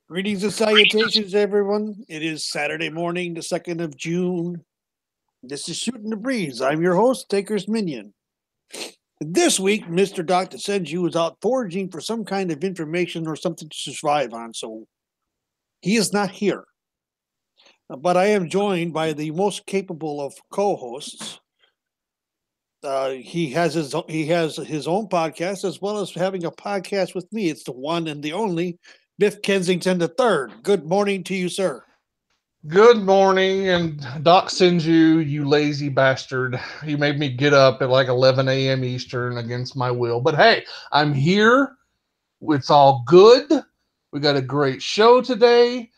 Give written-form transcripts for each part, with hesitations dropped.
Greetings and salutations, everyone. It is Saturday morning, the 2nd of June. This is Shootin da Breeze. I'm your host, TakersMinion. This week, Mr. Dr. Senju is out foraging for some kind of information or something to survive on, so he is not here. But I am joined by the most capable of co-hosts. He has his own podcast as well as having a podcast with me. It's the one and the only Biff Kensington III. Good morning to you, sir. Good morning, and Doc Senju, you lazy bastard. You made me get up at like 11 a.m. Eastern against my will. But hey, I'm here. It's all good. We got a great show today.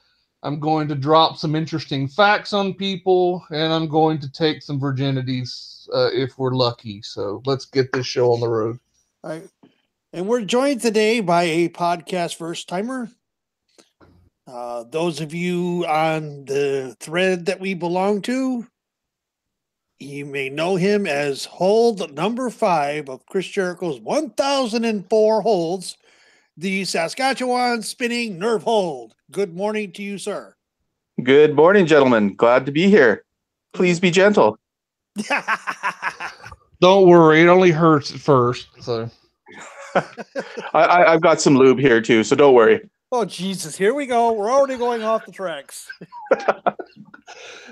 I'm going to drop some interesting facts on people, and I'm going to take some virginities if we're lucky. So let's get this show on the road. All right. And we're joined today by a podcast first timer. Those of you on the thread that we belong to, you may know him as hold number 5 of Chris Jericho's 1004 holds, the Saskatchewan Spinning Nerve Hold. Good morning to you, sir. Good morning, gentlemen. Glad to be here. Please be gentle. Don't worry, it only hurts at first. So I've got some lube here too, so don't worry. Oh, Jesus, here we go. We're already going off the tracks.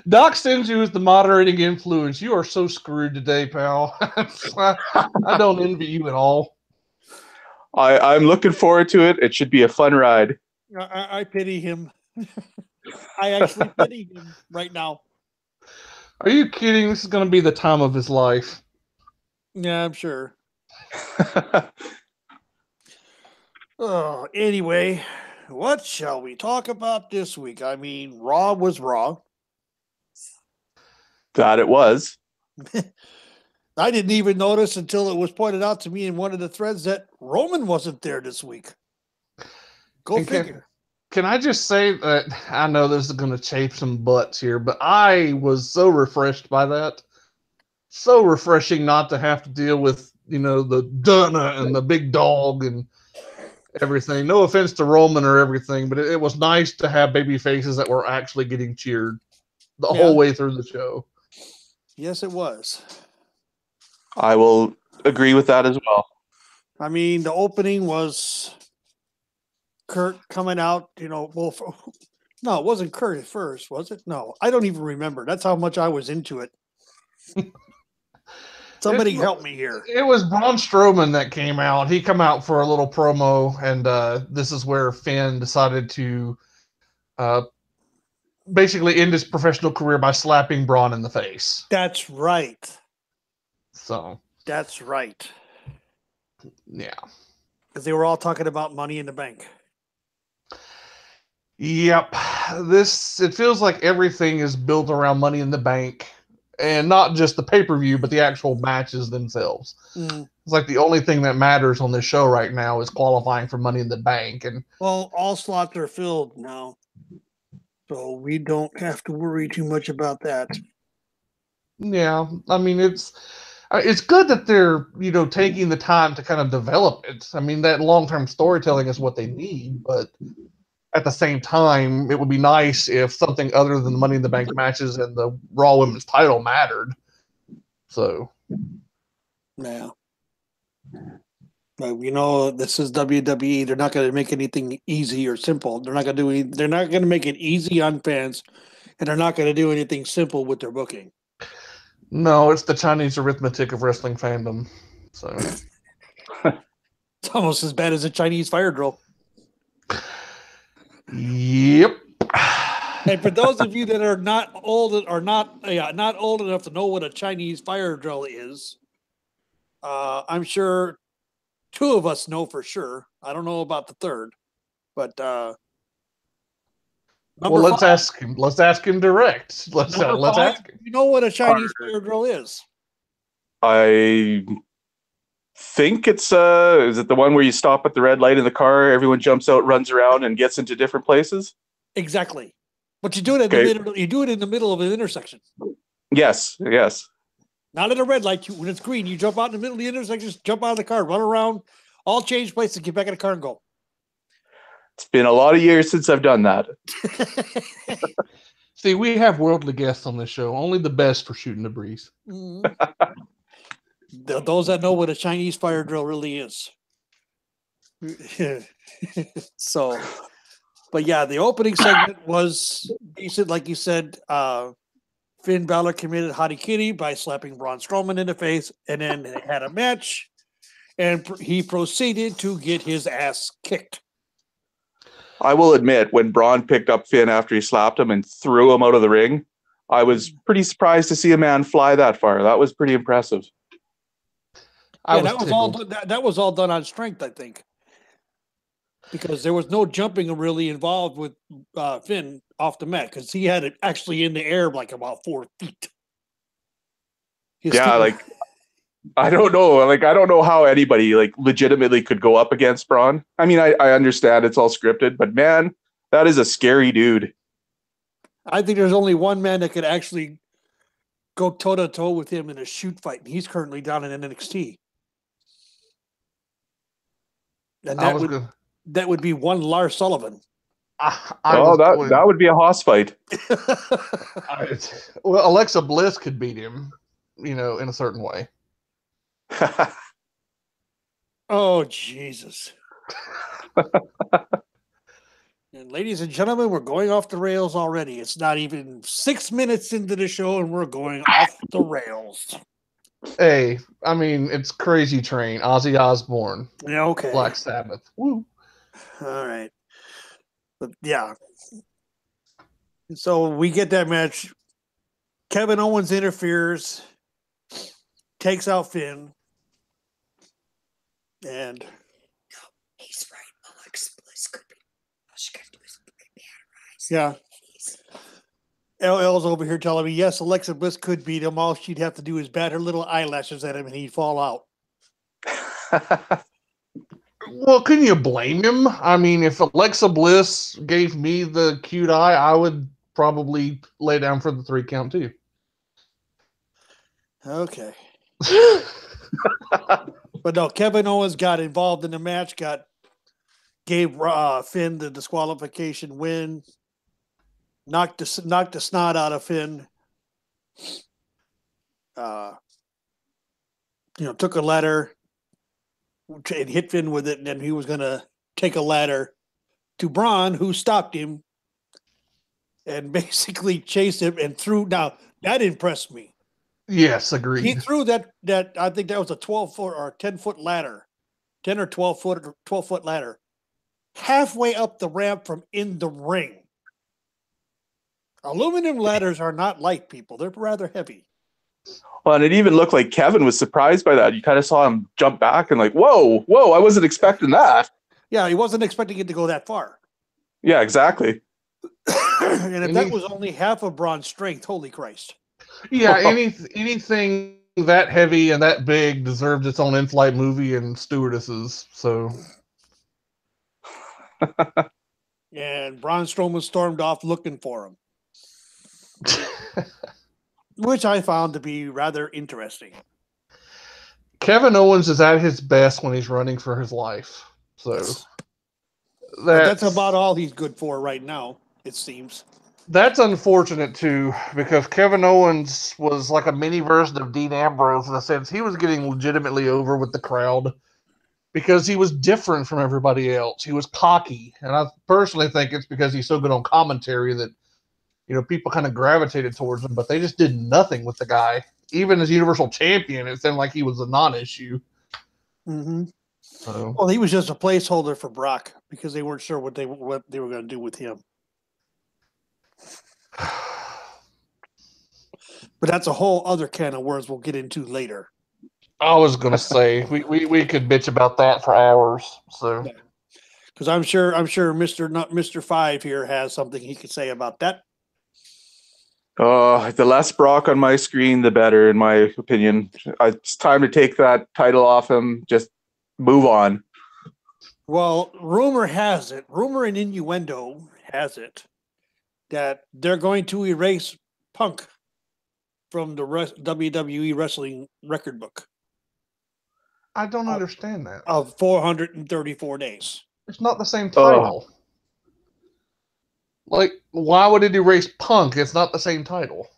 Doc Senju is the moderating influence. You are so screwed today, pal. I don't envy you at all. I'm looking forward to it. It should be a fun ride. I pity him. I actually pity him right now. Are you kidding? This is going to be the time of his life. Yeah, I'm sure. Oh, anyway, what shall we talk about this week? I mean, Raw was Raw. That it was. I didn't even notice until it was pointed out to me in one of the threads that Roman wasn't there this week. Go figure. Can I just say that I know this is going to chafe some butts here, but I was so refreshed by that. So refreshing not to have to deal with, the Dunna and the big dog and everything. No offense to Roman or everything, but it was nice to have baby faces that were actually getting cheered the whole way through the show. Yes, it was. I will agree with that as well. I mean, the opening was Kurt coming out, no, it wasn't Kurt at first, was it? No, I don't even remember. That's how much I was into it. Somebody help me here. It was Braun Strowman that came out. He come out for a little promo, and this is where Finn decided to basically end his professional career by slapping Braun in the face. That's right. So. That's right. Yeah. Because they were all talking about Money in the Bank. Yep. It feels like everything is built around Money in the Bank. And not just the pay-per-view, but the actual matches themselves. Mm. It's like the only thing that matters on this show right now is qualifying for Money in the Bank. And well, all slots are filled now. So we don't have to worry too much about that. Yeah. I mean, it's good that they're, taking the time to kind of develop it. I mean, that long-term storytelling is what they need, but at the same time, it would be nice if something other than the Money in the Bank matches and the Raw Women's title mattered. So. Yeah. But this is WWE. They're not going to make anything easy or simple. They're not going to make it easy on fans, and they're not going to do anything simple with their booking. No, it's the Chinese arithmetic of wrestling fandom. So. It's almost as bad as a Chinese fire drill. Yep. And for those of you that are not old enough to know what a Chinese fire drill is, I'm sure 2 of us know for sure. I don't know about the third, but let's ask him. Let's ask him direct. Let's ask him. You know what a Chinese fire drill is? I think it's is it the one where you stop at the red light in the car, everyone jumps out, runs around, and gets into different places? Exactly. But you do it in the middle of an intersection. Yes. Not at a red light. When it's green, you jump out in the middle of the intersection, jump out of the car, run around, all change places, get back in the car and go. It's been a lot of years since I've done that. See, we have worldly guests on this show. Only the best for Shootin da Breeze. Mhm. Those that know what a Chinese fire drill really is. So, but yeah, the opening segment was decent. Like you said, Finn Balor committed Hottie Kitty by slapping Braun Strowman in the face, and then they had a match, and he proceeded to get his ass kicked. I will admit, when Braun picked up Finn after he slapped him and threw him out of the ring, I was pretty surprised to see a man fly that far. That was pretty impressive. That was all done on strength, I think, because there was no jumping really involved with Finn off the mat, because he had it actually in the air like about 4 feet. I don't know. I don't know how anybody legitimately could go up against Braun. I mean, I understand it's all scripted, but man, that is a scary dude. I think there's only one man that could actually go toe to toe with him in a shoot fight, and he's currently down in NXT. And that would be one Lars Sullivan. That would be a hoss fight. Well, Alexa Bliss could beat him, in a certain way. Oh, Jesus. And ladies and gentlemen, we're going off the rails already. It's not even 6 minutes into the show, and we're going off the rails. Hey, I mean, it's Crazy Train, Ozzy Osbourne. Yeah, okay. Black Sabbath. Woo. All right. But yeah. So we get that match. Kevin Owens interferes, takes out Finn. And he's right. Alexa Bliss could be. All she got to do is batterize. Yeah. LL's over here telling me, yes, Alexa Bliss could beat him. All she'd have to do is bat her little eyelashes at him and he'd fall out. Well, can you blame him? I mean, if Alexa Bliss gave me the cute eye, I would probably lay down for the 3 count too. Okay. But no, Kevin Owens got involved in the match, gave Finn the disqualification win, knocked the snot out of Finn. Took a ladder and hit Finn with it, and then he was going to take a ladder to Braun, who stopped him and basically chased him and threw. Now, that impressed me. Yes, agreed. He threw that I think that was a 12-foot or 10-foot ladder, 10 or 12-foot ladder, halfway up the ramp from in the ring. Aluminum ladders are not light, people. They're rather heavy. Well, and it even looked like Kevin was surprised by that. You kind of saw him jump back and whoa, I wasn't expecting that. Yeah, he wasn't expecting it to go that far. Yeah, exactly. And if that was only half of Braun's strength, holy Christ. Yeah, anything that heavy and that big deserved its own in-flight movie and stewardesses. So, and Braun Strowman stormed off looking for him, which I found to be rather interesting. Kevin Owens is at his best when he's running for his life. So that's about all he's good for right now, it seems. That's unfortunate, too, because Kevin Owens was like a mini version of Dean Ambrose in the sense he was getting legitimately over with the crowd because he was different from everybody else. He was cocky, and I personally think it's because he's so good on commentary that, people kind of gravitated towards him, but they just did nothing with the guy. Even as Universal Champion, it seemed like he was a non-issue. Mm-hmm. So. Well, he was just a placeholder for Brock because they weren't sure what they were going to do with him. But that's a whole other can of worms we'll get into later. I was going to say we could bitch about that for hours. So, because I'm sure Mr. 5 here has something he could say about that. The less Brock on my screen, the better, in my opinion. It's time to take that title off him. Just move on. Well, rumor and innuendo has it that they're going to erase Punk from the WWE wrestling record book. I don't understand that. Of 434 days. It's not the same title. Like, why would it erase Punk? It's not the same title.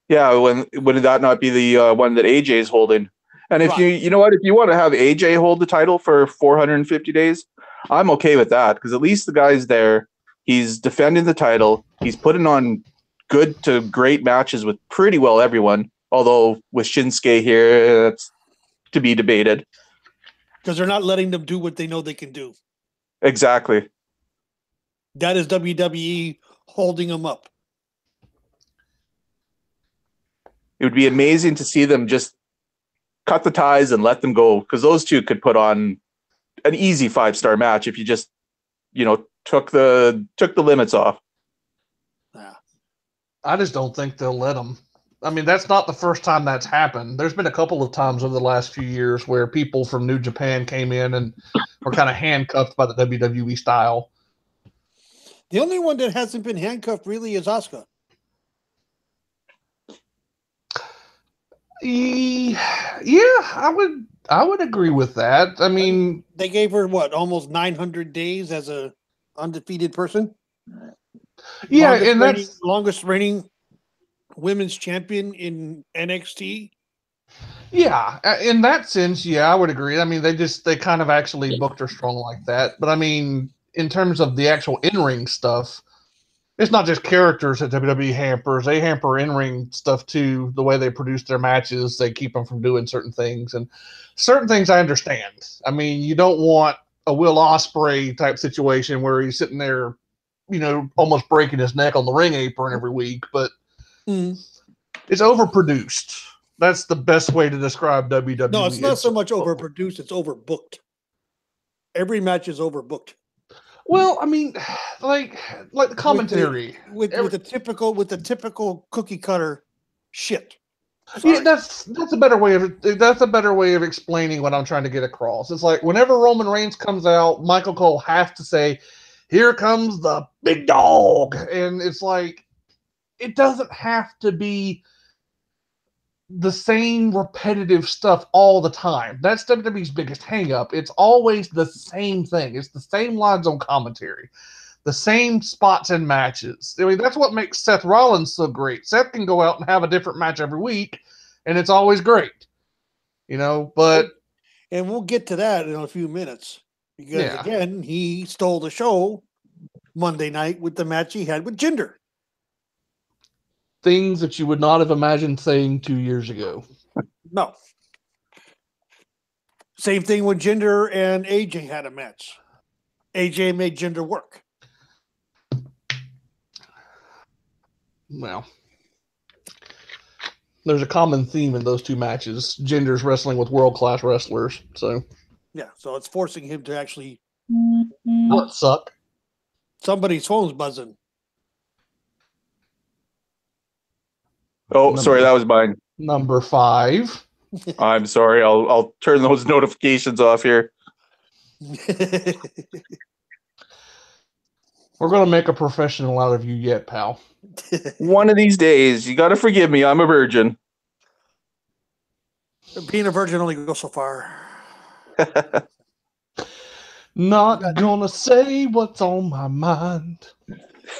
Yeah, would that not be the one that AJ is holding? And if you know what, if you want to have AJ hold the title for 450 days, I'm okay with that because at least the guy's there. He's defending the title. He's putting on good to great matches with pretty well everyone. Although with Shinsuke here, that's to be debated. Because they're not letting them do what they know they can do. Exactly. That is WWE holding them up. It would be amazing to see them just cut the ties and let them go because those two could put on an easy 5-star match if you just, took the limits off. Yeah. I just don't think they'll let them. I mean, that's not the first time that's happened. There's been a couple of times over the last few years where people from New Japan came in and were kind of handcuffed by the WWE style. The only one that hasn't been handcuffed really is Asuka. Yeah, I would agree with that. I mean, they gave her almost 900 days as a undefeated person. Yeah, and longest reigning women's champion in NXT. Yeah, in that sense, yeah, I would agree. I mean, they kind of actually booked her strong like that. But I mean, in terms of the actual in-ring stuff, it's not just characters that WWE hampers. They hamper in-ring stuff too. The way they produce their matches, they keep them from doing certain things. And certain things I understand. I mean, you don't want a Will Ospreay type situation where he's sitting there, almost breaking his neck on the ring apron every week. But it's overproduced. That's the best way to describe WWE. No, it's not so much overproduced, it's overbooked. Every match is overbooked. Well, I mean, like the commentary with the typical cookie cutter shit. Sorry. Yeah, that's a better way of explaining what I'm trying to get across. It's like whenever Roman Reigns comes out, Michael Cole has to say, "Here comes the big dog," and it's like it doesn't have to be the same repetitive stuff all the time. That's WWE's biggest hang-up. It's always the same thing. It's the same lines on commentary, the same spots in matches. I mean, that's what makes Seth Rollins so great. Seth can go out and have a different match every week, and it's always great. But... And we'll get to that in a few minutes. Because, again, he stole the show Monday night with the match he had with Jinder. Things that you would not have imagined saying 2 years ago. No. Same thing when Jinder and AJ had a match. AJ made Jinder work. Well, there's a common theme in those two matches. Jinder's wrestling with world-class wrestlers. So yeah, so it's forcing him to actually not suck. Somebody's phone's buzzing. Oh, sorry, that was mine. Number 5. I'm sorry. I'll turn those notifications off here. We're going to make a professional out of you yet, pal. One of these days, you got to forgive me. I'm a virgin. Being a virgin only goes so far. Not gonna say what's on my mind.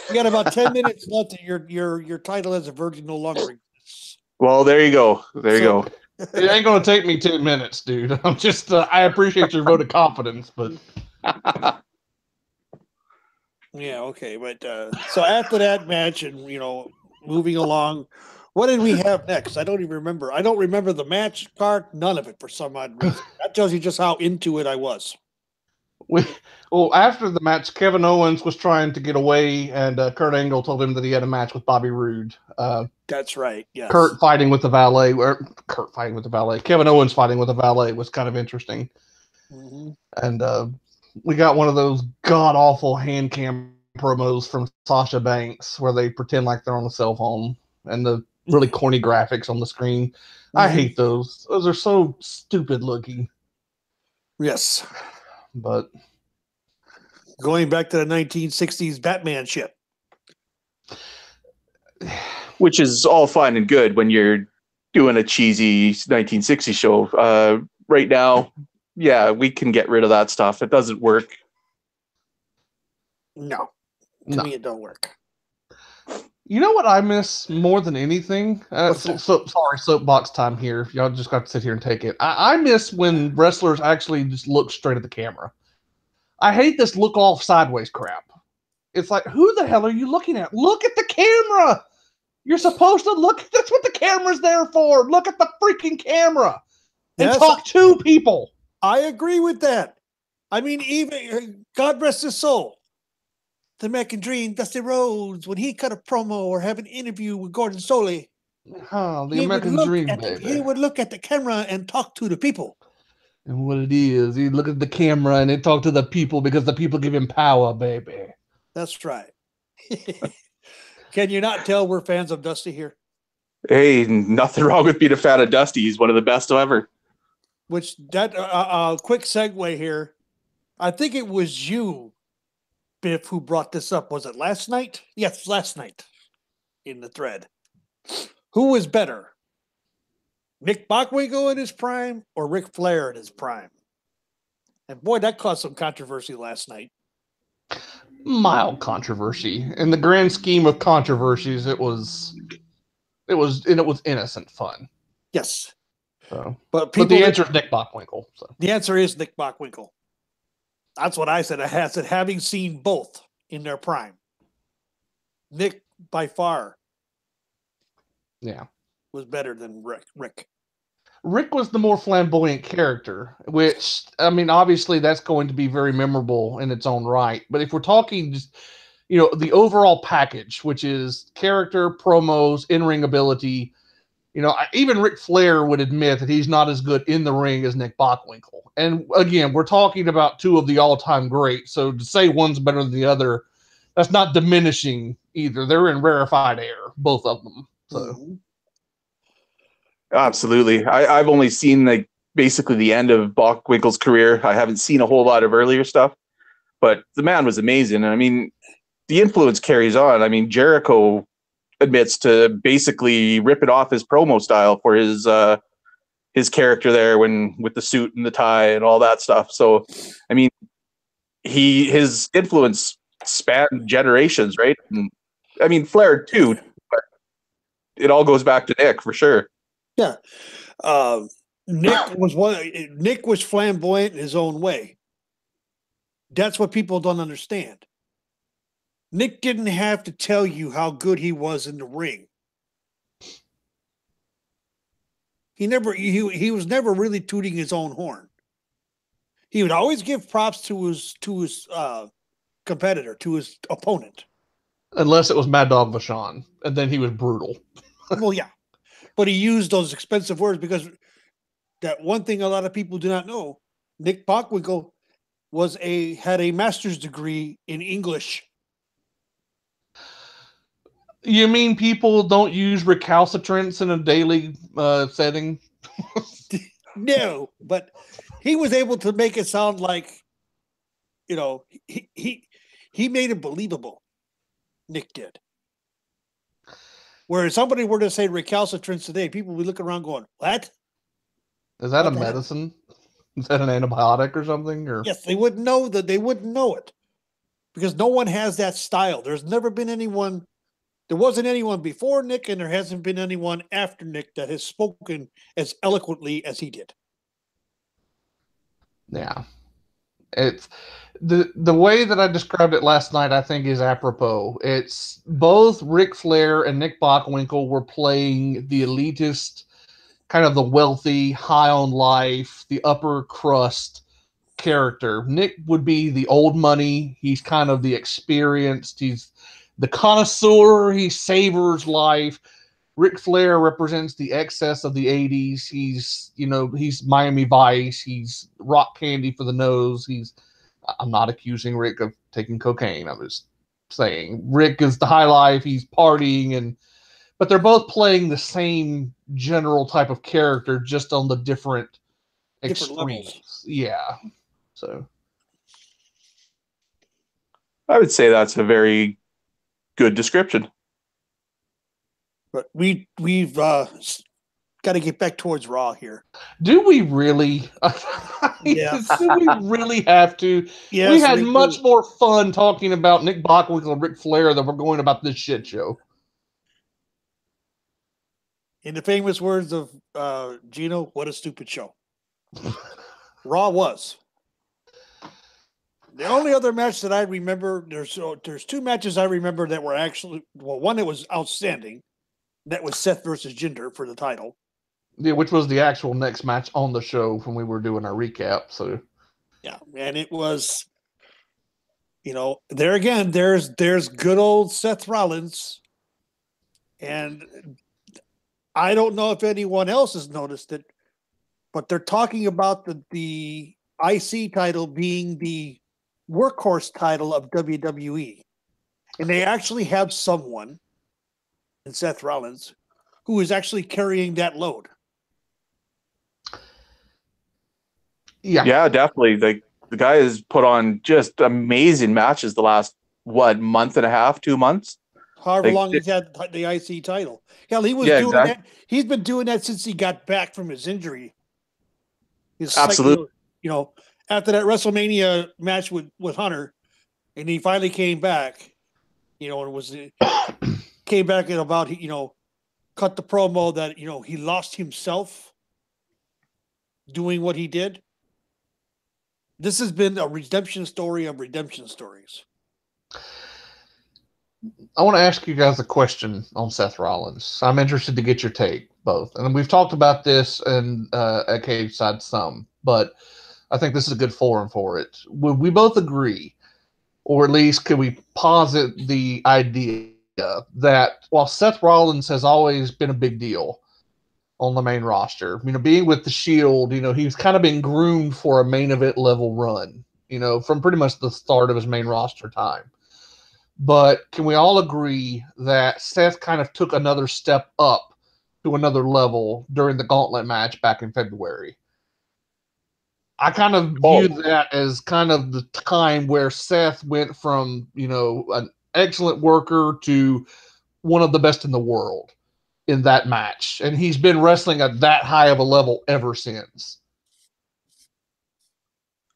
You got about 10 minutes left, and your title as a virgin no longer exists. Well, there you go. There you go. It ain't gonna take me 10 minutes, dude. I'm just I appreciate your vote of confidence, but yeah, okay. But so after that match, and moving along, what did we have next? I don't even remember. I don't remember the match card. None of it for some odd reason. That tells you just how into it I was. Well, after the match, Kevin Owens was trying to get away, and Kurt Angle told him that he had a match with Bobby Roode. That's right. Yes. Kurt fighting with the valet. Kevin Owens fighting with the valet was kind of interesting. Mm-hmm. And we got one of those god awful hand cam promos from Sasha Banks where they pretend like they're on a cell phone, and the really corny graphics on the screen. Mm-hmm. I hate those. Those are so stupid looking. Yes. But going back to the 1960s Batman shit. Which is all fine and good when you're doing a cheesy 1960s show. Right now, yeah, we can get rid of that stuff. It doesn't work. No. To No. me, it don't work. You know what I miss more than anything? Sorry, soapbox time here. Y'all just got to sit here and take it. I miss when wrestlers actually just look straight at the camera. I hate this look off sideways crap. It's like, who the hell are you looking at? Look at the camera. You're supposed to look. That's what the camera's there for. Look at the freaking camera and talk to people. I agree with that. I mean, even God rest his soul, the American Dream, Dusty Rhodes, when he cut a promo or have an interview with Gordon Soley, The American Dream, baby. He would look at the camera and talk to the people. And what it is, he'd look at the camera and he'd talk to the people because the people give him power, baby. That's right. Can you not tell we're fans of Dusty here? Hey, nothing wrong with being a fan of Dusty. He's one of the best ever. Which that quick segue here. I think it was you, Biff, who brought this up. Was it last night? Yes, last night in the thread. Who was better? Nick Bockwinkel in his prime or Ric Flair in his prime? And boy, that caused some controversy last night. Mild controversy. In the grand scheme of controversies, it was innocent fun. Yes. So, but the answer is Nick Bockwinkel. So. The answer is Nick Bockwinkel. That's what I said. I said, having seen both in their prime, Nick by far, was better than Rick. Rick was the more flamboyant character, which, I mean, obviously that's going to be very memorable in its own right. But if we're talking just, the overall package, which is character, promos, in-ring ability, even Ric Flair would admit that he's not as good in the ring as Nick Bockwinkel. And again, we're talking about two of the all-time greats. So to say one's better than the other, that's not diminishing either. They're in rarefied air, both of them. So. Absolutely. I've only seen basically the end of Bockwinkel's career. I haven't seen a whole lot of earlier stuff, but the man was amazing. I mean, the influence carries on. I mean, Jericho admits to basically ripping off his promo style for his character there with the suit and the tie and all that stuff. So, I mean, his influence spanned generations, right? And, I mean, Flair too, but it all goes back to Nick for sure. Yeah. Nick was flamboyant in his own way. That's what people don't understand. Nick didn't have to tell you how good he was in the ring. He was never really tooting his own horn. He would always give props to his competitor, to his opponent. Unless it was Mad Dog Vachon, and then he was brutal. Well, yeah. But he used those expensive words because that one thing a lot of people do not know, Nick Bockwinkel had a master's degree in English. You mean people don't use recalcitrance in a daily setting? No, but he was able to make it sound like, he made it believable. Nick did. Where if somebody were to say recalcitrance today, people would be looking around going, what? Is that a medicine? Is that an antibiotic or something? Or yes, they wouldn't know that. They wouldn't know it because no one has that style. There's never been anyone. There wasn't anyone before Nick, and there hasn't been anyone after Nick that has spoken as eloquently as he did. Yeah. It's the way that I described it last night, I think, is apropos. It's both Ric Flair and Nick Bockwinkel were playing the elitist, kind of the wealthy, high on life, the upper crust character. Nick would be the old money. He's kind of the experienced. He's the connoisseur. He savors life. Ric Flair represents the excess of the 80s. He's Miami Vice. He's rock candy for the nose. I'm not accusing Rick of taking cocaine. I'm just saying Rick is the high life. He's partying, but they're both playing the same general type of character, just on the different extremes. Levels. Yeah. So I would say that's a very good description. But we've got to get back towards Raw here. Do we really? Yeah. Do we really have to? Yes, we had we much do. more fun talking about Nick Bockwinkel and Ric Flair than we're going about this shit show. In the famous words of Gino, what a stupid show. Raw was. The only other match that I remember, there's two matches I remember that were actually, well, one that was outstanding. That was Seth versus Jinder for the title. Yeah, which was the actual next match on the show when we were doing our recap. So yeah, and it was, there again, there's good old Seth Rollins, and I don't know if anyone else has noticed it, but they're talking about the IC title being the workhorse title of WWE, and they actually have someone in Seth Rollins who is actually carrying that load. Yeah, definitely. The guy has put on just amazing matches the last month and a half, 2 months. However long he's had the IC title. Hell, he was doing that. He's been doing that since he got back from his injury. Absolutely. After that WrestleMania match with Hunter, and he finally came back, and came back and about, cut the promo that, he lost himself doing what he did. This has been a redemption story of redemption stories. I want to ask you guys a question on Seth Rollins. I'm interested to get your take, both. And we've talked about this in at Cage Side some, but I think this is a good forum for it. Would we both agree, or at least could we posit the idea that while Seth Rollins has always been a big deal on the main roster, being with the Shield, he's kind of been groomed for a main event level run, from pretty much the start of his main roster time. But can we all agree that Seth kind of took another step up to another level during the Gauntlet match back in February? I kind of view that as kind of the time where Seth went from, an excellent worker to one of the best in the world in that match. And he's been wrestling at that high of a level ever since.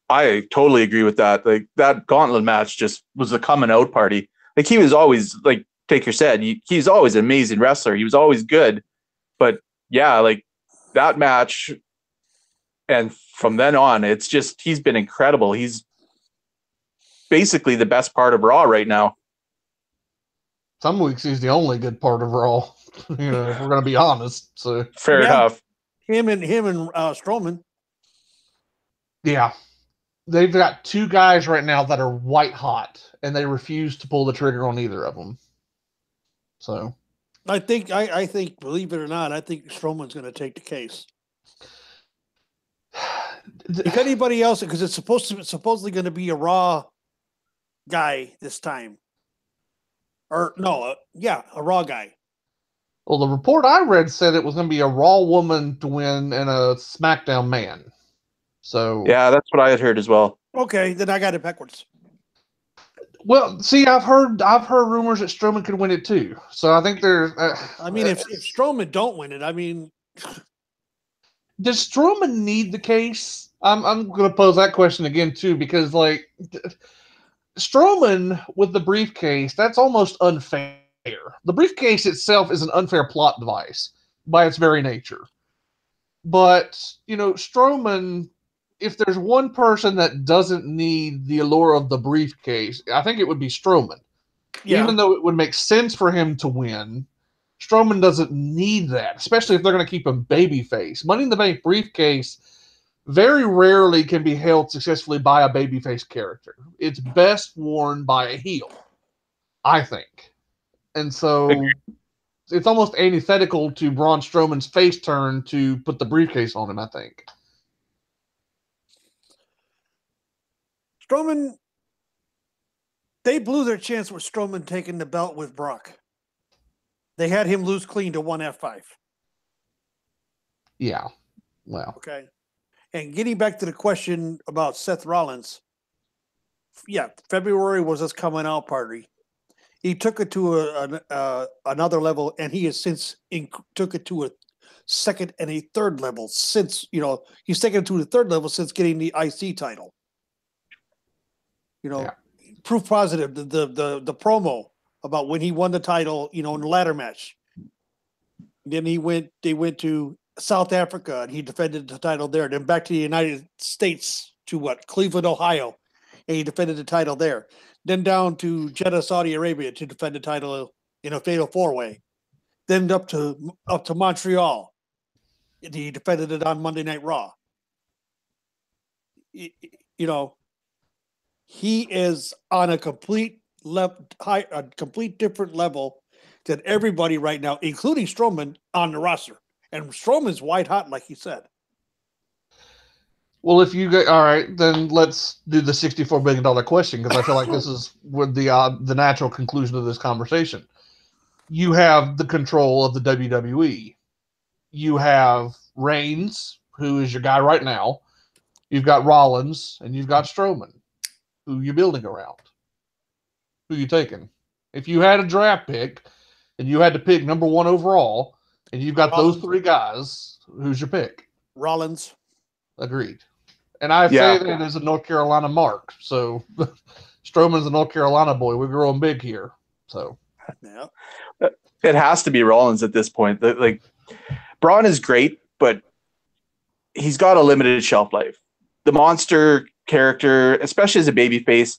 I totally agree with that. Like, that Gauntlet match just was a coming out party. Like, he was always, like Taker said, he's always an amazing wrestler. He was always good. But yeah, like that match, and from then on, it's just, he's been incredible. He's basically the best part of Raw right now. Some weeks he's the only good part of Raw, if we're going to be honest. So fair enough. Him and Strowman. Yeah. They've got two guys right now that are white hot, and they refuse to pull the trigger on either of them. So I think, believe it or not, I think Strowman's going to take the case. If anybody else, because it's supposedly going to be a Raw guy this time. Or no, a Raw guy. Well, the report I read said it was going to be a Raw woman to win and a SmackDown man. So yeah, that's what I had heard as well. Okay, then I got it backwards. Well, see, I've heard rumors that Strowman could win it too. So I think there's. If Strowman don't win it, does Strowman need the case? I'm going to pose that question again too, because like Strowman with the briefcase, that's almost unfair. The briefcase itself is an unfair plot device by its very nature. But Strowman, if there's one person that doesn't need the allure of the briefcase, I think it would be Strowman. Yeah. Even though it would make sense for him to win, Strowman doesn't need that, especially if they're going to keep him babyface. Money in the Bank briefcase very rarely can be held successfully by a babyface character. It's best worn by a heel, I think. And so it's almost antithetical to Braun Strowman's face turn to put the briefcase on him, I think. Strowman, they blew their chance with Strowman taking the belt with Brock. They had him lose clean to one F5. Yeah. Well. Okay. And getting back to the question about Seth Rollins, February was his coming out party. He took it to another level, and he has since took it to second and a third level since, he's taken it to the third level since getting the IC title. Proof positive, the promo about when he won the title, in the ladder match. Then they went to South Africa and he defended the title there. Then back to the United States to Cleveland, Ohio, and he defended the title there. Then down to Jeddah, Saudi Arabia to defend the title in a fatal 4-way. Then up to Montreal. He defended it on Monday Night Raw. He is on a complete different level than everybody right now, including Strowman on the roster. And Strowman's white hot, like he said. Well, if you get all right, then let's do the $64 billion question, because I feel like this is with the natural conclusion of this conversation. You have the control of the WWE. You have Reigns, who is your guy right now. You've got Rollins, and you've got Strowman. Who you building around? Who you taking? If you had a draft pick, and you had to pick number 1 overall, and you've got those 3 guys, who's your pick? Rollins. Agreed. And I say that as a North Carolina mark. So Strowman's a North Carolina boy. We're growing big here. So yeah. It has to be Rollins at this point. Like, Braun is great, but he's got a limited shelf life. The monster character, especially as a babyface,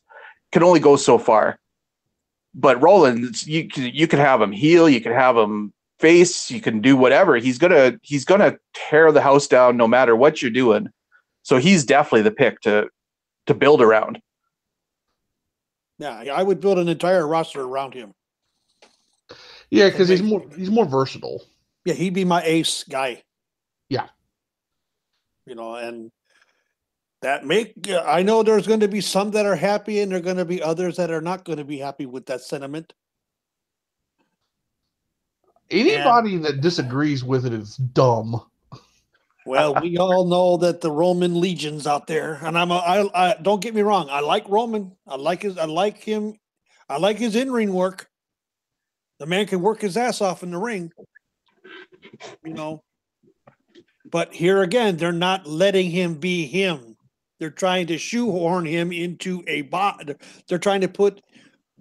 can only go so far. But Rollins, you could have him heel, you can have him face, you can do whatever. He's gonna tear the house down no matter what you're doing. So he's definitely the pick to build around. Yeah, I would build an entire roster around him. Yeah, because he's more versatile. Yeah, he'd be my ace guy. Yeah. And that I know there's going to be some that are happy and there are going to be others that are not going to be happy with that sentiment. Anybody that disagrees with it is dumb. Well, we all know that the Roman legions out there, and I don't get me wrong, I like Roman. I like him. I like his in-ring work. The man can work his ass off in the ring. But here again, they're not letting him be him. They're trying to shoehorn him into a bot. They're trying to put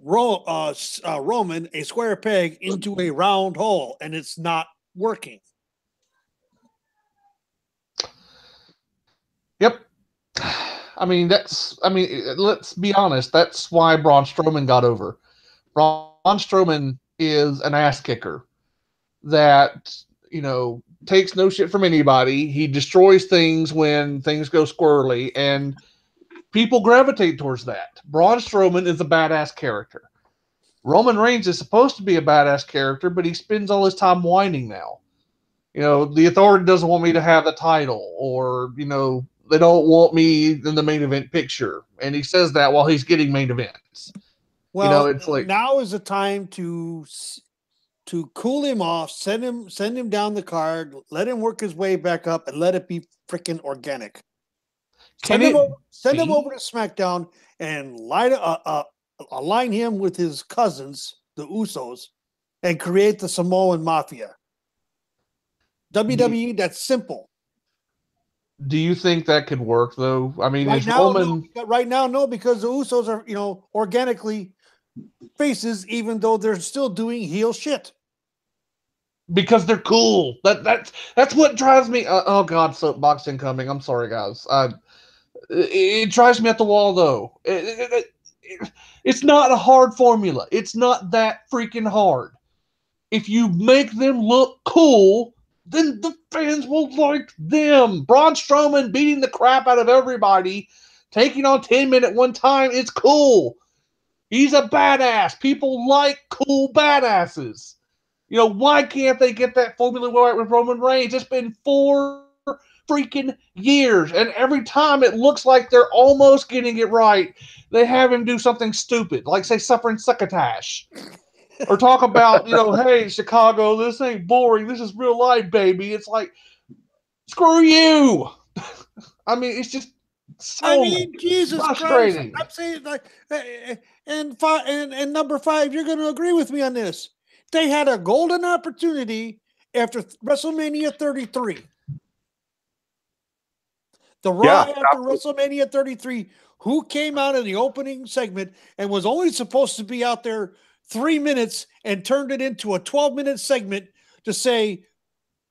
Roman, a square peg, into a round hole, and it's not working. Yep. Let's be honest. That's why Braun Strowman got over. Braun Strowman is an ass kicker that, takes no shit from anybody. He destroys things when things go squirrely, and people gravitate towards that. Braun Strowman is a badass character. Roman Reigns is supposed to be a badass character, but he spends all his time whining now. The Authority doesn't want me to have the title, or, they don't want me in the main event picture. And he says that while he's getting main events. Well, it's like, now is the time to cool him off, send him down the card, let him work his way back up, and let it be freaking organic. Send him over to SmackDown and align him with his cousins, the Usos, and create the Samoan Mafia. WWE, that's simple. Do you think that could work, though? I mean, right now, no, because the Usos are, organically faces, even though they're still doing heel shit. Because they're cool. That's what drives me. Oh God, soapbox incoming. I'm sorry, guys. It drives me at the wall, though. It's not a hard formula. It's not that freaking hard. If you make them look cool, then the fans will like them. Braun Strowman beating the crap out of everybody, taking on 10 Men at one time, it's cool. He's a badass. People like cool badasses. Why can't they get that formula right with Roman Reigns? It's been 4 freaking years, and every time it looks like they're almost getting it right, they have him do something stupid, like, say, suffering succotash. Or talk about, hey, Chicago, this ain't boring. This is real life, baby. It's like, screw you. It's just so Jesus frustrating. Christ. I'm saying, and number 5, you're going to agree with me on this. They had a golden opportunity after WrestleMania 33. The Raw after WrestleMania 33, who came out in the opening segment and was only supposed to be out there 3 minutes and turned it into a 12-minute segment to say,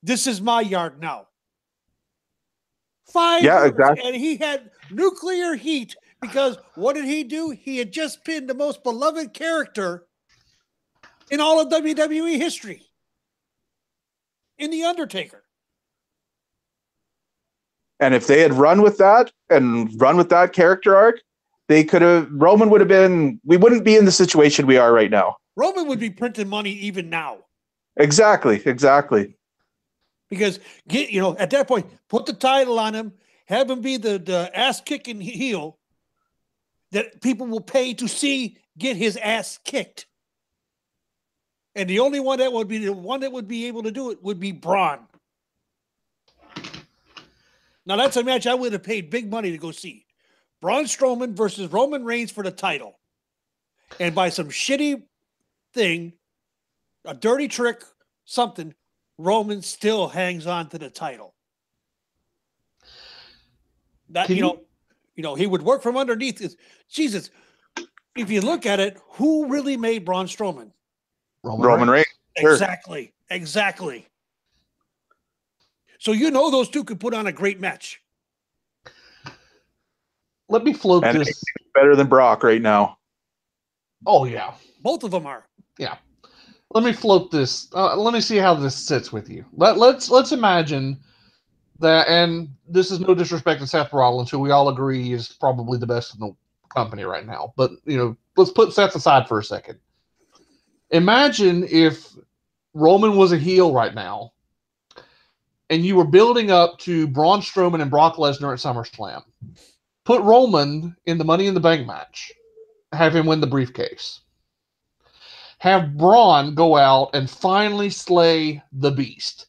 this is my yard now. 5 words, exactly. and he had nuclear heat because what did he do? He had just pinned the most beloved character in all of WWE history, in The Undertaker. And if they had run with that character arc, Roman would have been, we wouldn't be in the situation we are right now. Roman would be printing money even now. Exactly. Because at that point, put the title on him, have him be the ass kicking heel that people will pay to see get his ass kicked. And the only one that would be able to do it would be Braun. Now that's a match I would have paid big money to go see. Braun Strowman versus Roman Reigns for the title. And by some shitty thing, a dirty trick, something, Roman still hangs on to the title. That he would work from underneath. Jesus, if you look at it, who really made Braun Strowman? Roman Reigns. Exactly. So those two could put on a great match. Let me float this. Better than Brock right now. Oh yeah, both of them are. Yeah. Let me float this. Let me see how this sits with you. Let's imagine that, and this is no disrespect to Seth Rollins, who we all agree is probably the best in the company right now. But let's put Seth aside for a second. Imagine if Roman was a heel right now, and you were building up to Braun Strowman and Brock Lesnar at SummerSlam. Put Roman in the Money in the Bank match. Have him win the briefcase. Have Braun go out and finally slay the Beast.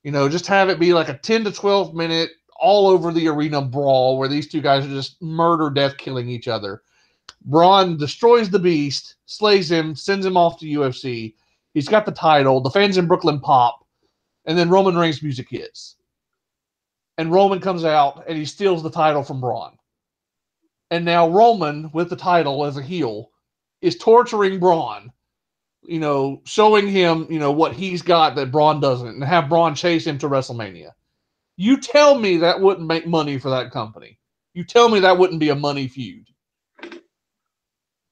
Just have it be like a 10 to 12 minute all over the arena brawl where these two guys are just murder, death, killing each other. Braun destroys the Beast, slays him, sends him off to UFC. He's got the title. The fans in Brooklyn pop. And then Roman Reigns' music hits. And Roman comes out and he steals the title from Braun. And now Roman, with the title as a heel, is torturing Braun, showing him, what he's got that Braun doesn't, and have Braun chase him to WrestleMania. You tell me that wouldn't make money for that company. You tell me that wouldn't be a money feud.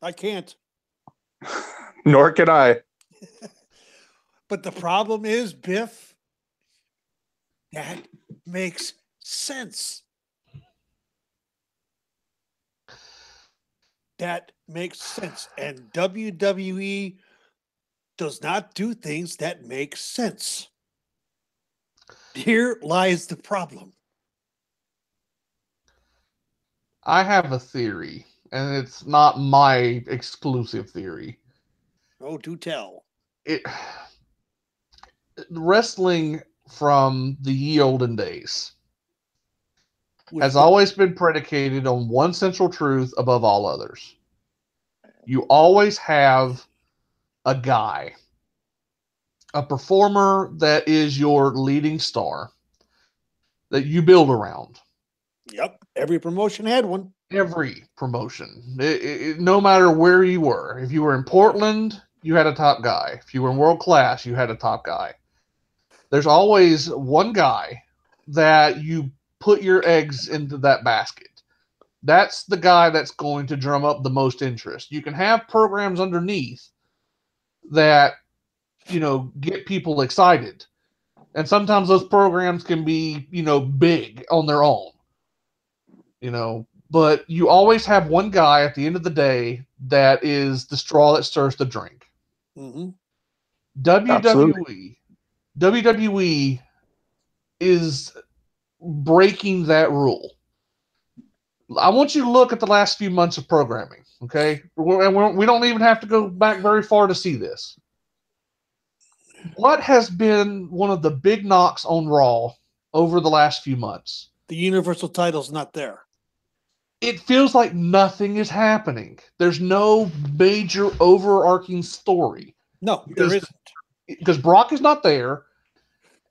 I can't. Nor can I. But the problem is, Biff, that makes sense. That makes sense. And WWE does not do things that make sense. Here lies the problem. I have a theory, and it's not my exclusive theory. Oh, do tell. Wrestling from the ye olden days has always been predicated on one central truth above all others. You always have a guy, a performer that is your leading star that you build around. Yep. Every promotion had one. Every promotion. No matter where you were. If you were in Portland, you had a top guy. If you were in world class, you had a top guy. There's always one guy that you put your eggs into that basket. That's the guy that's going to drum up the most interest. You can have programs underneath that, get people excited. And sometimes those programs can be, big on their own. But you always have one guy at the end of the day that is the straw that stirs the drink. Mm-hmm. WWE is breaking that rule. I want you to look at the last few months of programming, okay? We don't even have to go back very far to see this. What has been one of the big knocks on Raw over the last few months? The Universal title's not there. It feels like nothing is happening. There's no major overarching story. No, there isn't. Because Brock is not there.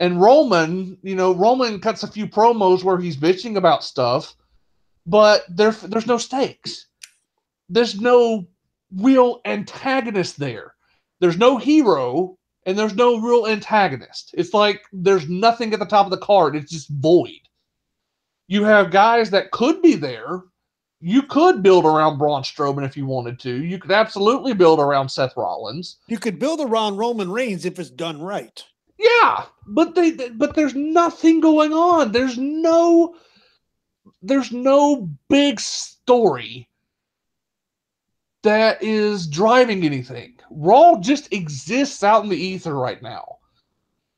And Roman, Roman cuts a few promos where he's bitching about stuff, but there's no stakes. There's no real antagonist there. There's no hero, and there's no real antagonist. It's like there's nothing at the top of the card. It's just void. You have guys that could be there. You could build around Braun Strowman if you wanted to. You could absolutely build around Seth Rollins. You could build around Roman Reigns if it's done right. Yeah, but there's nothing going on. There's no big story that is driving anything. Raw just exists out in the ether right now.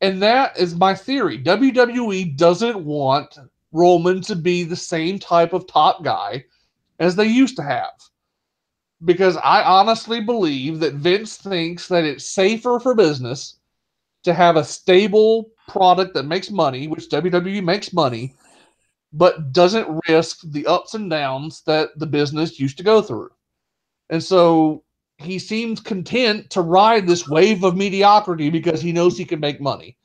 And that is my theory. WWE doesn't want Roman to be the same type of top guy as they used to have. Because I honestly believe that Vince thinks that it's safer for business to have a stable product that makes money, which WWE makes money, but doesn't risk the ups and downs that the business used to go through. And so he seems content to ride this wave of mediocrity because he knows he can make money.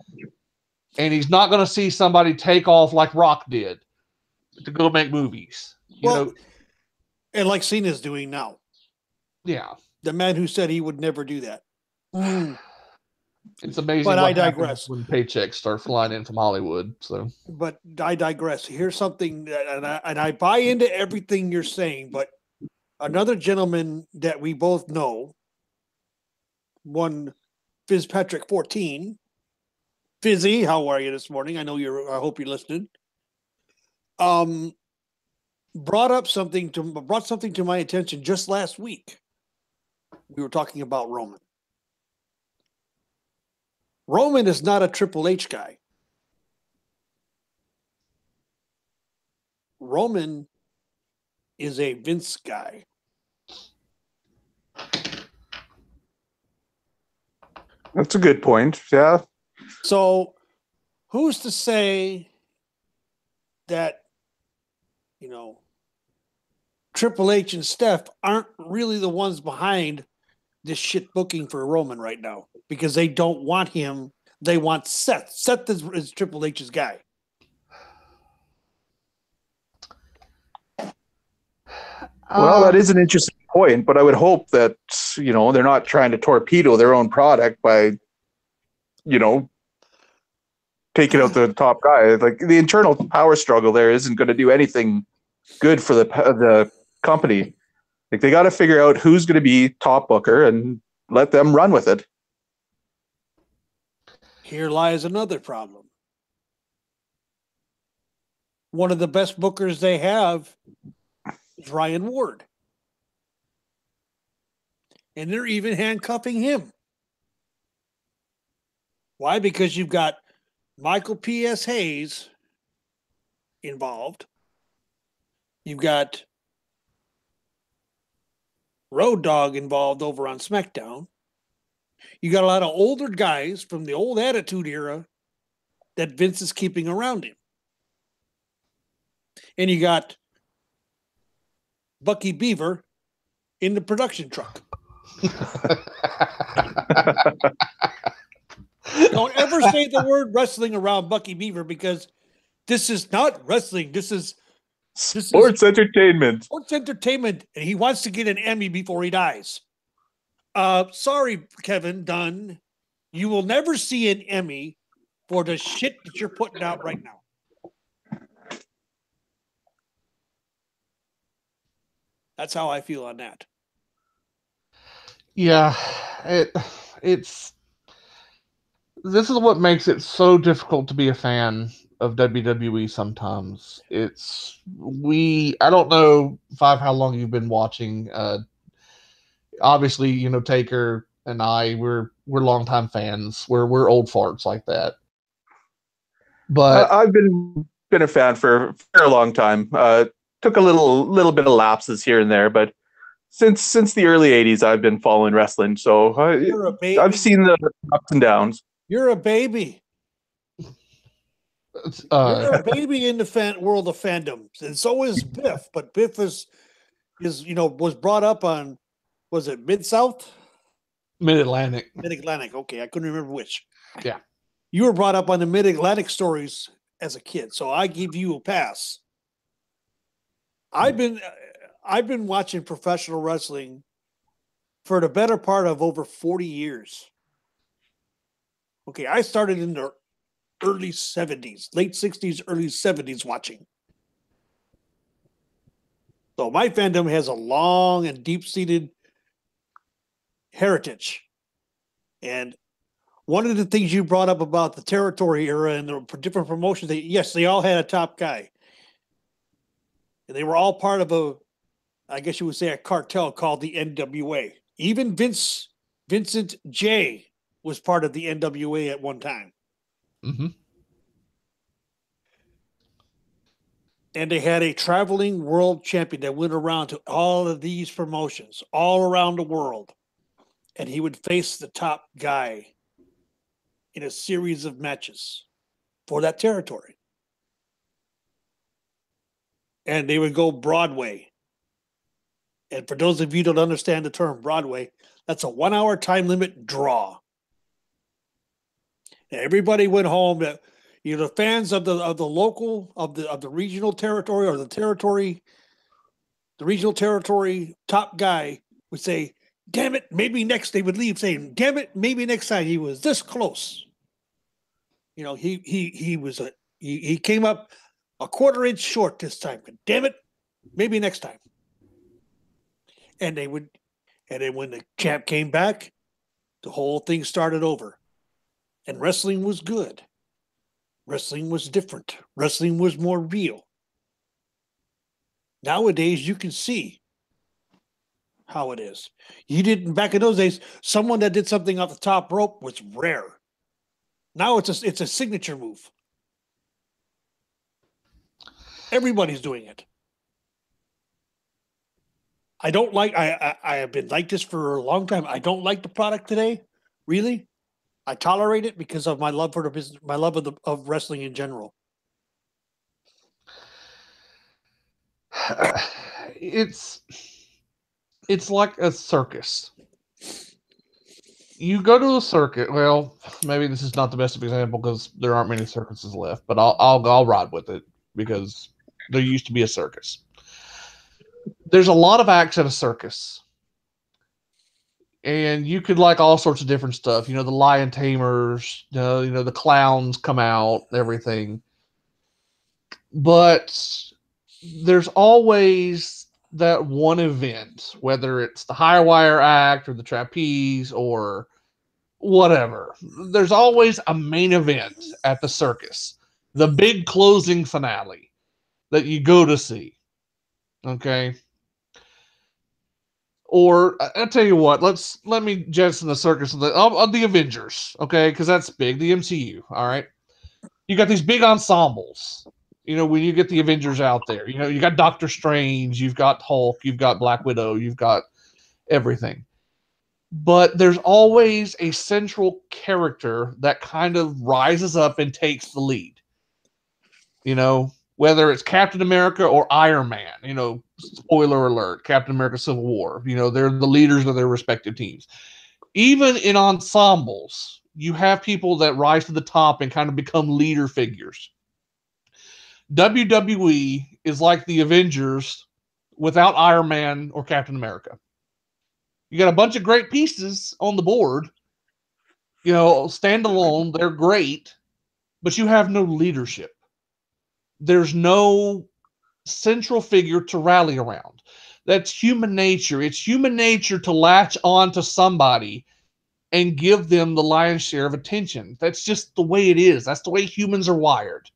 And he's not going to see somebody take off like Rock did to go make movies. And like Cena's doing now. Yeah. The man who said he would never do that. It's amazing. But I digress. When paychecks start flying in from Hollywood. But I digress. Here's something that, and I buy into everything you're saying, but another gentleman that we both know, one Fitzpatrick 14. Fizzy, how are you this morning? I hope you're listening. Brought something to my attention just last week. We were talking about Roman. Roman is not a Triple H guy. Roman is a Vince guy. That's a good point. Yeah. So who's to say that, Triple H and Steph aren't really the ones behind this shit booking for Roman right now? Because they don't want him. They want Seth. Seth is Triple H's guy. Well, that is an interesting point, but I would hope that, they're not trying to torpedo their own product by, taking out the top guy. Like, the internal power struggle there isn't going to do anything good for the company. Like, they got to figure out who's going to be top booker and let them run with it. Here lies another problem. One of the best bookers they have is Ryan Ward. And they're even handcuffing him. Why? Because you've got Michael P.S. Hayes involved. You've got Road Dogg involved over on SmackDown. You got a lot of older guys from the old Attitude Era that Vince is keeping around him. And you got Bucky Beaver in the production truck. Don't ever say the word wrestling around Bucky Beaver, because this is not wrestling. This is sports entertainment. Sports entertainment, and he wants to get an Emmy before he dies. Sorry, Kevin Dunn. You will never see an Emmy for the shit that you're putting out right now. That's how I feel on that. Yeah, it's this is what makes it so difficult to be a fan of WWE sometimes. I don't know, Five, how long you've been watching. Obviously, Taker and I, we're longtime fans. We're old farts like that. But I've been a fan for a long time. Took a little bit of lapses here and there, but since the early 80s, I've been following wrestling. So I've seen the ups and downs. You're a baby. You're a baby in the world of fandoms, and so is Biff. But Biff was brought up on, was it Mid-South? Mid-Atlantic. Mid-Atlantic. Okay, I couldn't remember which. Yeah. You were brought up on the Mid-Atlantic stories as a kid, so I give you a pass. I've been watching professional wrestling for the better part of over 40 years. Okay, I started in the early 70s, late 60s, early 70s watching. So my fandom has a long and deep-seated heritage. And one of the things you brought up about the territory era and the different promotions, yes, they all had a top guy. And they were all part of I guess you would say, a cartel called the NWA. Even Vincent J was part of the NWA at one time. Mm-hmm. And they had a traveling world champion that went around to all of these promotions all around the world. And he would face the top guy in a series of matches for that territory. And they would go Broadway. And for those of you who don't understand the term Broadway, that's a 1 hour time limit draw. And everybody went home. The fans of the local of the regional territory or the regional territory top guy would say, "Damn it, maybe next." They would leave saying, "Damn it, maybe next time." He was this close. He came up a quarter inch short this time. Damn it, maybe next time. And then when the champ came back, the whole thing started over. And wrestling was good. Wrestling was different. Wrestling was more real. Nowadays, you can see how it is. You didn't back in those days. Someone that did something off the top rope was rare. Now it's a signature move. Everybody's doing it. I don't like. I have been like this for a long time. I don't like the product today. Really, I tolerate it because of my love for the business, my love of wrestling in general. It's like a circus. You go to a circuit. Well, maybe this is not the best example because there aren't many circuses left. But I'll ride with it because there used to be a circus. There's a lot of acts at a circus. And you could like all sorts of different stuff. The lion tamers, the clowns come out, everything. But there's always that one event, whether it's the high wire act or the trapeze or whatever. There's always a main event at the circus. The big closing finale that you go to see. Okay? Or I'll tell you what, let me jettison the circus of the Avengers, okay? Because that's big, the MCU, all right? You got these big ensembles, when you get the Avengers out there. You got Doctor Strange, you've got Hulk, you've got Black Widow, you've got everything. But there's always a central character that kind of rises up and takes the lead. Whether it's Captain America or Iron Man, spoiler alert, Captain America Civil War, they're the leaders of their respective teams. Even in ensembles, you have people that rise to the top and kind of become leader figures. WWE is like the Avengers without Iron Man or Captain America. You got a bunch of great pieces on the board, standalone, they're great, but you have no leadership. There's no central figure to rally around. That's human nature. It's human nature to latch on to somebody and give them the lion's share of attention. That's just the way it is. That's the way humans are wired.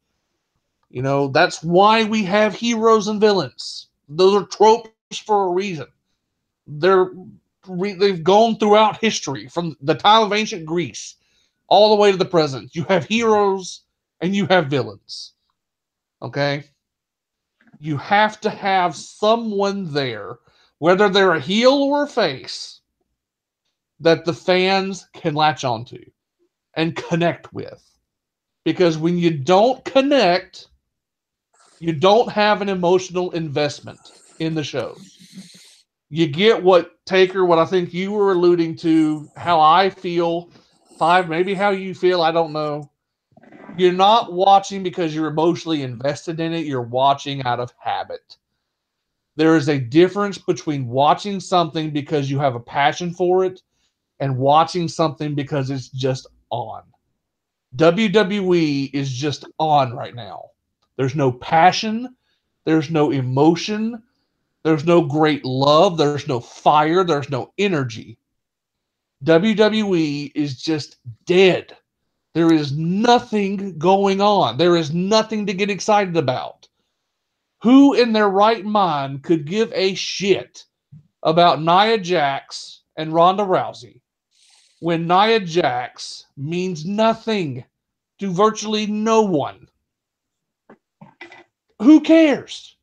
That's why we have heroes and villains. Those are tropes for a reason. They've gone throughout history from the time of ancient Greece all the way to the present. You have heroes and you have villains. Okay? You have to have someone there, whether they're a heel or a face, that the fans can latch onto and connect with. Because when you don't connect, you don't have an emotional investment in the show. You get what I think you were alluding to, how I feel, maybe how you feel, I don't know. You're not watching because you're emotionally invested in it. You're watching out of habit. There is a difference between watching something because you have a passion for it and watching something because it's just on. WWE is just on right now. There's no passion. There's no emotion. There's no great love. There's no fire. There's no energy. WWE is just dead. There is nothing going on. There is nothing to get excited about. Who in their right mind could give a shit about Nia Jax and Ronda Rousey when Nia Jax means nothing to virtually no one? Who cares?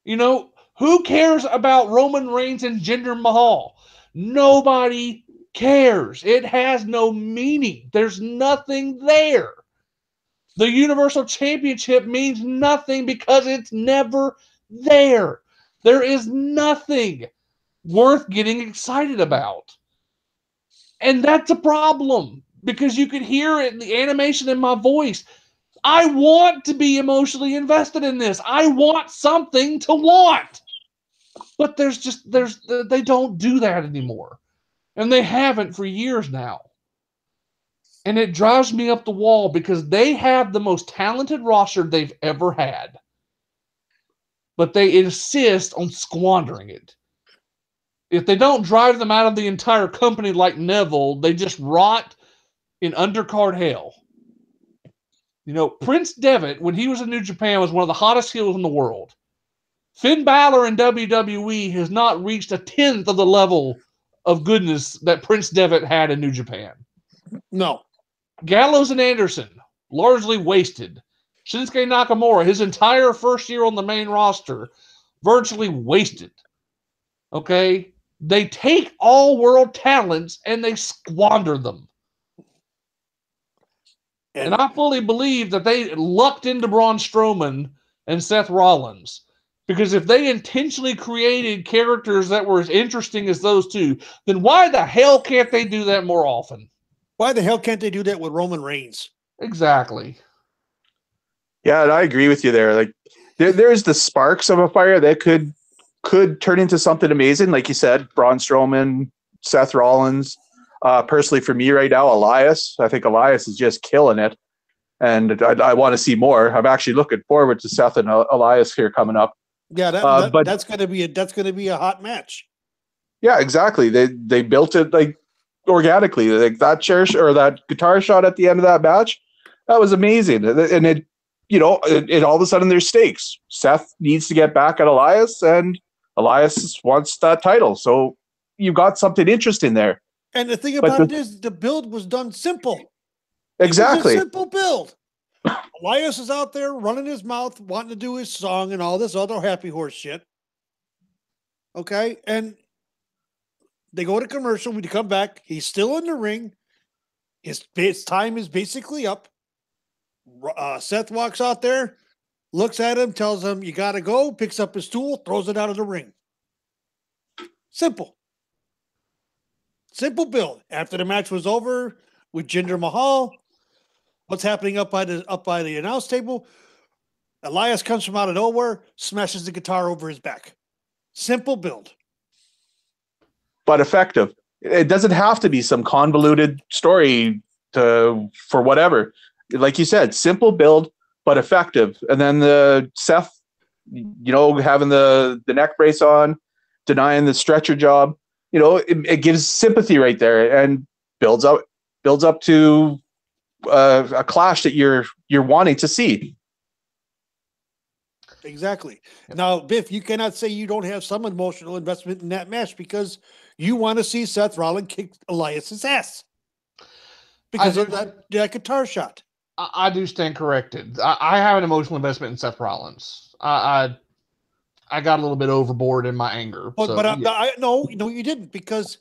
You know, who cares about Roman Reigns and Jinder Mahal? Nobody cares. It has no meaning. There's nothing there. The Universal Championship means nothing because it's never there. There is nothing worth getting excited about. And that's a problem because you can hear it in the animation in my voice. I want to be emotionally invested in this. I want something to want. But they don't do that anymore. And they haven't for years now. And it drives me up the wall because they have the most talented roster they've ever had. But they insist on squandering it. If they don't drive them out of the entire company like Neville, they just rot in undercard hell. You know, Prince Devitt, when he was in New Japan, was one of the hottest heels in the world. Finn Balor in WWE has not reached a tenth of the level of goodness that Prince Devitt had in New Japan. No. Gallows and Anderson, largely wasted. Shinsuke Nakamura, his entire first year on the main roster, virtually wasted. Okay? They take all world talents and they squander them. And I fully believe that they lucked into Braun Strowman and Seth Rollins. Because if they intentionally created characters that were as interesting as those two, then why the hell can't they do that more often? Why the hell can't they do that with Roman Reigns? Exactly. Yeah, and I agree with you there. Like there's the sparks of a fire that could turn into something amazing. Like you said, Braun Strowman, Seth Rollins. Personally, for me right now, Elias. I think Elias is just killing it. And I want to see more. I'm actually looking forward to Seth and Elias here coming up. Yeah, that's gonna be a hot match. Yeah, exactly. They built it like organically. Like that chair or that guitar shot at the end of that match, that was amazing. And it, it all of a sudden there's stakes. Seth needs to get back at Elias, and Elias wants that title. So you got something interesting there. And the thing about it is, the build was done simple. Exactly. It was a simple build. Elias is out there running his mouth, wanting to do his song and all this other happy horse shit. Okay, and they go to commercial. When you come back, he's still in the ring. His time is basically up. Seth walks out there, looks at him, tells him, "You got to go," picks up his tool, throws it out of the ring. Simple. Simple build. After the match was over with Jinder Mahal, what's happening up by the announce table? Elias comes from out of nowhere, smashes the guitar over his back. Simple build. But effective. It doesn't have to be some convoluted story for whatever. Like you said, simple build, but effective. And then the Seth, having the neck brace on, denying the stretcher job, it gives sympathy right there and builds up to a clash that you're wanting to see. Exactly. Now, Biff, you cannot say you don't have some emotional investment in that match because you want to see Seth Rollins kick Elias's ass because of that guitar shot. I do stand corrected. I have an emotional investment in Seth Rollins. I got a little bit overboard in my anger. No, you didn't, because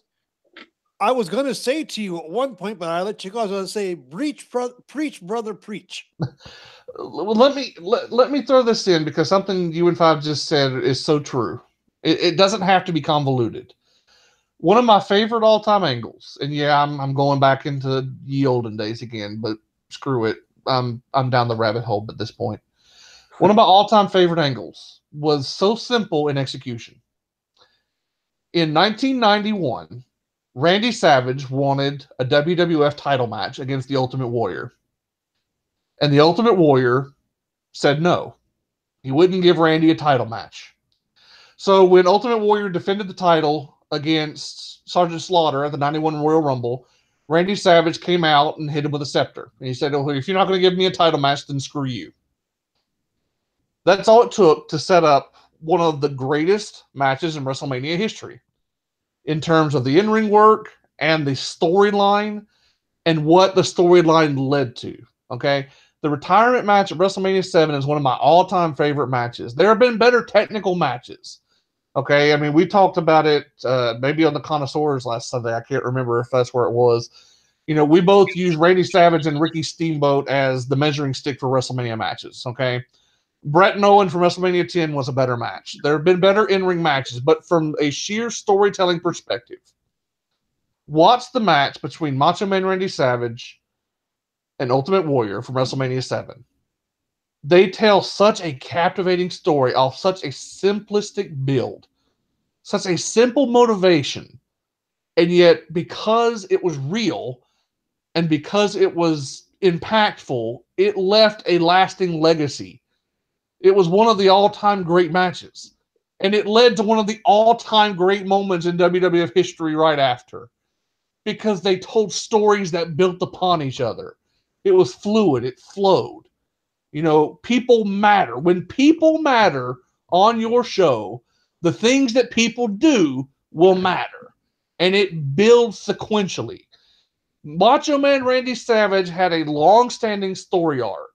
I was going to say to you at one point, but I let you go. I was going to say, preach, brother, preach. Let me throw this in because something you and Five just said is so true. It doesn't have to be convoluted. One of my favorite all-time angles, and yeah, I'm going back into ye olden days again, but screw it. I'm down the rabbit hole at this point. One of my all-time favorite angles was so simple in execution. In 1991, Randy Savage wanted a WWF title match against the Ultimate Warrior. And the Ultimate Warrior said no. He wouldn't give Randy a title match. So when Ultimate Warrior defended the title against Sergeant Slaughter at the 91 Royal Rumble, Randy Savage came out and hit him with a scepter. And he said, oh, if you're not going to give me a title match, then screw you. That's all it took to set up one of the greatest matches in WrestleMania history in terms of the in-ring work and the storyline and what the storyline led to. Okay? The retirement match at WrestleMania 7 is one of my all-time favorite matches. There have been better technical matches. Okay? I mean, we talked about it maybe on the Connoisseurs last Sunday. I can't remember if that's where it was. You know, we both use Randy Savage and Ricky Steamboat as the measuring stick for WrestleMania matches. Okay? Brett and Owen from WrestleMania 10 was a better match. There have been better in-ring matches, but from a sheer storytelling perspective, watch the match between Macho Man Randy Savage and Ultimate Warrior from WrestleMania 7. They tell such a captivating story off such a simplistic build, such a simple motivation, and yet because it was real and because it was impactful, it left a lasting legacy. It was one of the all-time great matches. And it led to one of the all-time great moments in WWF history right after. Because they told stories that built upon each other. It was fluid. It flowed. You know, people matter. When people matter on your show, the things that people do will matter. And it builds sequentially. Macho Man Randy Savage had a long-standing story arc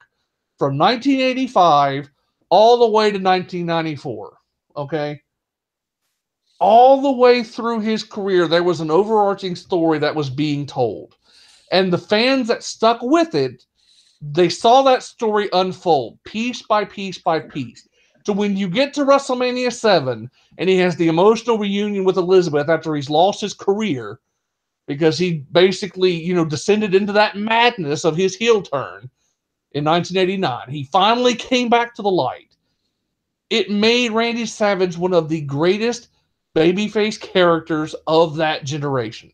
from 1985 all the way to 1994, okay? All the way through his career, there was an overarching story that was being told. And the fans that stuck with it, they saw that story unfold piece by piece by piece. So when you get to WrestleMania 7 and he has the emotional reunion with Elizabeth after he's lost his career because he basically, you know, descended into that madness of his heel turn, in 1989, he finally came back to the light. It made Randy Savage one of the greatest babyface characters of that generation.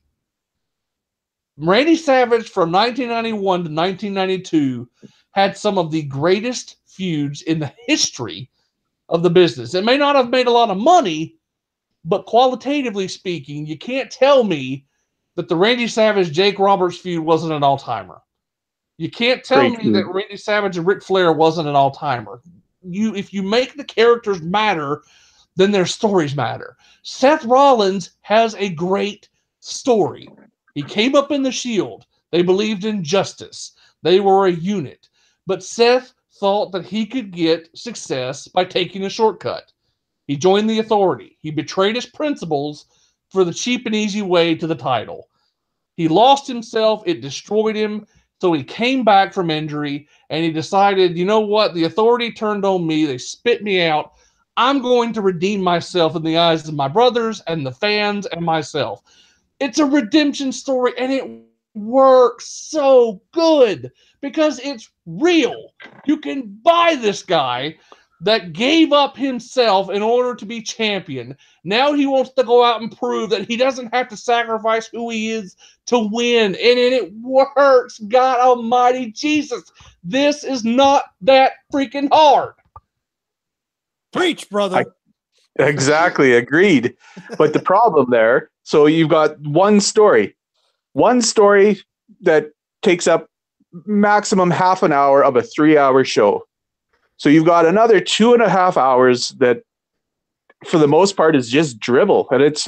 Randy Savage from 1991 to 1992 had some of the greatest feuds in the history of the business. It may not have made a lot of money, but qualitatively speaking, you can't tell me that the Randy Savage-Jake Roberts feud wasn't an all-timer. You can't tell me that Randy Savage and Ric Flair wasn't an all-timer. If you make the characters matter, then their stories matter. Seth Rollins has a great story. He came up in the Shield. They believed in justice. They were a unit. But Seth thought that he could get success by taking a shortcut. He joined the Authority. He betrayed his principles for the cheap and easy way to the title. He lost himself. It destroyed him. So he came back from injury and he decided, you know what? The Authority turned on me. They spit me out. I'm going to redeem myself in the eyes of my brothers and the fans and myself. It's a redemption story and it works so good because it's real. You can buy this guy that gave up himself in order to be champion. Now he wants to go out and prove that he doesn't have to sacrifice who he is to win. And it works. God almighty Jesus. This is not that freaking hard. Preach, brother. Exactly. Agreed. But the problem there, so you've got one story that takes up maximum half an hour of a 3-hour show. So you've got another 2.5 hours that, for the most part, is just dribble, and it's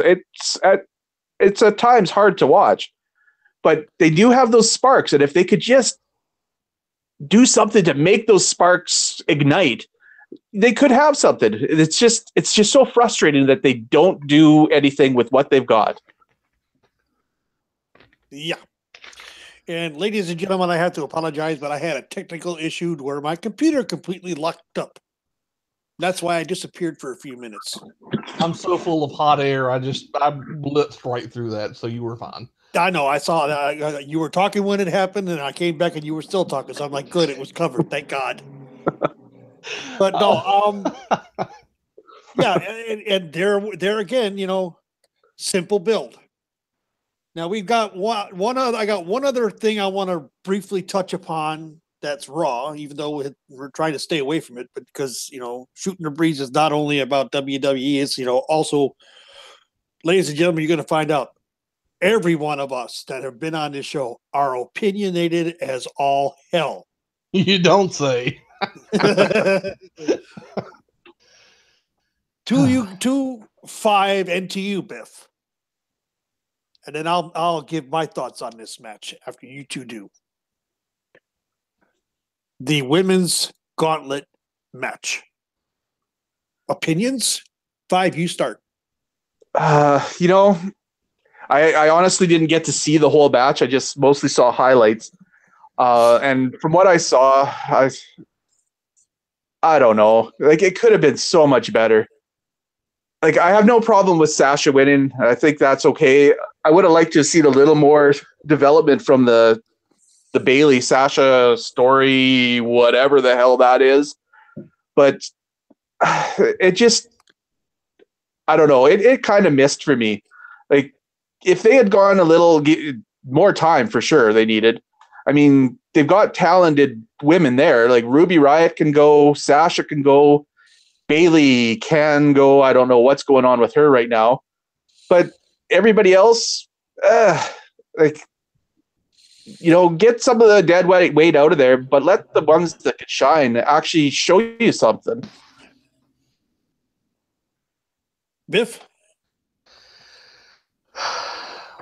at times hard to watch. But they do have those sparks, and if they could just do something to make those sparks ignite, they could have something. It's just so frustrating that they don't do anything with what they've got. Yeah. And ladies and gentlemen, I have to apologize, but I had a technical issue where my computer completely locked up. That's why I disappeared for a few minutes. I'm so full of hot air. I blitzed right through that, so you were fine. I know. I saw that. You were talking when it happened, and I came back and you were still talking. So I'm like, good, it was covered. Thank God. But no, yeah, and there again, simple build. Now we've got one other. I got one other thing I want to briefly touch upon. That's Raw, even though we're trying to stay away from it, but because Shootin da Breeze is not only about WWE, it's also, ladies and gentlemen, you're going to find out. Every one of us that have been on this show are opinionated as all hell. You don't say. to 5 and to you, Biff. And then I'll give my thoughts on this match after you two do. The women's gauntlet match. Opinions? 5, you start. I honestly didn't get to see the whole match. I just mostly saw highlights. And from what I saw, I don't know. Like, it could have been so much better. Like, I have no problem with Sasha winning. I think that's okay. I would have liked to have seen a little more development from the Bayley Sasha story, whatever the hell that is. But it just, I don't know. It kind of missed for me. Like, if they had gone a little more time, for sure they needed. I mean, they've got talented women there. Like, Ruby Riott can go, Sasha can go, Bayley can go. I don't know what's going on with her right now, but everybody else, get some of the dead weight out of there, but let the ones that can shine actually show you something. Biff?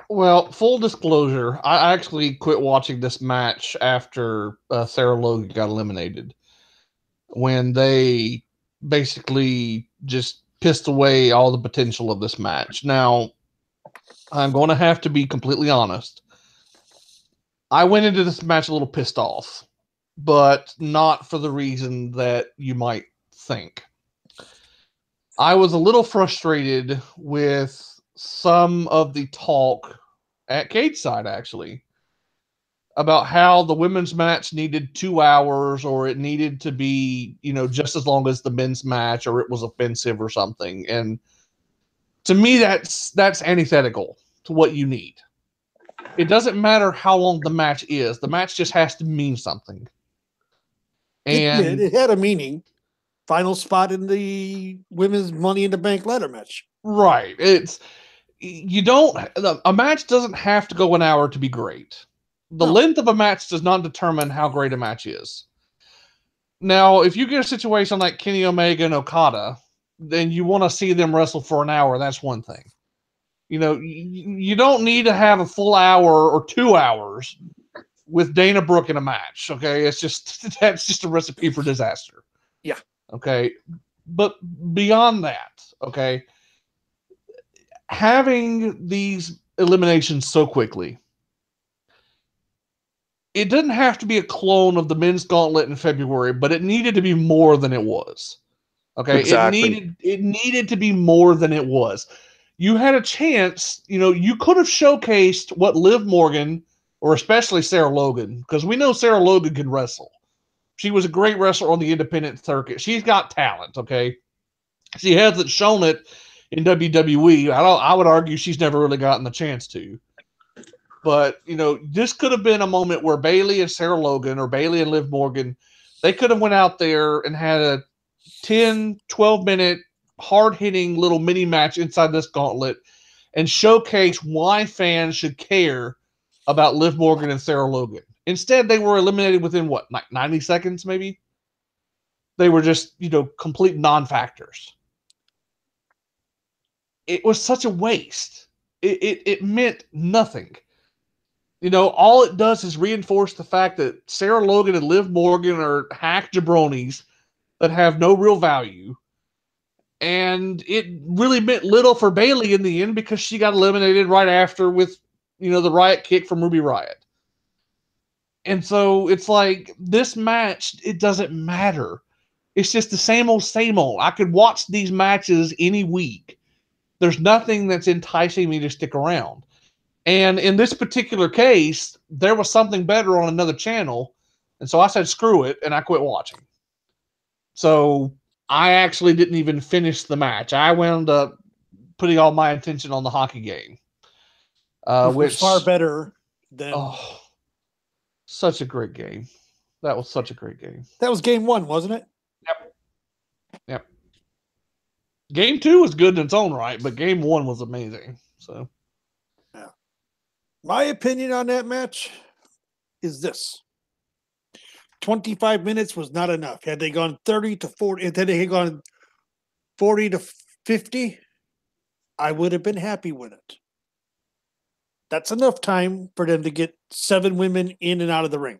Well, full disclosure, I actually quit watching this match after Sarah Logan got eliminated, when they basically just pissed away all the potential of this match. Now, I'm going to have to be completely honest. I went into this match a little pissed off, but not for the reason that you might think. I was a little frustrated with some of the talk at Cage Side, actually, about how the women's match needed 2 hours, or it needed to be, just as long as the men's match, or it was offensive or something. And to me, that's antithetical to what you need. It doesn't matter how long the match is. The match just has to mean something. And it had a meaning. Final spot in the women's Money in the Bank ladder match. Right. A match doesn't have to go an hour to be great. The length of a match does not determine how great a match is. Now, if you get a situation like Kenny Omega and Okada, then you want to see them wrestle for an hour. That's one thing. You don't need to have a full hour or 2 hours with Dana Brooke in a match. Okay. That's just a recipe for disaster. Yeah. Okay. But beyond that, okay, having these eliminations so quickly, it didn't have to be a clone of the men's gauntlet in February, but it needed to be more than it was. Okay. Exactly. It needed to be more than it was. You had a chance, you could have showcased what Liv Morgan, or especially Sarah Logan, because we know Sarah Logan can wrestle. She was a great wrestler on the independent circuit. She's got talent, okay? She hasn't shown it in WWE. I would argue she's never really gotten the chance to. But, this could have been a moment where Bayley and Sarah Logan, or Bayley and Liv Morgan, they could have went out there and had a 10, 12-minute hard-hitting little mini match inside this gauntlet and showcase why fans should care about Liv Morgan and Sarah Logan. Instead, they were eliminated within, 90 seconds maybe? They were just, complete non-factors. It was such a waste. It meant nothing. All it does is reinforce the fact that Sarah Logan and Liv Morgan are hack jabronis that have no real value. And it really meant little for Bayley in the end, because she got eliminated right after with, the Riot kick from Ruby Riott. And so it's like, this match, it doesn't matter. It's just the same old, same old. I could watch these matches any week. There's nothing that's enticing me to stick around. And in this particular case, there was something better on another channel. And so I said, screw it, and I quit watching. So I actually didn't even finish the match. I wound up putting all my attention on the hockey game. Which was far better than... Oh, such a great game. That was such a great game. That was game 1, wasn't it? Yep. Game 2 was good in its own right, but game 1 was amazing. So, yeah. My opinion on that match is this: 25 minutes was not enough. Had they gone 30 to 40, had they gone 40 to 50, I would have been happy with it. That's enough time for them to get 7 women in and out of the ring.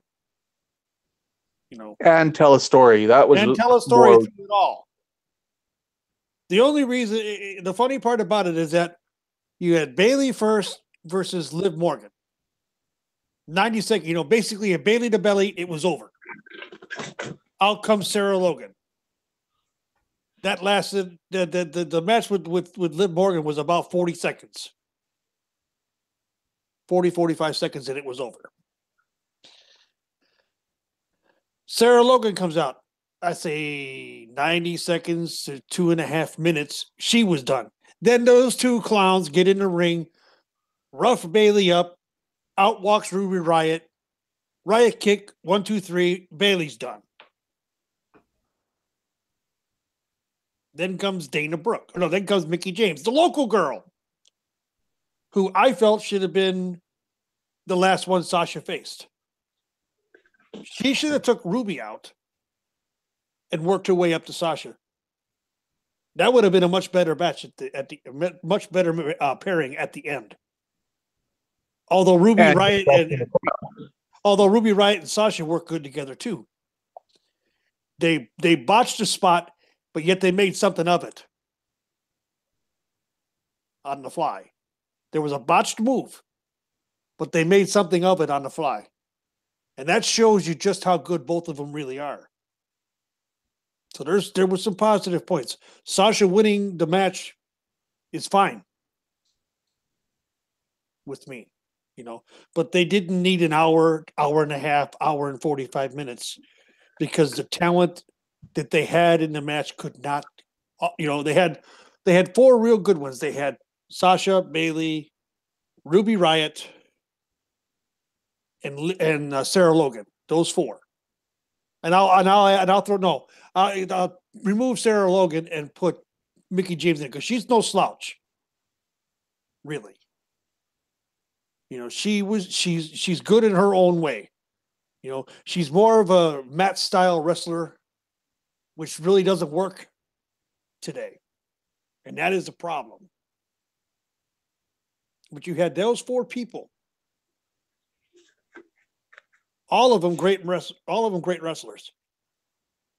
And tell a story. That was and tell a story through it all. The only reason, the funny part about it is that you had Bayley first versus Liv Morgan. 90 seconds, basically a Bayley to belly, it was over. Out comes Sarah Logan. That lasted, the match with Liv Morgan was about 40 seconds. 40, 45 seconds, and it was over. Sarah Logan comes out. I say 90 seconds to 2.5 minutes. She was done. Then those two clowns get in the ring, rough Bayley up, out walks Ruby Riott. Riott kick, 1, 2, 3. Bayley's done. Then comes Dana Brooke. No, then comes Mickie James, the local girl, who I felt should have been the last one Sasha faced. She should have took Ruby out and worked her way up to Sasha. That would have been a much better match at the much better pairing at the end. Although Ruby Riott and Sasha work good together too. They botched a spot, but yet they made something of it on the fly. There was a botched move, but they made something of it on the fly. And that shows you just how good both of them really are. So there were some positive points. Sasha winning the match is fine with me, but they didn't need an hour, hour and a half, hour and 45 minutes, because the talent that they had in the match could not, they had 4 real good ones. They had Sasha, Bayley, Ruby Riott, and Sarah Logan. Those 4. I'll remove Sarah Logan and put Mickie James in, because she's no slouch. Really. She's good in her own way. She's more of a mat style wrestler, which really doesn't work today. And that is a problem. But you had those 4 people. All of them great wrestlers.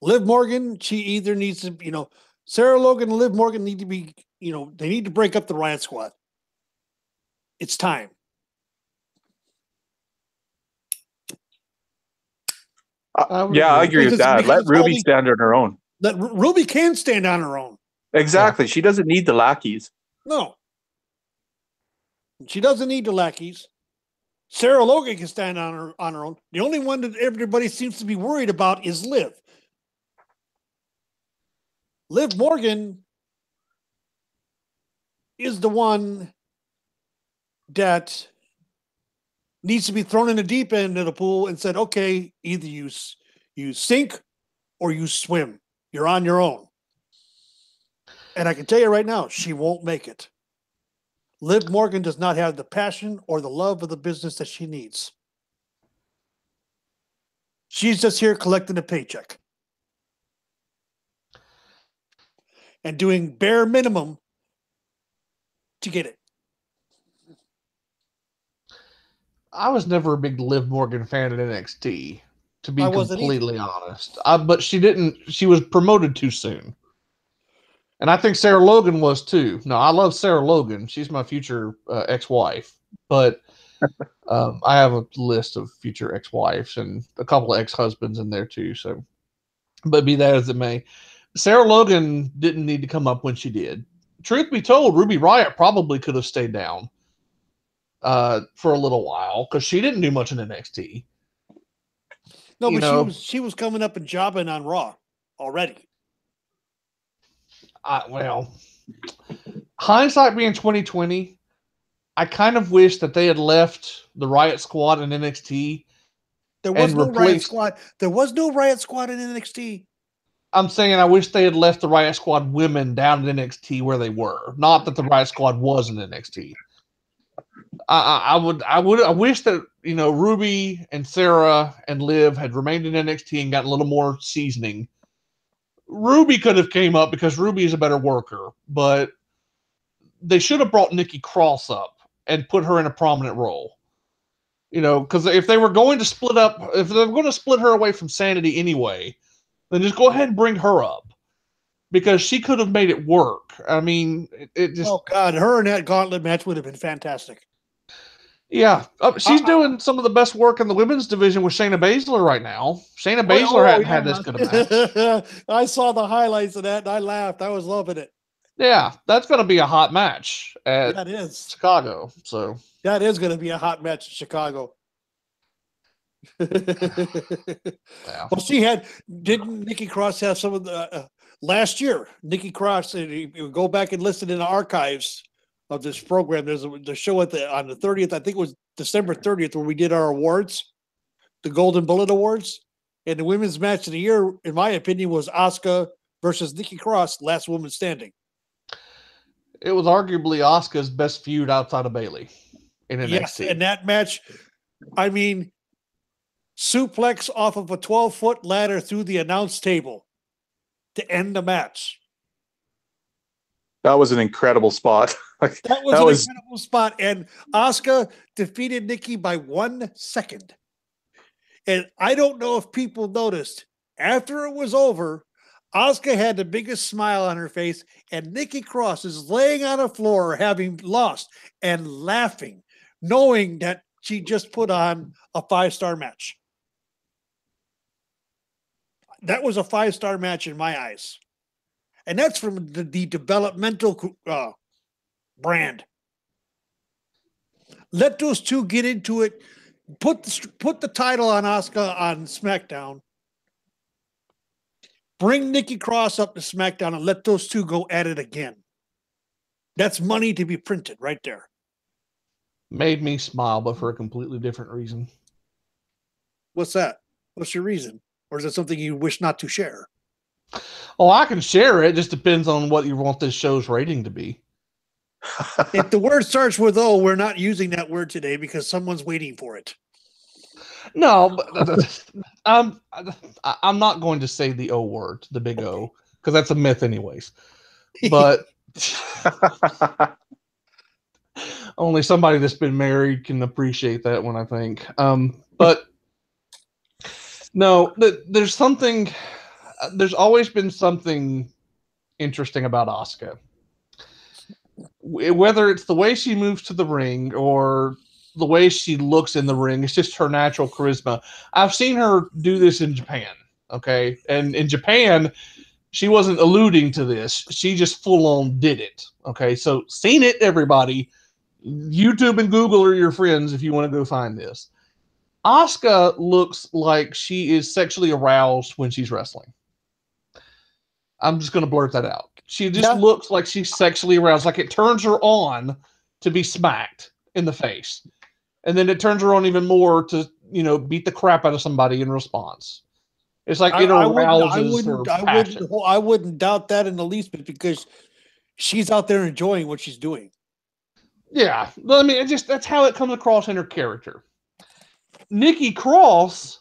Liv Morgan, she either needs to, Sarah Logan and Liv Morgan need to be, they need to break up the Riot Squad. It's time. I agree with that. Let Ruby stand on her own. Ruby can stand on her own. Exactly. Yeah. She doesn't need the lackeys. No. She doesn't need the lackeys. Sarah Logan can stand on her own. The only one that everybody seems to be worried about is Liv. Liv Morgan is the one that needs to be thrown in the deep end of the pool and said, okay, either you sink or you swim. You're on your own. And I can tell you right now, she won't make it. Liv Morgan does not have the passion or the love of the business that she needs. She's just here collecting a paycheck and doing bare minimum to get it. I was never a big Liv Morgan fan at NXT, to be completely honest. But she was promoted too soon. And I think Sarah Logan was too. No, I love Sarah Logan. She's my future ex-wife. But I have a list of future ex-wives and a couple of ex-husbands in there too. So, but be that as it may, Sarah Logan didn't need to come up when she did. Truth be told, Ruby Riott probably could have stayed down. for a little while because she didn't do much in NXT. No, but she was coming up and jobbing on Raw already. Well, hindsight being 2020, I kind of wish that they had left the Riot Squad in NXT. There was no Riot Squad. There was no Riot Squad in NXT. I'm saying I wish they had left the Riot Squad women down in NXT where they were. Not that the Riot Squad was in NXT. I wish that, you know, Ruby and Sarah and Liv had remained in NXT and gotten a little more seasoning. Ruby could have came up because Ruby is a better worker, but they should have brought Nikki Cross up and put her in a prominent role. You know, because if they were going to split up, if they were going to split her away from Sanity anyway, then just go ahead and bring her up because she could have made it work. I mean, it just. Oh God, her and that gauntlet match would have been fantastic. Yeah, she's doing some of the best work in the women's division with Shayna Baszler right now. Shayna Baszler hadn't had this good a match. I saw the highlights of that and I laughed. I was loving it. Yeah, that's going to be a hot match at Chicago. So that is going to be a hot match in Chicago. Yeah. Well, didn't Nikki Cross have some of the last year? Nikki Cross, you go back and listen in the archives of this program. There's the show on the 30th. I think it was December 30th where we did our awards, the Golden Bullet Awards, and the women's match of the year, in my opinion, was Asuka versus Nikki Cross, last woman standing. It was arguably Asuka's best feud outside of Bayley in NXT. Yes, and that match, I mean, suplex off of a 12-foot ladder through the announce table to end the match. That was an incredible spot. That was an incredible spot. And Asuka defeated Nikki by 1 second. And I don't know if people noticed, after it was over, Asuka had the biggest smile on her face, and Nikki Cross is laying on the floor having lost and laughing, knowing that she just put on a 5-star match. That was a 5-star match in my eyes. And that's from the developmental brand. Let those two get into it. Put the title on Asuka on SmackDown. Bring Nikki Cross up to SmackDown and let those two go at it again. That's money to be printed right there. Made me smile, but for a completely different reason. What's that? What's your reason? Or is it something you wish not to share? Oh, I can share it. It just depends on what you want this show's rating to be. If the word starts with O, we're not using that word today because someone's waiting for it. No, but I'm not going to say the O word, the big O, because that's a myth anyways. But only somebody that's been married can appreciate that one, I think. But no, there's something... There's always been something interesting about Asuka. Whether it's the way she moves to the ring or the way she looks in the ring, it's just her natural charisma. I've seen her do this in Japan, okay? And in Japan, she wasn't alluding to this. She just full-on did it, okay? So, seen it, everybody. YouTube and Google are your friends if you want to go find this. Asuka looks like she is sexually aroused when she's wrestling. I'm just going to blurt that out. She just looks like she's sexually aroused. Like it turns her on to be smacked in the face. And then it turns her on even more to, beat the crap out of somebody in response. It's like it arouses her passion. I wouldn't doubt that in the least bit because she's out there enjoying what she's doing. Yeah. I mean, that's how it comes across in her character. Nikki Cross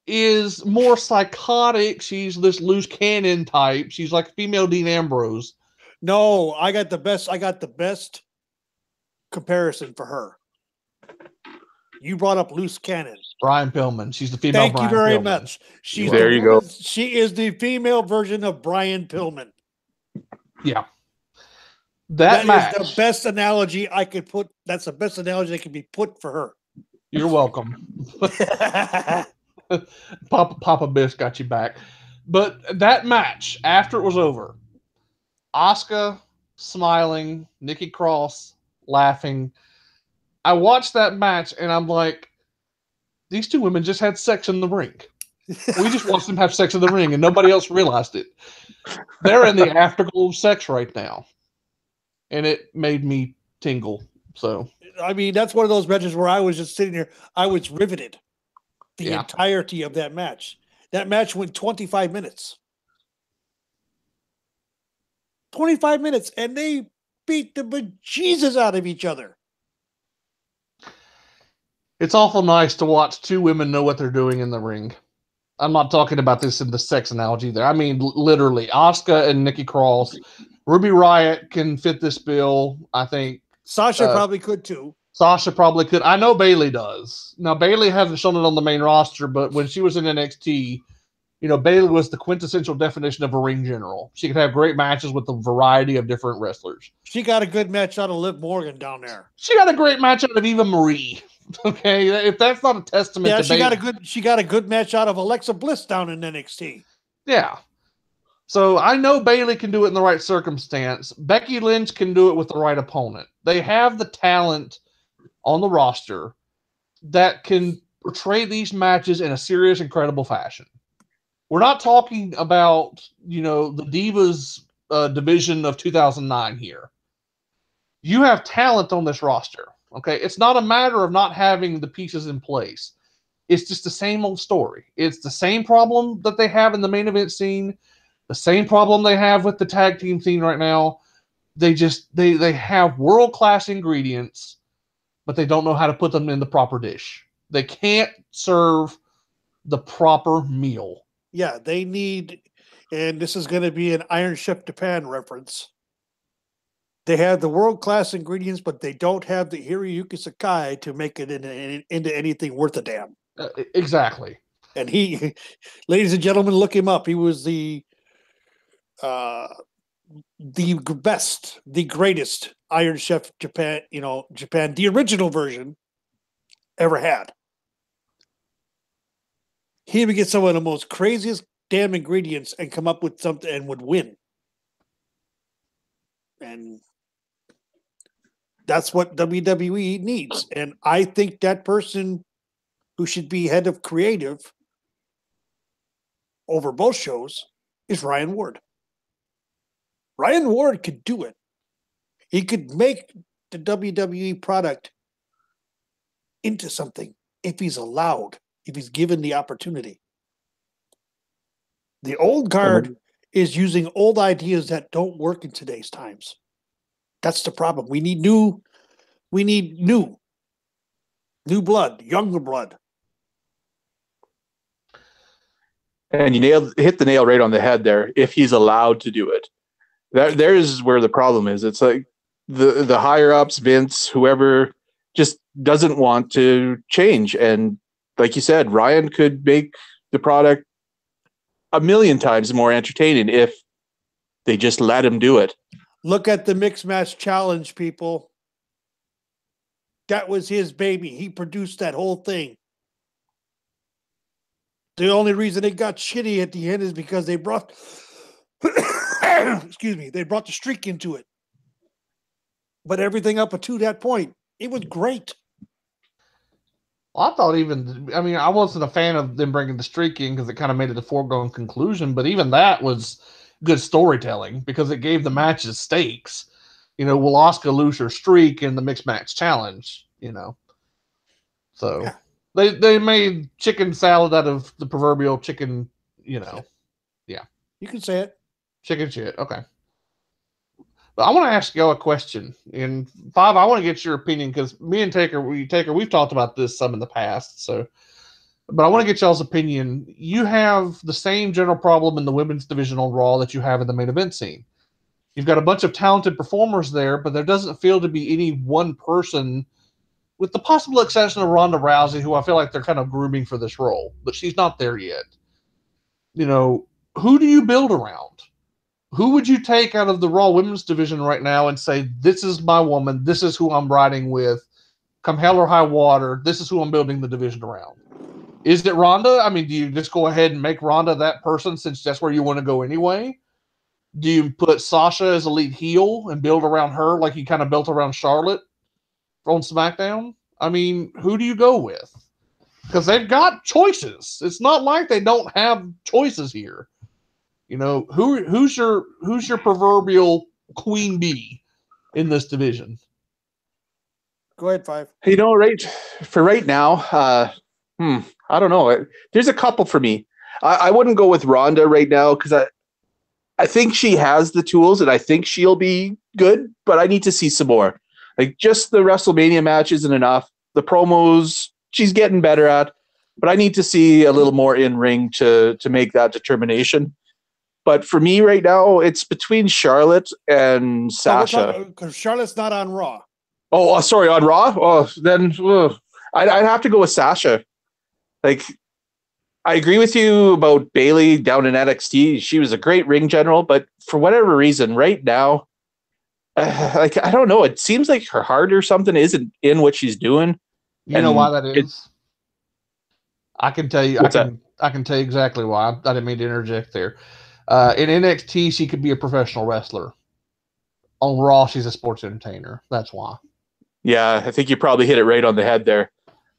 is more psychotic. She's this loose cannon type. She's like female Dean Ambrose. No, I got the best comparison for her. You brought up loose cannon. Brian Pillman. She's the female. Thank you very much. There you go. She is the female version of Brian Pillman. Yeah. That is the best analogy I could put. That's the best analogy that can be put for her. You're welcome. Papa Biff got you back. But that match, after it was over, Asuka smiling, Nikki Cross laughing. I watched that match and I'm like, these two women just had sex in the ring. We just watched them have sex in the ring and nobody else realized it. They're in the afterglow of sex right now. And it made me tingle. So, I mean, that's one of those matches where I was just sitting there. I was riveted the entirety of that match. That match went 25 minutes. 25 minutes, and they beat the bejesus out of each other. It's awful nice to watch two women know what they're doing in the ring. I'm not talking about this in the sex analogy there. I mean, literally, Asuka and Nikki Cross. Ruby Riott can fit this bill, I think. Sasha probably could too. Sasha probably could. I know Bayley does. Now, Bayley hasn't shown it on the main roster, but when she was in NXT, you know, Bayley was the quintessential definition of a ring general. She could have great matches with a variety of different wrestlers. She got a good match out of Liv Morgan down there. She got a great match out of Eva Marie. Okay, if that's not a testament to Bayley. She got a good match out of Alexa Bliss down in NXT. Yeah. So I know Bayley can do it in the right circumstance. Becky Lynch can do it with the right opponent. They have the talent on the roster that can portray these matches in a serious, incredible fashion. We're not talking about, you know, the Divas division of 2009 here. You have talent on this roster. Okay, it's not a matter of not having the pieces in place. It's just the same old story. It's the same problem that they have in the main event scene, the same problem they have with the tag team scene right now. They have world-class ingredients, but they don't know how to put them in the proper dish. They can't serve the proper meal. Yeah, they need, and this is going to be an Iron Chef Japan reference. They have the world-class ingredients, but they don't have the Hiroyuki Sakai to make it into anything worth a damn. Exactly. And he, ladies and gentlemen, look him up. He was the best, the greatest Iron Chef Japan, Japan, the original version ever had. He would get some of the most craziest damn ingredients and come up with something and would win. And that's what WWE needs. And I think that person who should be head of creative over both shows is Ryan Ward. Ryan Ward could do it. He could make the WWE product into something if he's allowed, if he's given the opportunity. The old guard is using old ideas that don't work in today's times. That's the problem. We need new blood, younger blood. And you hit the nail right on the head there. If he's allowed to do it, there's where the problem is. It's like the higher ups, Vince, whoever, just doesn't want to change. And like you said, Ryan could make the product a million times more entertaining if they just let him do it. Look at the Mixed Match Challenge, people. That was his baby. He produced that whole thing. The only reason it got shitty at the end is because they brought they brought the streak into it. But everything up to that point, it was great. Well, I wasn't a fan of them bringing the streak in because it kind of made it a foregone conclusion, but even that was good storytelling because it gave the matches stakes. You know, will Asuka lose her streak in the Mixed Match Challenge? You know, so yeah. They made chicken salad out of the proverbial chicken. You know, yeah, you can say it. Chicken shit. Okay, but I want to ask y'all a question. In 5, I want to get your opinion because me and Taker, we've talked about this some in the past. So, but I want to get y'all's opinion. You have the same general problem in the women's division on Raw that you have in the main event scene. You've got a bunch of talented performers there, but there doesn't feel to be any one person, with the possible exception of Ronda Rousey, who I feel like they're kind of grooming for this role, but she's not there yet. You know, who do you build around? Who would you take out of the Raw women's division right now and say, this is my woman, this is who I'm riding with, come hell or high water, this is who I'm building the division around? Is it Ronda? I mean, do you just go ahead and make Ronda that person since that's where you want to go anyway? Do you put Sasha as a lead heel and build around her like you kind of built around Charlotte on SmackDown? I mean, who do you go with? Because they've got choices. It's not like they don't have choices here. You know, who's your proverbial queen bee in this division? Go ahead, Five. You know, right now, I don't know. There's a couple for me. I wouldn't go with Ronda right now because I think she has the tools and I think she'll be good, but I need to see some more. Like, just the WrestleMania match isn't enough. The promos, she's getting better at, but I need to see a little more in ring to make that determination. But for me right now, it's between Charlotte and Sasha. Because Charlotte's not on Raw. Oh, sorry, on Raw? Oh, then I'd have to go with Sasha. Like, I agree with you about Bayley down in NXT. She was a great ring general, but for whatever reason, right now, I don't know. It seems like her heart or something isn't in what she's doing. You know why that is? I can tell you. I can tell you exactly why. I didn't mean to interject there. In NXT, she could be a professional wrestler. On Raw, she's a sports entertainer. That's why. Yeah, I think you probably hit it right on the head there.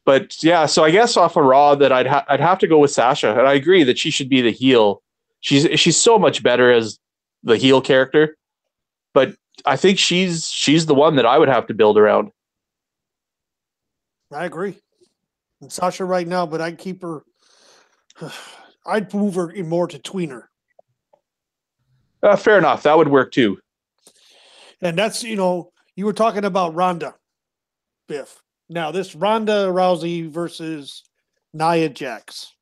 But yeah, so I guess off of Raw that I'd have to go with Sasha, and I agree that she should be the heel. She's so much better as the heel character, but I think she's the one that I would have to build around. I agree. And Sasha right now, but I'd keep her. I'd move her more to tweener. Fair enough. That would work too. And that's, you were talking about Ronda, Biff. Now, this Ronda Rousey versus Nia Jax.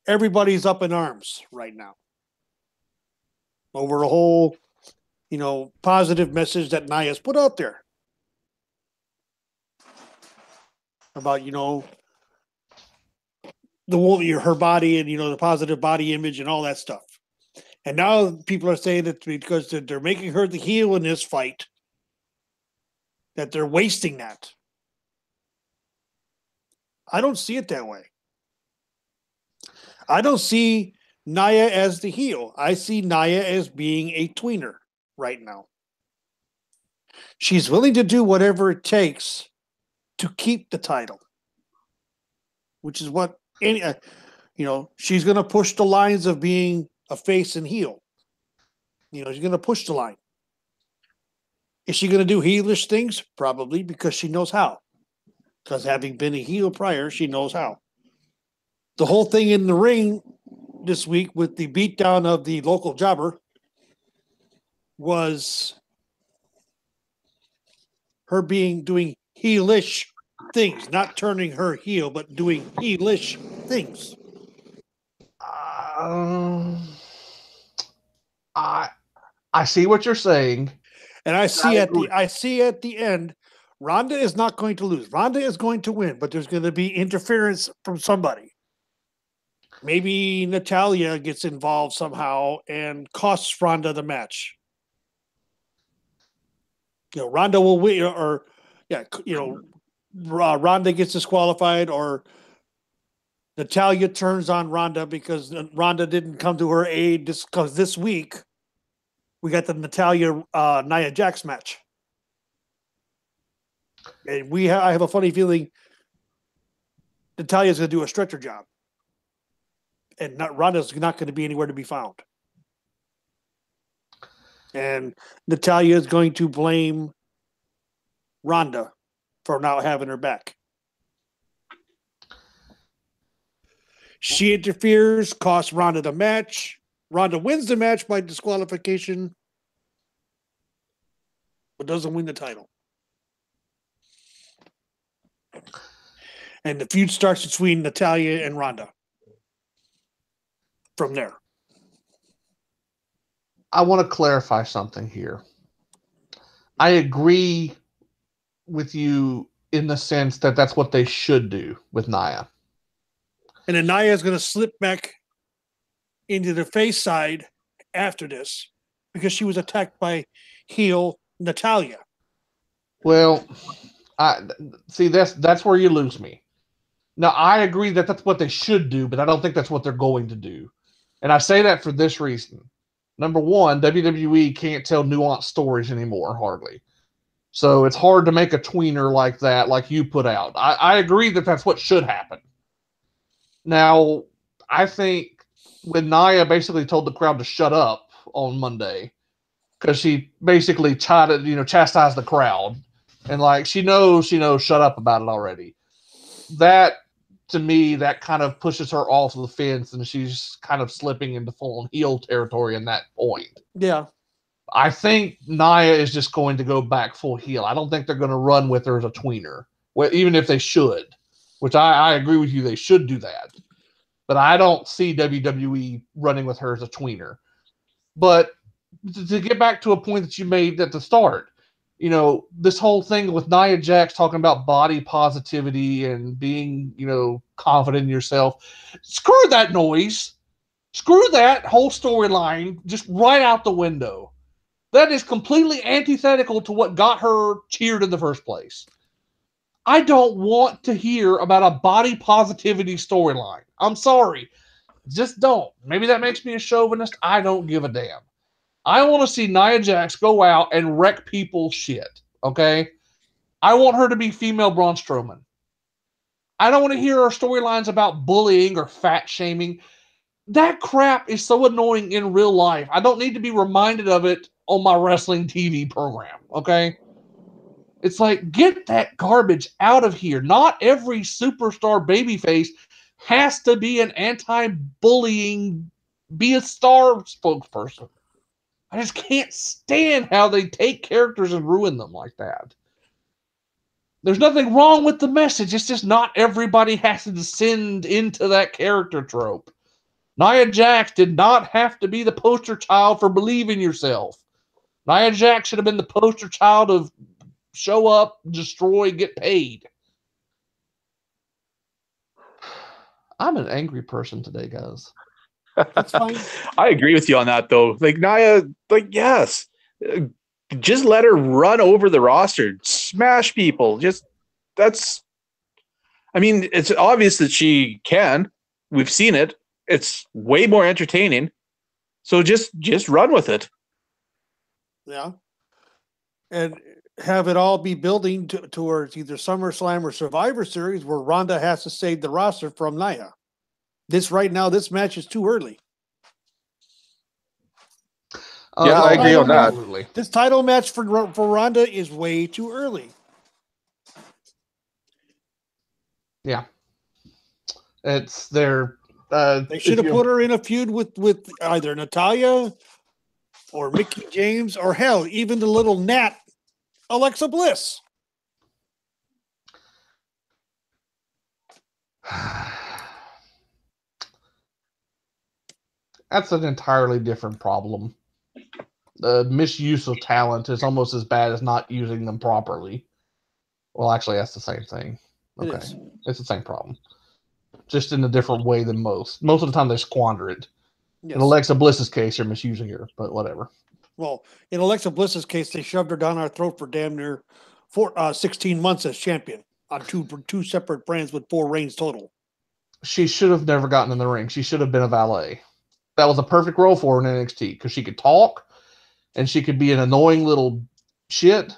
Everybody's up in arms right now over a whole, positive message that Nia's put out there about, her body and, the positive body image and all that stuff. And now people are saying that because they're making her the heel in this fight, that they're wasting that. I don't see it that way. I don't see Nia as the heel. I see Nia as being a tweener right now. She's willing to do whatever it takes to keep the title, which is what she's going to push the lines of being a face and heel. She's going to push the line. Is she going to do heelish things? Probably, because she knows how. Because having been a heel prior, she knows how. The whole thing in the ring this week with the beatdown of the local jobber was her doing heelish things, not turning her heel, but doing heelish things. I see what you're saying, and I see at the end, Ronda is not going to lose. Ronda is going to win, but there's going to be interference from somebody. Maybe Natalya gets involved somehow and costs Ronda the match. Ronda will win, Ronda gets disqualified, or Natalya turns on Ronda because Ronda didn't come to her aid. Because this week we got the Natalya Nia Jax match, and I have a funny feeling Natalya's going to do a stretcher job, and Ronda's not going to be anywhere to be found. And Natalya is going to blame Ronda for not having her back. She interferes, costs Ronda the match. Ronda wins the match by disqualification, but doesn't win the title. And the feud starts between Natalya and Ronda from there. I want to clarify something here. I agree with you in the sense that that's what they should do with Nia. And then Nia is going to slip back into the face side after this because she was attacked by heel Natalya. Well, see, that's where you lose me. Now, I agree that that's what they should do, but I don't think that's what they're going to do. And I say that for this reason. Number one, WWE can't tell nuanced stories anymore, hardly. So it's hard to make a tweener like that, like you put out. I agree that that's what should happen. Now, I think when Nia basically told the crowd to shut up on Monday, because she basically chastised the crowd, and like she knows, shut up about it already. That, to me, that kind of pushes her off the fence, and she's kind of slipping into full heel territory in that point. Yeah. I think Nia is just going to go back full heel. I don't think they're going to run with her as a tweener, even if they should, which I agree with you, they should do that. But I don't see WWE running with her as a tweener. But to get back to a point that you made at the start, this whole thing with Nia Jax talking about body positivity and being, confident in yourself. Screw that noise. Screw that whole storyline just right out the window. That is completely antithetical to what got her cheered in the first place. I don't want to hear about a body positivity storyline. I'm sorry. Just don't. Maybe that makes me a chauvinist. I don't give a damn. I want to see Nia Jax go out and wreck people's shit. Okay? I want her to be female Braun Strowman. I don't want to hear her storylines about bullying or fat shaming. That crap is so annoying in real life. I don't need to be reminded of it on my wrestling TV program, okay? It's like, get that garbage out of here. Not every superstar babyface has to be an anti-bullying, be a star spokesperson. I just can't stand how they take characters and ruin them like that. There's nothing wrong with the message. It's just not everybody has to descend into that character trope. Nia Jax did not have to be the poster child for believe in yourself. Nia Jax should have been the poster child of show up, destroy, get paid. I'm an angry person today, guys. That's fine. I agree with you on that, though. Like, Nia, yes. Just let her run over the roster. Smash people. It's obvious that she can. We've seen it. It's way more entertaining. So just run with it. Yeah. And have it all be building towards either SummerSlam or Survivor Series where Ronda has to save the roster from Nia. This match is too early. I agree on that. Absolutely. This title match for Ronda is way too early. Yeah. It's their... they should have put her in a feud with either Natalya or Mickie James or hell, even the little gnat, Alexa Bliss. That's an entirely different problem. The misuse of talent is almost as bad as not using them properly. Well, actually, that's the same thing. Okay. It's the same problem. Just in a different way than most. Most of the time, they squander it. Yes. In Alexa Bliss's case, they're misusing her, but whatever. Well, in Alexa Bliss's case, they shoved her down our throat for damn near 16 months as champion on two separate brands with 4 reigns total. She should have never gotten in the ring. She should have been a valet. That was a perfect role for her in NXT because she could talk and she could be an annoying little shit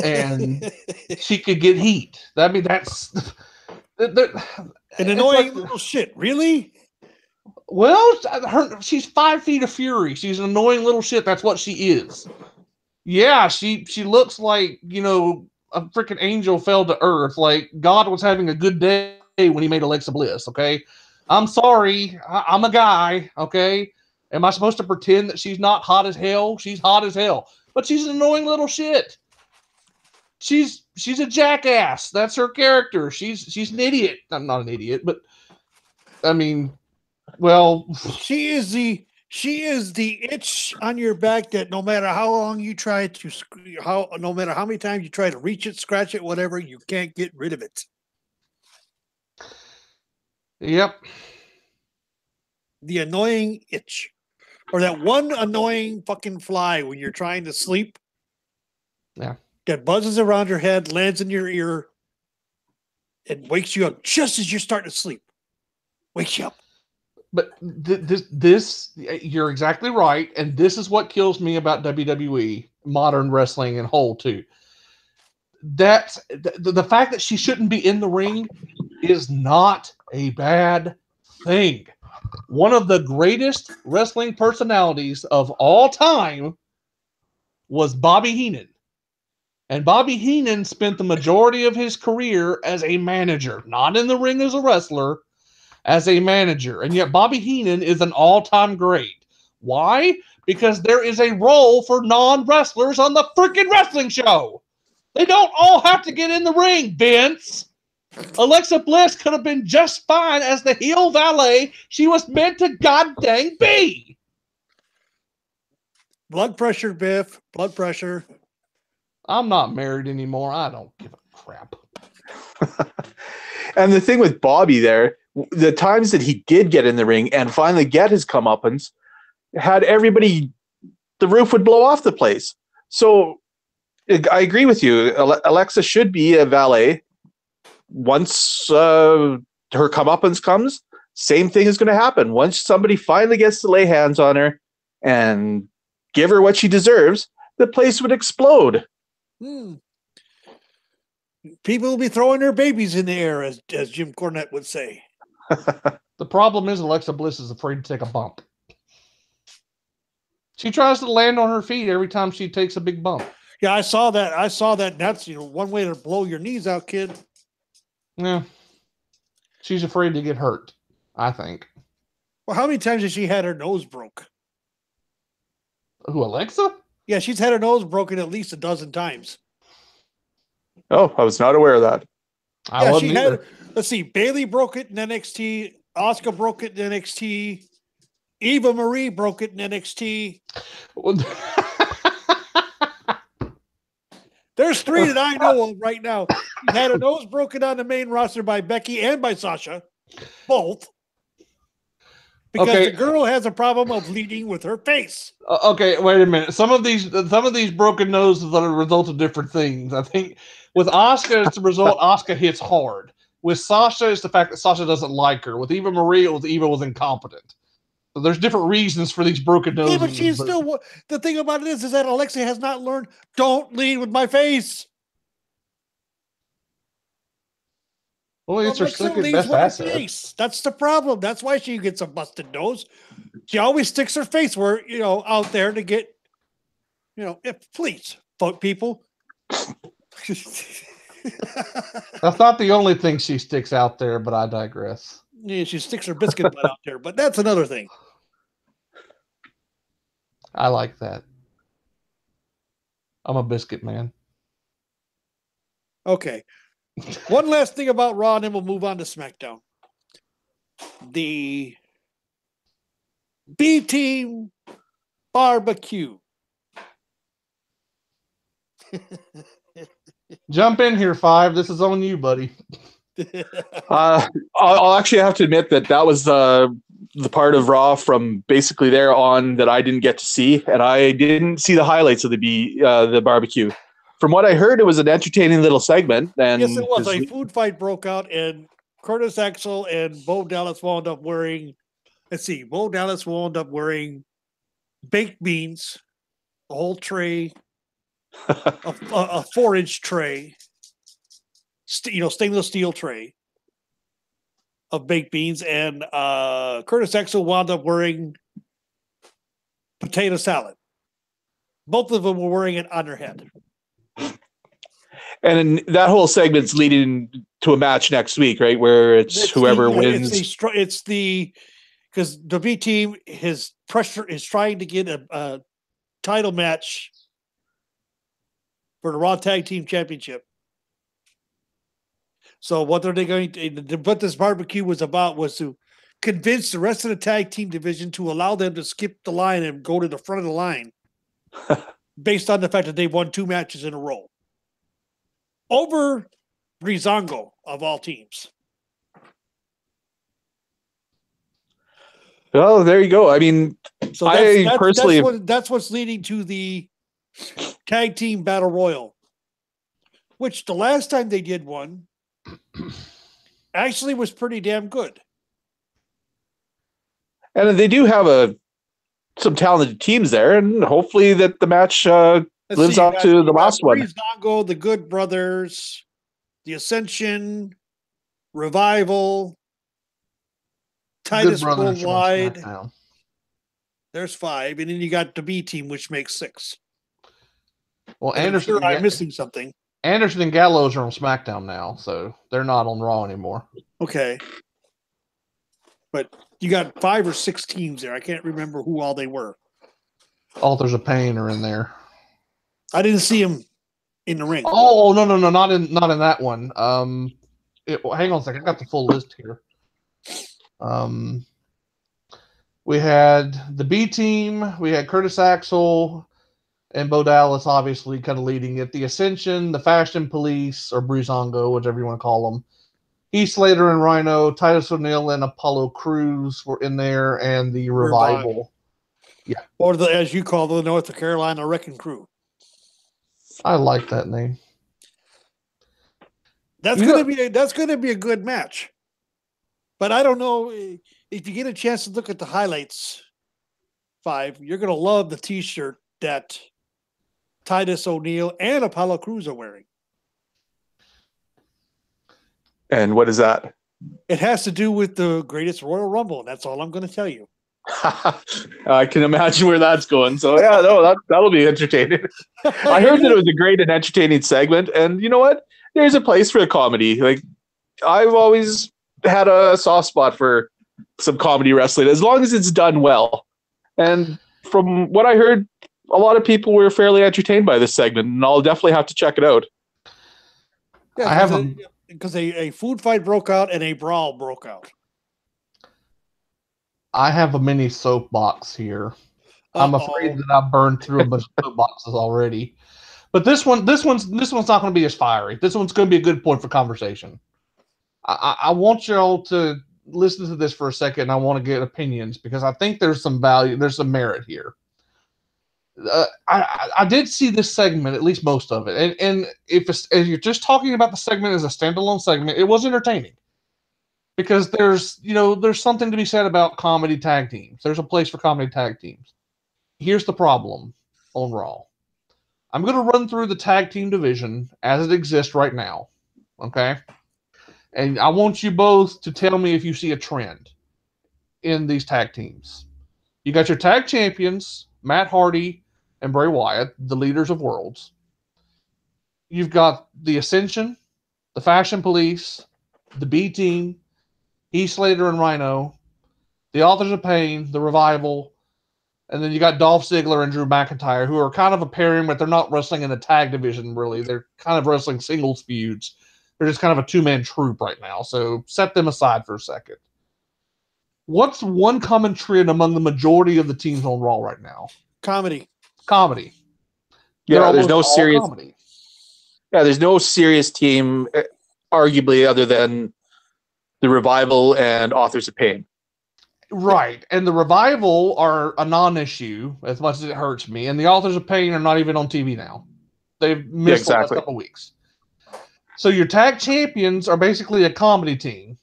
and she could get heat. I mean, that's... an annoying little shit. Really? Well, she's 5 feet of fury. She's an annoying little shit. That's what she is. Yeah, she looks like, a freaking angel fell to earth. Like God was having a good day when he made Alexa Bliss, okay? I'm sorry. I'm a guy, okay? Am I supposed to pretend that she's not hot as hell? She's hot as hell. But she's an annoying little shit. She's a jackass. That's her character. She's an idiot. I'm not an idiot, but I mean, well, she is the itch on your back that no matter how long you try to no matter how many times you try to reach it, scratch it, whatever, you can't get rid of it. Yep. The annoying itch. Or that one annoying fucking fly when you're trying to sleep. Yeah. That buzzes around your head, lands in your ear, and wakes you up just as you're starting to sleep. Wakes you up. But this, you're exactly right, and this is what kills me about WWE, modern wrestling, and whole too. That's the fact that she shouldn't be in the ring is not a bad thing. One of the greatest wrestling personalities of all time was Bobby Heenan. And Bobby Heenan spent the majority of his career as a manager, not in the ring as a wrestler, as a manager. And yet Bobby Heenan is an all-time great. Why? Because there is a role for non-wrestlers on the freaking wrestling show. They don't all have to get in the ring, Vince. Alexa Bliss could have been just fine as the heel valet she was meant to goddamn be. Blood pressure, Biff. Blood pressure. I'm not married anymore. I don't give a crap. And the thing with Bobby there, the times that he did get in the ring and finally get his comeuppance, had everybody, the roof would blow off the place. So I agree with you. Alexa should be a valet. Once her comeuppance comes, same thing is going to happen. Once somebody finally gets to lay hands on her and give her what she deserves, the place would explode. People will be throwing their babies in the air, as Jim Cornette would say. The problem is Alexa Bliss is afraid to take a bump. She tries to land on her feet every time she takes a big bump. Yeah, I saw that. That's one way to blow your knees out, kid. Yeah. She's afraid to get hurt, I think. Well, how many times has she had her nose broke? Who, Alexa? Yeah, she's had her nose broken at least a dozen times. Oh, I was not aware of that. I wasn't either. Let's see, Bailey broke it in NXT, Asuka broke it in NXT, Eva Marie broke it in NXT. There's 3 that I know of right now. She had her nose broken on the main roster by Becky and by Sasha, both. Because the girl has a problem of leading with her face. Okay, wait a minute. Some of these broken noses are a result of different things. I think with Asuka, it's a result Asuka hits hard. With Sasha, it's the fact that Sasha doesn't like her. With Eva Marie, Eva was incompetent. So there's different reasons for these broken noses. Yeah, but she's still. The thing about it is that Alexa has not learned. Don't lead with my face. Well, it's her second best asset. That's the problem. That's why she gets a busted nose. She always sticks her face where, out there to get, please, fuck people. That's not the only thing she sticks out there, but I digress. Yeah, she sticks her biscuit butt out there, but that's another thing. I like that. I'm a biscuit man. Okay. One last thing about Raw, and then we'll move on to SmackDown. The B-Team barbecue. Jump in here, Five. This is on you, buddy. I'll actually have to admit that was the part of Raw from basically there on that I didn't get to see, and I didn't see the highlights of the barbecue. From what I heard, it was an entertaining little segment. And yes, it was. A food fight broke out, and Curtis Axel and Bo Dallas wound up wearing. Bo Dallas wound up wearing baked beans, a whole tray, a 4-inch tray, stainless steel tray of baked beans, and Curtis Axel wound up wearing potato salad. Both of them were wearing it on their head. And that whole segment's leading to a match next week, right? Where it's whoever wins. It's because the B team, his pressure is trying to get a title match for the Raw Tag Team Championship. So what are they going to? What this barbecue was about was to convince the rest of the tag team division to allow them to skip the line and go to the front of the line, based on the fact that they won 2 matches in a row. Over Breezango, of all teams. Well, there you go. I mean, so that's what's leading to the tag team battle royal, which the last time they did one actually was pretty damn good. And they do have some talented teams there, and hopefully that the match lives up to the last one. Breezango, the Good Brothers, the Ascension, Revival, Titus Worldwide. There's 5, and then you got the B team, which makes 6. Well, and Anderson, I'm missing something. Anderson and Gallows are on SmackDown now, so they're not on Raw anymore. Okay, but you got 5 or 6 teams there. I can't remember who all they were. Authors of Pain are in there. I didn't see them in the ring. Oh no, not in that one. Hang on a second. I got the full list here. We had the B team. We had Curtis Axel and Bo Dallas, obviously, kind of leading it. The Ascension, the Fashion Police, or Breezango, whatever you want to call them. Heath Slater and Rhino, Titus O'Neil and Apollo Crews were in there, and the Revival. Yeah, or as you call the North Carolina Wrecking Crew. I like that name. That's gonna be a good match. But I don't know if you get a chance to look at the highlights. 5, you're gonna love the T-shirt that Titus O'Neil and Apollo Crews are wearing. And what is that? It has to do with the greatest Royal Rumble, and that's all I'm going to tell you. I can imagine where that's going. So yeah, no, that'll be entertaining. I heard that it was a great and entertaining segment, and you know what? There's a place for a comedy. Like, I've always had a soft spot for some comedy wrestling, as long as it's done well. And from what I heard, a lot of people were fairly entertained by this segment, and I'll definitely have to check it out. Yeah, because a food fight broke out and a brawl broke out. I have a mini soapbox here. I'm afraid that I've burned through a bunch of soapboxes already. But this one's not going to be as fiery. This one's going to be a good point for conversation. I want y'all to listen to this for a second, and I want to get opinions, because I think there's some value, there's some merit here. I did see this segment, at least most of it, and if you're just talking about the segment as a standalone segment, it was entertaining, because there's something to be said about comedy tag teams. There's a place for comedy tag teams. Here's the problem on Raw. I'm going to run through the tag team division as it exists right now, okay? And I want you both to tell me if you see a trend in these tag teams. You got your tag champions, Matt Hardy and Bray Wyatt, the leaders of worlds. You've got the Ascension, the Fashion Police, the B Team, Heath Slater and Rhino, the Authors of Pain, the Revival, and then you got Dolph Ziggler and Drew McIntyre, who are kind of a pairing, but they're not wrestling in the tag division, really. They're kind of wrestling singles feuds. They're just kind of a two-man troupe right now, so set them aside for a second. What's one common trend among the majority of the teams on Raw right now? Comedy. Yeah, there's no serious comedy. Yeah, there's no serious team, arguably, other than the Revival and Authors of Pain. Right, and the Revival are a non-issue, as much as it hurts me, and the Authors of Pain are not even on TV now. They've missed the last couple weeks. So your tag champions are basically a comedy team,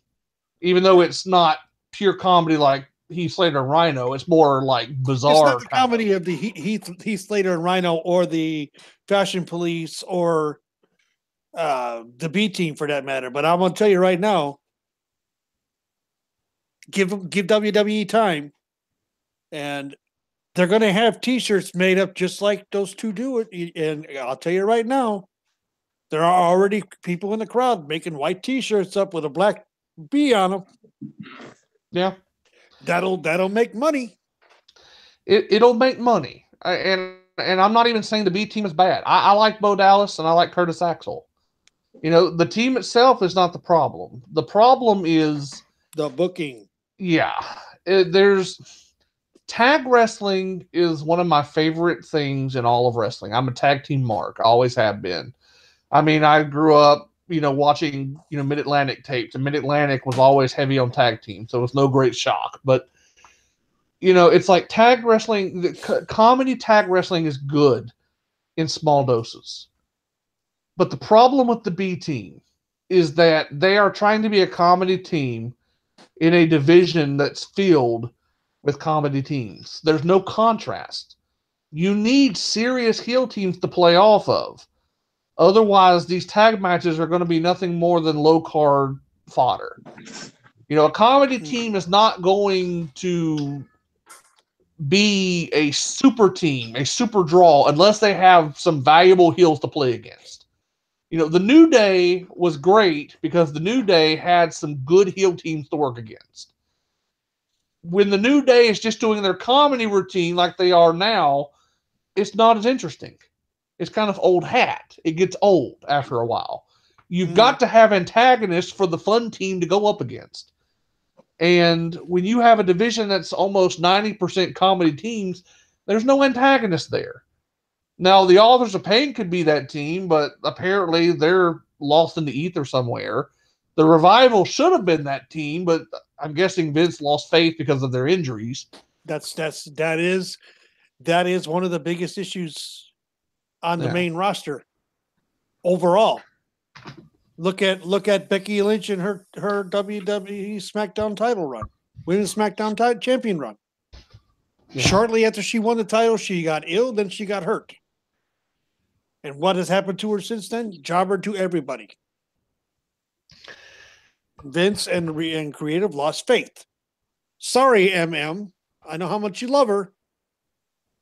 even though it's not pure comedy like Heath Slater and Rhino. It's more like bizarre. It's not the comedy of the Heath Slater and Rhino, or the Fashion Police, or the B Team for that matter. But I'm going to tell you right now, give WWE time, and they're going to have T-shirts made up just like those two do it. And I'll tell you right now, there are already people in the crowd making white T-shirts up with a black B on them. Yeah, that'll make money. It'll make money, and I'm not even saying the B Team is bad. I like Bo Dallas and I like Curtis Axel. The team itself is not the problem. The problem is the booking. Yeah, there's tag wrestling is one of my favorite things in all of wrestling. I'm a tag team mark. I always have been. I mean, I grew up, watching, Mid-Atlantic tapes, and Mid-Atlantic was always heavy on tag team, so it's no great shock. But, it's like tag wrestling, comedy tag wrestling is good in small doses. But the problem with the B Team is that they are trying to be a comedy team in a division that's filled with comedy teams. There's no contrast. You need serious heel teams to play off of. Otherwise, these tag matches are going to be nothing more than low card fodder. You know, a comedy team is not going to be a super team, a super draw, unless they have some valuable heels to play against. You know, the New Day was great because the New Day had some good heel teams to work against. When the New Day is just doing their comedy routine like they are now, it's not as interesting. It's kind of old hat. It gets old after a while. You've got to have antagonists for the fun team to go up against. And when you have a division that's almost 90% comedy teams, there's no antagonist there. Now, the Authors of Pain could be that team, but apparently they're lost in the ether somewhere. The Revival should have been that team, but I'm guessing Vince lost faith because of their injuries. That is one of the biggest issues on the main roster overall. Look at Becky Lynch and her WWE SmackDown title run, Women's SmackDown champion run. Yeah. Shortly after she won the title, she got ill, then she got hurt. And what has happened to her since then? Jobber to everybody. Vince and creative lost faith. Sorry, MM. I know how much you love her,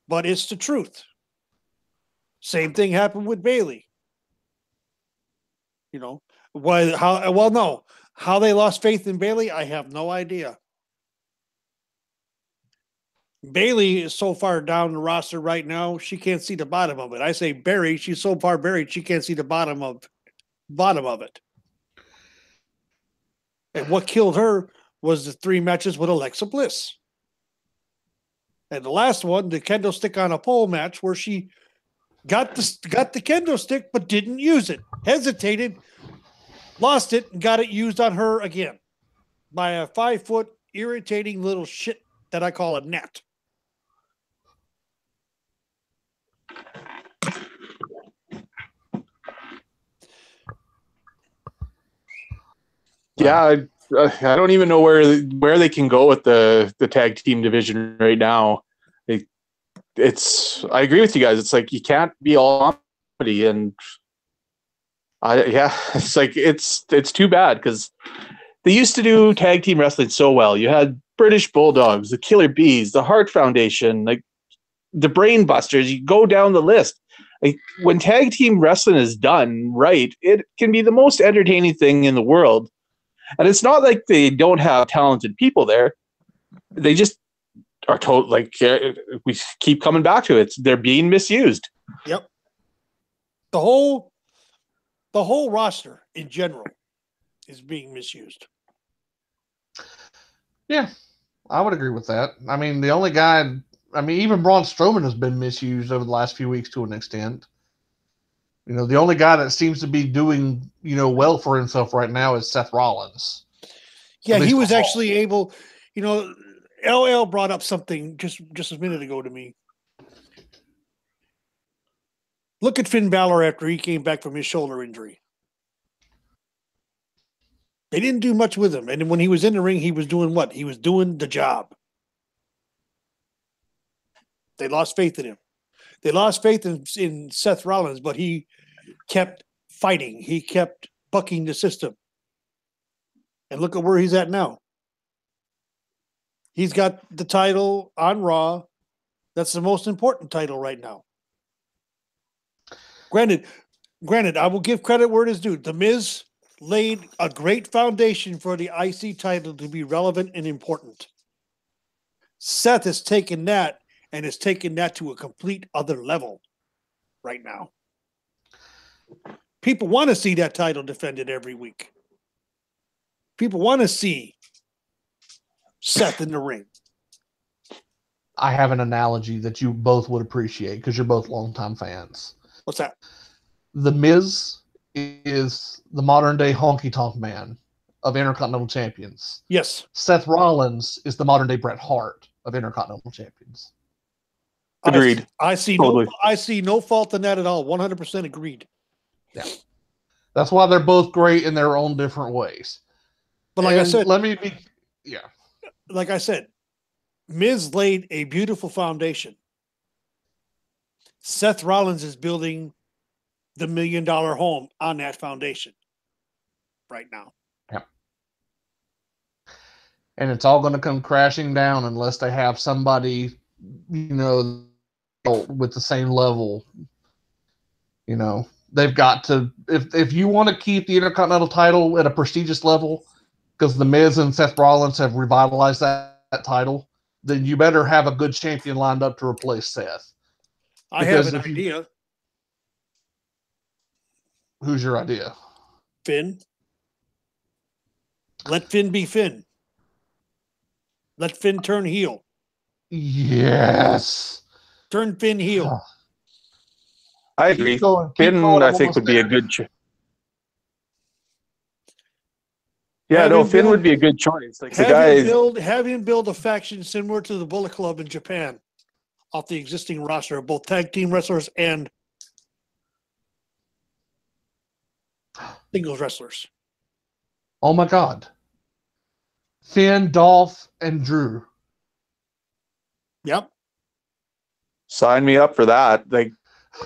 but it's the truth. Same thing happened with Bayley. You know, how they lost faith in Bayley, I have no idea. Bayley is so far down the roster right now, she can't see the bottom of it. I say buried, she's so far buried, she can't see the bottom of it. And what killed her was the 3 matches with Alexa Bliss. And the last one, the kendo stick on a pole match, where she got the kendo stick but didn't use it, hesitated, lost it, and got it used on her again by a 5-foot irritating little shit that I call a gnat. Yeah, I don't even know where they can go with the tag team division right now. I agree with you guys. It's like you can't be all comedy, and it's like it's too bad because they used to do tag team wrestling so well. You had British Bulldogs, the Killer Bees, the Hart Foundation, like the Brain Busters. You go down the list. Like when tag team wrestling is done right, it can be the most entertaining thing in the world. And it's not like they don't have talented people there. They just are told, like, we keep coming back to it. They're being misused. Yep. The whole roster in general is being misused. Yeah, I would agree with that. I mean, the only guy, even Braun Strowman has been misused over the last few weeks to an extent. You know, the only guy that seems to be doing, well for himself right now is Seth Rollins. Yeah, he was actually able, LL brought up something just a minute ago to me. Look at Finn Balor after he came back from his shoulder injury. They didn't do much with him. And when he was in the ring, he was doing what? He was doing the job. They lost faith in him. They lost faith in Seth Rollins, but he kept fighting. He kept bucking the system. And look at where he's at now. He's got the title on Raw. That's the most important title right now. Granted, I will give credit where it is due. The Miz laid a great foundation for the IC title to be relevant and important. Seth has taken that and has taken that to a complete other level right now. People want to see that title defended every week. People want to see Seth in the ring. I have an analogy that you both would appreciate because you're both longtime fans. What's that? The Miz is the modern day honky tonk man of Intercontinental Champions. Yes. Seth Rollins is the modern day Bret Hart of Intercontinental Champions. Agreed. I see no fault in that at all. 100% agreed. Yeah. That's why they're both great in their own different ways. But like I said, like I said, Miz laid a beautiful foundation. Seth Rollins is building the $1 million home on that foundation right now. Yeah. And it's all going to come crashing down unless they have somebody, with the same level. They've got to, if you want to keep the Intercontinental title at a prestigious level, because the Miz and Seth Rollins have revitalized that title, then you better have a good champion lined up to replace Seth. I have an idea. Who's your idea? Finn. Let Finn be Finn. Let Finn turn heel. Yes. Turn Finn heel. I agree. Finn, I think, would be a good choice. Yeah, Finn would be a good choice. Like the guy, have him build a faction similar to the Bullet Club in Japan, off the existing roster of both tag team wrestlers and singles wrestlers. Oh my God. Finn, Dolph, and Drew. Yep. Sign me up for that. Like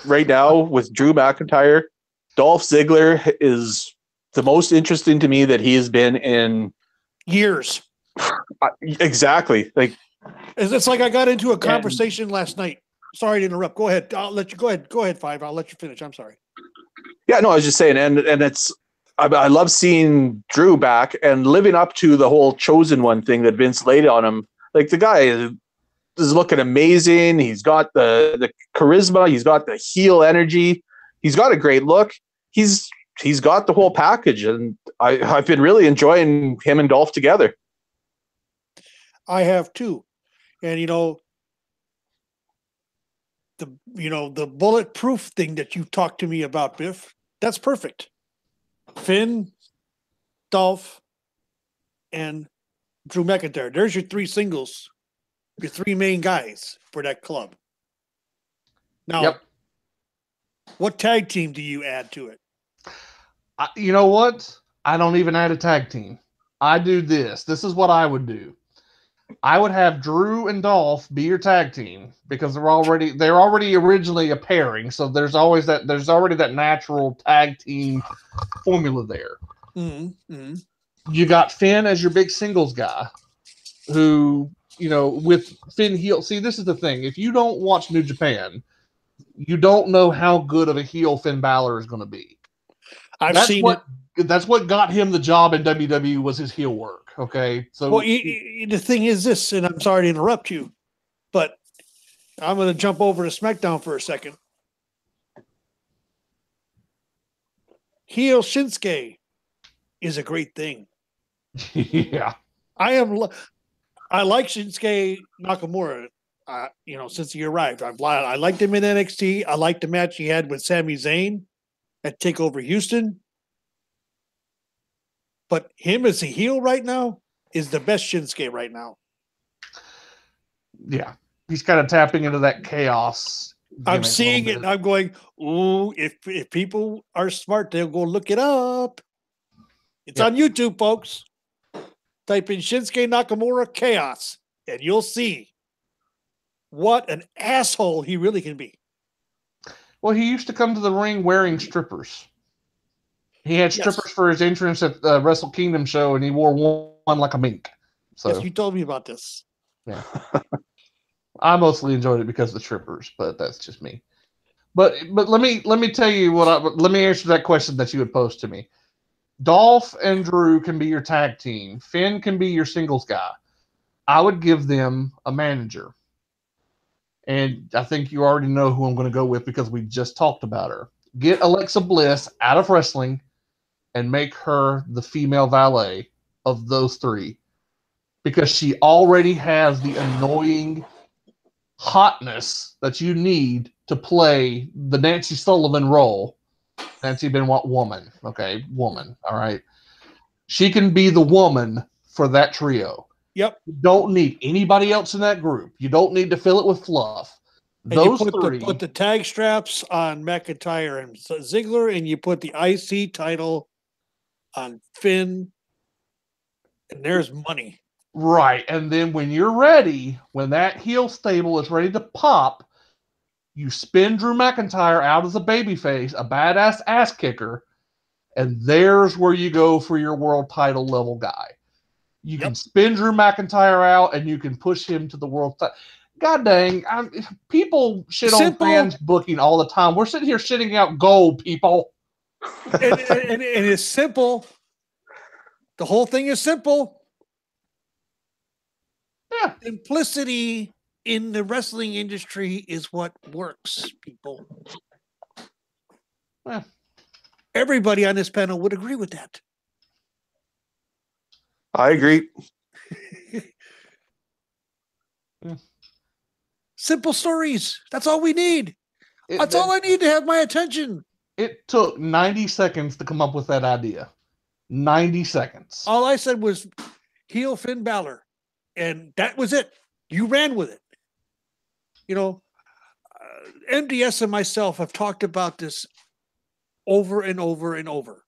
right now with Drew McIntyre, Dolph Ziggler is the most interesting to me that he has been in years. Exactly. Like it's like I got into a conversation last night. Sorry to interrupt. Go ahead. I'll let you go ahead. Go ahead, Five. I'll let you finish. I'm sorry. Yeah, no, I was just saying, and it's I love seeing Drew back and living up to the whole chosen one thing that Vince laid on him. Like the guy is looking amazing. He's got the charisma. He's got the heel energy. He's got a great look. He's got the whole package, and I've been really enjoying him and Dolph together. I have too, and the bulletproof thing that you talked to me about, Biff. That's perfect. Finn, Dolph, and Drew McIntyre. There's your three singles, your three main guys for that club. Now, What tag team do you add to it? You know what? I don't even add a tag team. I do this. This is what I would do. I would have Drew and Dolph be your tag team because they're already originally a pairing, so there's already that natural tag team formula there. Mm-hmm. You got Finn as your big singles guy, who with Finn heel. See, this is the thing. If you don't watch New Japan, you don't know how good of a heel Finn Balor is going to be. That's what got him the job in WWE was his heel work. Okay, so the thing is this, and I'm sorry to interrupt you, but I'm going to jump over to SmackDown for a second. Heel Shinsuke is a great thing. Yeah, I like Shinsuke Nakamura. Since he arrived, I liked him in NXT. I liked the match he had with Sami Zayn at TakeOver Houston. But him as a heel right now is the best Shinsuke right now. Yeah. He's kind of tapping into that chaos. I'm seeing it and I'm going, ooh, if people are smart, they'll go look it up. It's on YouTube, folks. Type in Shinsuke Nakamura chaos and you'll see what an asshole he really can be. Well, he used to come to the ring wearing strippers. He had strippers for his entrance at the Wrestle Kingdom show, and he wore one like a mink. So yes, you told me about this. Yeah, I mostly enjoyed it because of the strippers, but that's just me. But let me tell you let me answer that question that you had posed to me. Dolph and Drew can be your tag team. Finn can be your singles guy. I would give them a manager. And I think you already know who I'm going to go with because we just talked about her. Get Alexa Bliss out of wrestling and make her the female valet of those three because she already has the annoying hotness that you need to play the Nancy Sullivan role. Nancy Benoit woman. Okay, woman. All right. She can be the woman for that trio. Yep. You don't need anybody else in that group. You don't need to fill it with fluff. And those three. Put the tag straps on McIntyre and Ziggler, and you put the IC title on Finn, and there's money. Right. And then when you're ready, when that heel stable is ready to pop, you spin Drew McIntyre out as a babyface, a badass ass kicker, and there's where you go for your world title level guy. You can spin Drew McIntyre out, and you can push him to the world title. God dang, people shit on fans booking all the time. We're sitting here shitting out gold, people. And it's simple. The whole thing is simple. Yeah. Simplicity in the wrestling industry is what works, people. Yeah. Everybody on this panel would agree with that. I agree. Simple stories. That's all we need. That's all I need to have my attention. It took 90 seconds to come up with that idea. 90 seconds. All I said was heel Finn Balor. And that was it. You ran with it. You know, MDS and myself have talked about this over and over and over.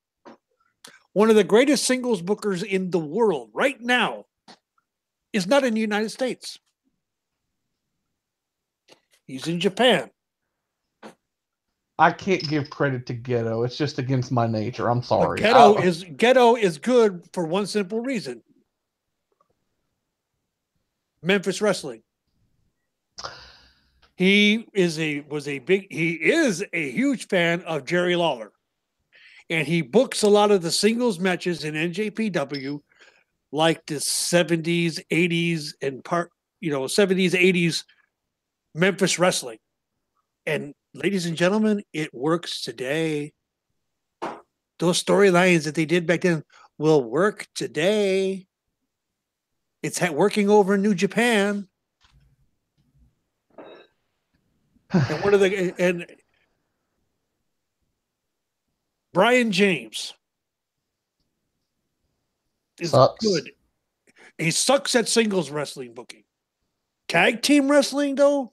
One of the greatest singles bookers in the world right now is not in the United States. He's in Japan. I can't give credit to Gedo. It's just against my nature. I'm sorry. Gedo is good for one simple reason. Memphis Wrestling. He is a huge fan of Jerry Lawler. And he books a lot of the singles matches in NJPW like the 70s, 80s, and 70s, 80s Memphis Wrestling. And ladies and gentlemen, it works today. Those storylines that they did back then will work today. It's working over in New Japan. And Brian James is good. He sucks at singles wrestling booking. Tag team wrestling, though,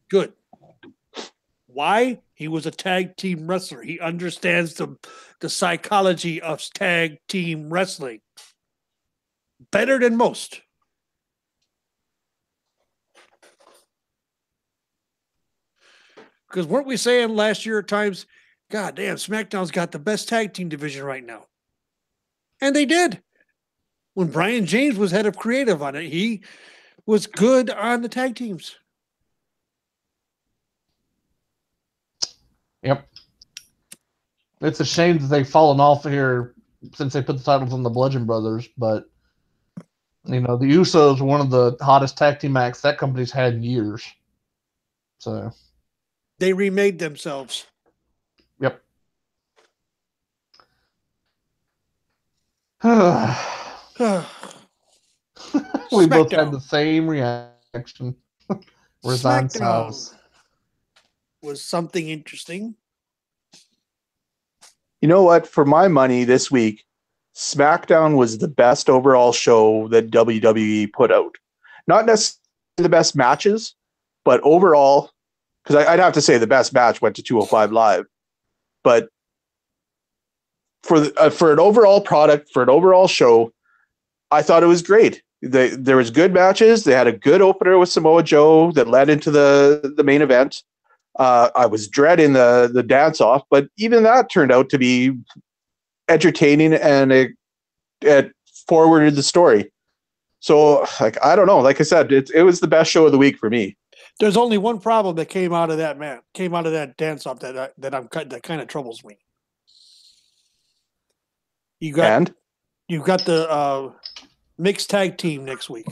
good. Why? He was a tag team wrestler. He understands the psychology of tag team wrestling better than most. Because weren't we saying last year at times, God damn, SmackDown's got the best tag team division right now. And they did. When Brian James was head of creative on it, he was good on the tag teams. Yep. It's a shame that they've fallen off here since they put the titles on the Bludgeon Brothers, but the Usos were one of the hottest tag team acts that company's had in years. So they remade themselves. Yep. We both had the same reaction. Resign selves. Was something interesting. You know what? For my money this week, SmackDown was the best overall show that WWE put out. Not necessarily the best matches, but overall, because I'd have to say the best match went to 205 Live. But for an overall product, for an overall show, I thought it was great. There was good matches. They had a good opener with Samoa Joe that led into the main event. I was dreading the dance off, but even that turned out to be entertaining and it forwarded the story. So, I don't know. Like I said, it was the best show of the week for me. There's only one problem that came out of that dance off that kind of troubles me. You've got the mixed tag team next week.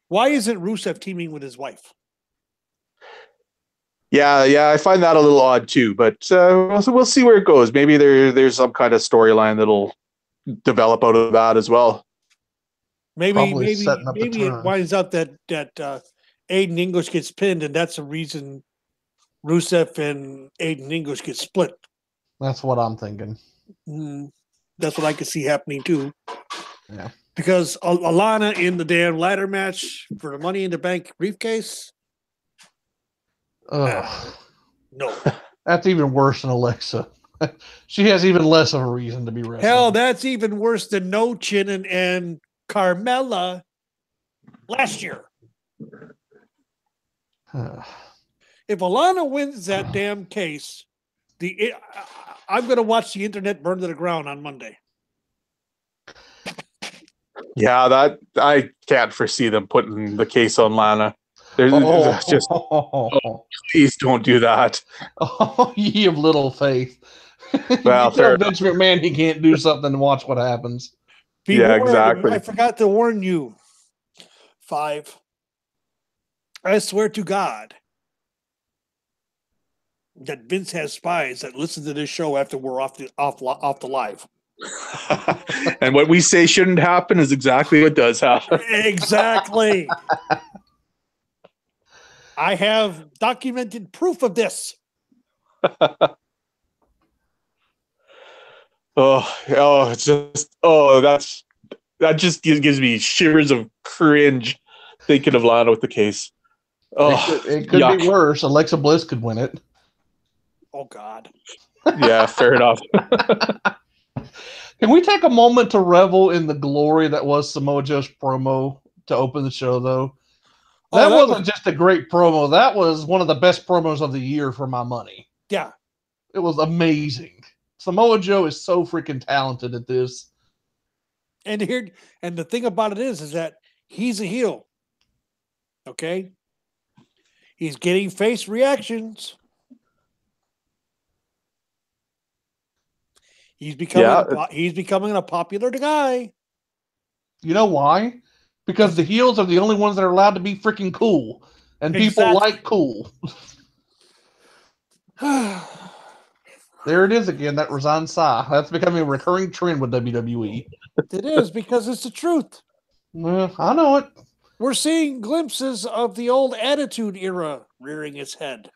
Why isn't Rusev teaming with his wife? Yeah, I find that a little odd too, but we'll see where it goes. Maybe there's some kind of storyline that'll develop out of that as well. Maybe it winds up that Aiden English gets pinned, and that's the reason Rusev and Aiden English get split. That's what I'm thinking. That's what I could see happening too. Yeah, because Alana in the damn ladder match for the Money in the Bank briefcase. Ugh. No. That's even worse than Alexa. She has even less of a reason to be wrestling. Hell, that's even worse than No Chin and Carmella last year. If Alana wins that damn case, I'm going to watch the internet burn to the ground on Monday. Yeah, that I can't foresee them putting the case on Lana. That's just please don't do that. Oh, ye of little faith. Well, you tell Vince McMahon he can't do something and watch what happens. Be Yeah, warned. exactly. I forgot to warn you. 5. I swear to God that Vince has spies that listen to this show after we're off the live. And what we say shouldn't happen is exactly what does happen. Exactly. I have documented proof of this. It's just that just gives me shivers of cringe thinking of Lana with the case. It could be worse. Alexa Bliss could win it. Oh God. Yeah, fair enough. Can we take a moment to revel in the glory that was Samoa Joe's promo to open the show, though? That wasn't just a great promo. That was one of the best promos of the year for my money. Yeah. It was amazing. Samoa Joe is so freaking talented at this. And the thing about it is that he's a heel. Okay? He's getting face reactions. He's becoming a popular guy. You know why? Because the heels are the only ones that are allowed to be freaking cool. And people like cool. There it is again, that resigned sigh. That's becoming a recurring trend with WWE. It is, because it's the truth. Well, I know it. We're seeing glimpses of the old Attitude Era rearing its head.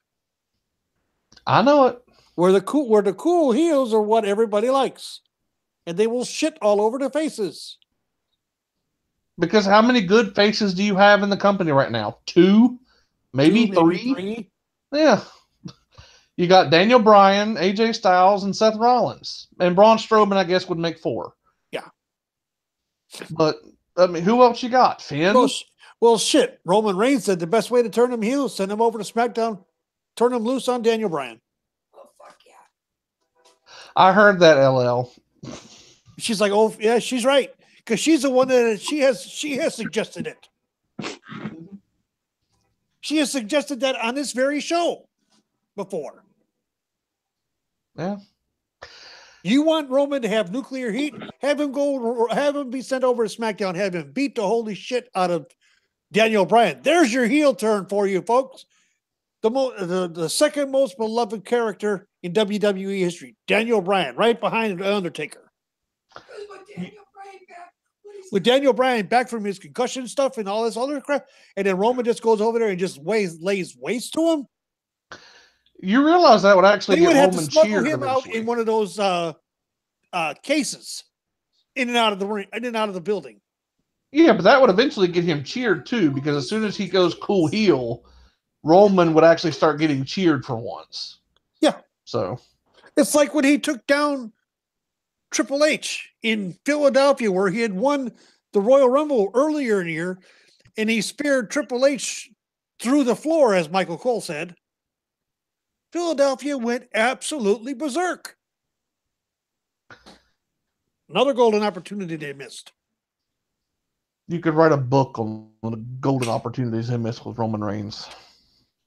I know it. Where the cool heels are what everybody likes. And they will shit all over their faces. Because how many good faces do you have in the company right now? 2? Maybe 3? Yeah. You got Daniel Bryan, AJ Styles, and Seth Rollins. And Braun Strowman, I guess, would make 4. Yeah. But, I mean, who else you got? Finn? Well, shit. Roman Reigns said the best way to turn him heel, send him over to SmackDown, turn him loose on Daniel Bryan. Oh, fuck yeah. I heard that, LL. She's like, oh, yeah, she's right. Because she's the one that she has suggested it. She has suggested that on this very show before. Yeah. You want Roman to have nuclear heat? Have him be sent over to SmackDown. Have him beat the holy shit out of Daniel Bryan. There's your heel turn for you, folks. The second most beloved character in WWE history, Daniel Bryan, right behind the Undertaker. With Daniel Bryan back from his concussion stuff and all this other crap, and then Roman just goes over there and just lays waste to him. You realize that would actually They would get have Roman to smuggle cheered him eventually. out in one of those cases, in and out of the ring, in and out of the building. Yeah, but that would eventually get him cheered too, because as soon as he goes cool heel, Roman would actually start getting cheered for once. Yeah. So it's like when he took down Triple H in Philadelphia, where he had won the Royal Rumble earlier in the year, and he speared Triple H through the floor, as Michael Cole said. Philadelphia went absolutely berserk. Another golden opportunity they missed. you could write a book on the golden opportunities they missed with Roman Reigns.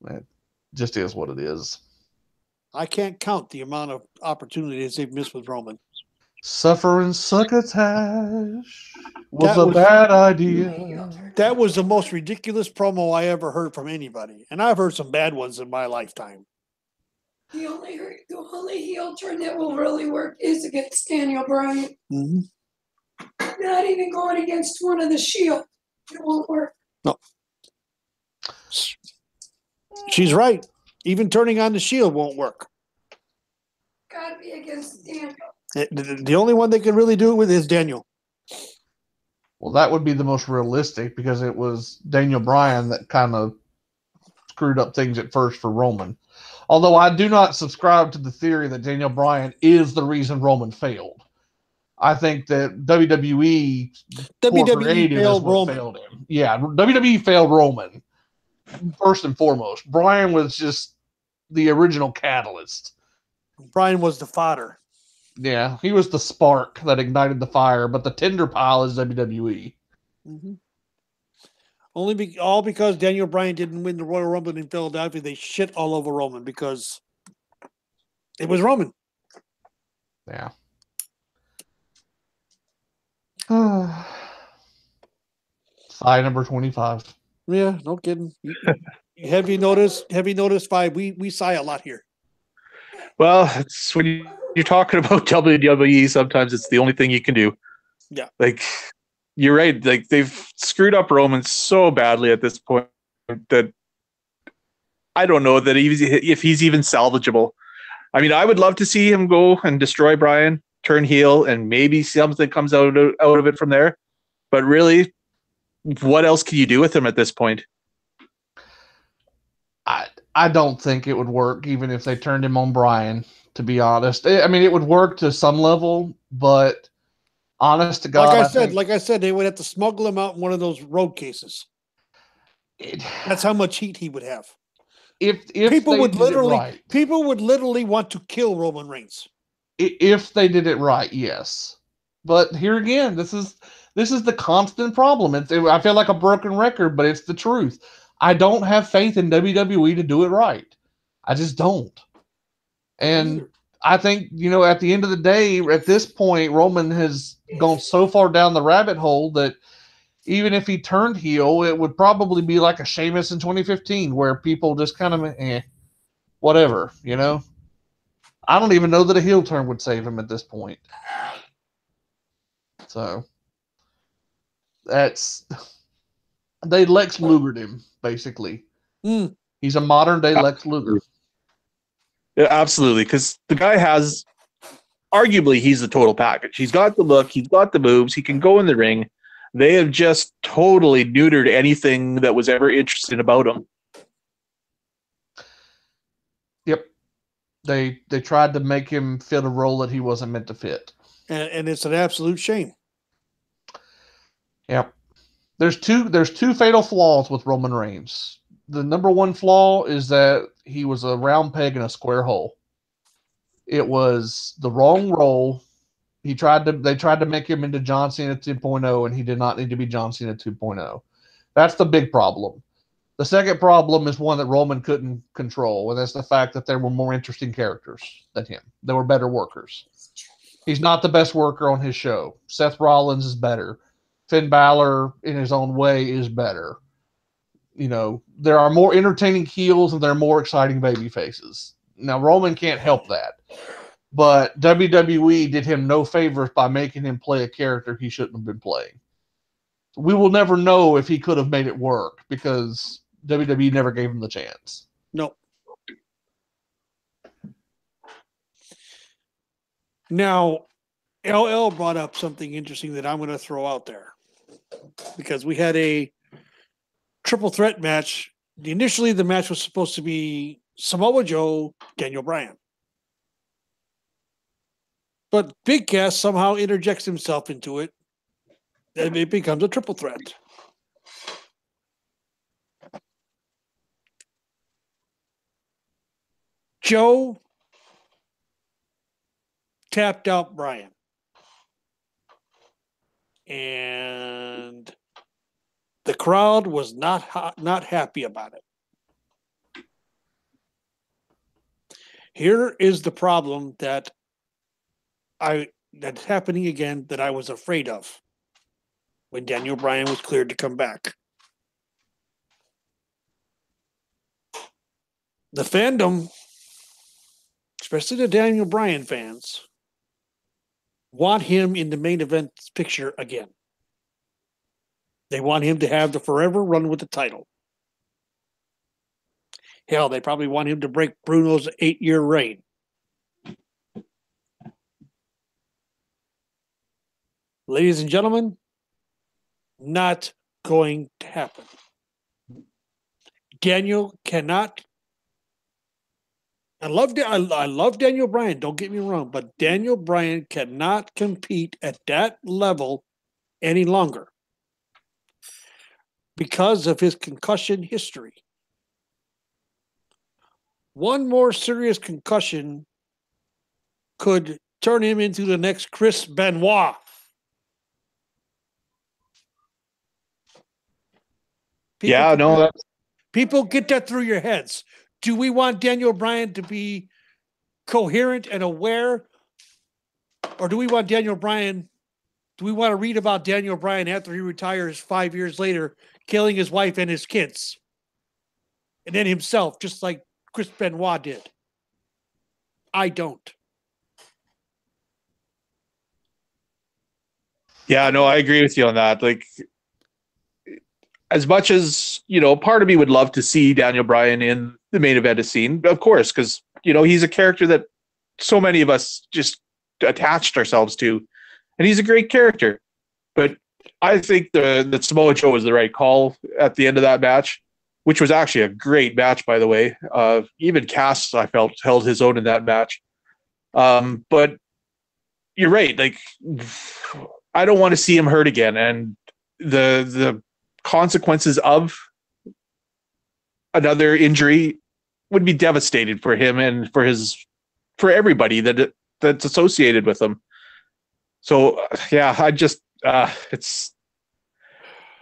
It just is what it is. I can't count the amount of opportunities they've missed with Roman. Suffering succotash was a bad idea. That was the most ridiculous promo I ever heard from anybody. And I've heard some bad ones in my lifetime. The only heel turn that will really work is against Daniel Bryan. Mm-hmm. Not even going against one of the Shield. It won't work. No. She's right. Even turning on the Shield won't work. Gotta be against Daniel. The only one they can really do it with is Daniel. Well, that would be the most realistic because it was Daniel Bryan that kind of screwed up things at first for Roman. Although I do not subscribe to the theory that Daniel Bryan is the reason Roman failed. I think that WWE poor creative is failed what Roman. failed him. Yeah, WWE failed Roman first and foremost. Bryan was just the original catalyst. Bryan was the fodder. Yeah, he was the spark that ignited the fire, but the tinder pile is WWE. Mm-hmm. All because Daniel Bryan didn't win the Royal Rumble in Philadelphia. They shit all over Roman because it was Roman. Yeah. Sigh number 25. Yeah, no kidding. Have you noticed? 5? We sigh a lot here. Well, it's when you're talking about WWE, sometimes it's the only thing you can do. Yeah. Like, you're right. Like, they've screwed up Roman so badly at this point that I don't know that if he's even salvageable. I mean, I would love to see him go and destroy Bryan, turn heel, and maybe something comes out of it from there. But really, what else can you do with him at this point? I don't think it would work, even if they turned him on Bryan, to be honest. I mean, it would work to some level, but honest to God, like I said, they would have to smuggle him out in one of those road cases. That's how much heat he would have. If people they would did it right. people would literally want to kill Roman Reigns. If they did it right, yes. But here again, this is the constant problem. I feel like a broken record, but it's the truth. I don't have faith in WWE to do it right. I just don't. And I think, at the end of the day, at this point, Roman has gone so far down the rabbit hole that even if he turned heel, it would probably be like a Sheamus in 2015, where people just kind of, whatever, I don't even know that a heel turn would save him at this point. So they Lex Lugered him, basically. He's a modern day Lex Luger. Yeah, absolutely, because the guy has, arguably, he's the total package. He's got the look, he's got the moves, he can go in the ring. They have just totally neutered anything that was ever interesting about him. Yep. They tried to make him fit a role that he wasn't meant to fit. And it's an absolute shame. Yep. There's two fatal flaws with Roman Reigns. The number one flaw is that he was a round peg in a square hole. It was the wrong role. They tried to make him into John Cena 2.0, and he did not need to be John Cena 2.0. That's the big problem. The second problem is one that Roman couldn't control, and that's the fact that there were more interesting characters than him. There were better workers. He's not the best worker on his show. Seth Rollins is better. Finn Balor, in his own way, is better. There are more entertaining heels and there are more exciting baby faces. Now, Roman can't help that. But WWE did him no favors by making him play a character he shouldn't have been playing. We will never know if he could have made it work because WWE never gave him the chance. No. Now, LL brought up something interesting that I'm going to throw out there because we had a triple threat match. Initially, the match was supposed to be Samoa Joe, Daniel Bryan. But Big Cass somehow interjects himself into it, and it becomes a triple threat. Joe tapped out Bryan. And the crowd was not happy about it. Here is the problem that's happening again that I was afraid of when Daniel Bryan was cleared to come back. The fandom, especially the Daniel Bryan fans, want him in the main event picture again. They want him to have the forever run with the title. Hell, they probably want him to break Bruno's 8-year reign. Ladies and gentlemen, not going to happen. Daniel cannot. I love Daniel Bryan. Don't get me wrong, but Daniel Bryan cannot compete at that level any longer because of his concussion history. One more serious concussion could turn him into the next Chris Benoit. People get that through your heads. Do we want Daniel Bryan to be coherent and aware? Or do we want to read about Daniel Bryan after he retires 5 years later, killing his wife and his kids? And then himself, just like Chris Benoit did. I don't. Yeah, no, I agree with you on that. Like, as much as, part of me would love to see Daniel Bryan in the main event scene, of course, because, he's a character that so many of us just attached ourselves to, and he's a great character. But I think that Samoa Joe was the right call at the end of that match, which was actually a great match, by the way. Even Cass, I felt, held his own in that match. But you're right. Like, I don't want to see him hurt again. And the consequences of another injury would be devastating for him and for everybody that's associated with him. So yeah,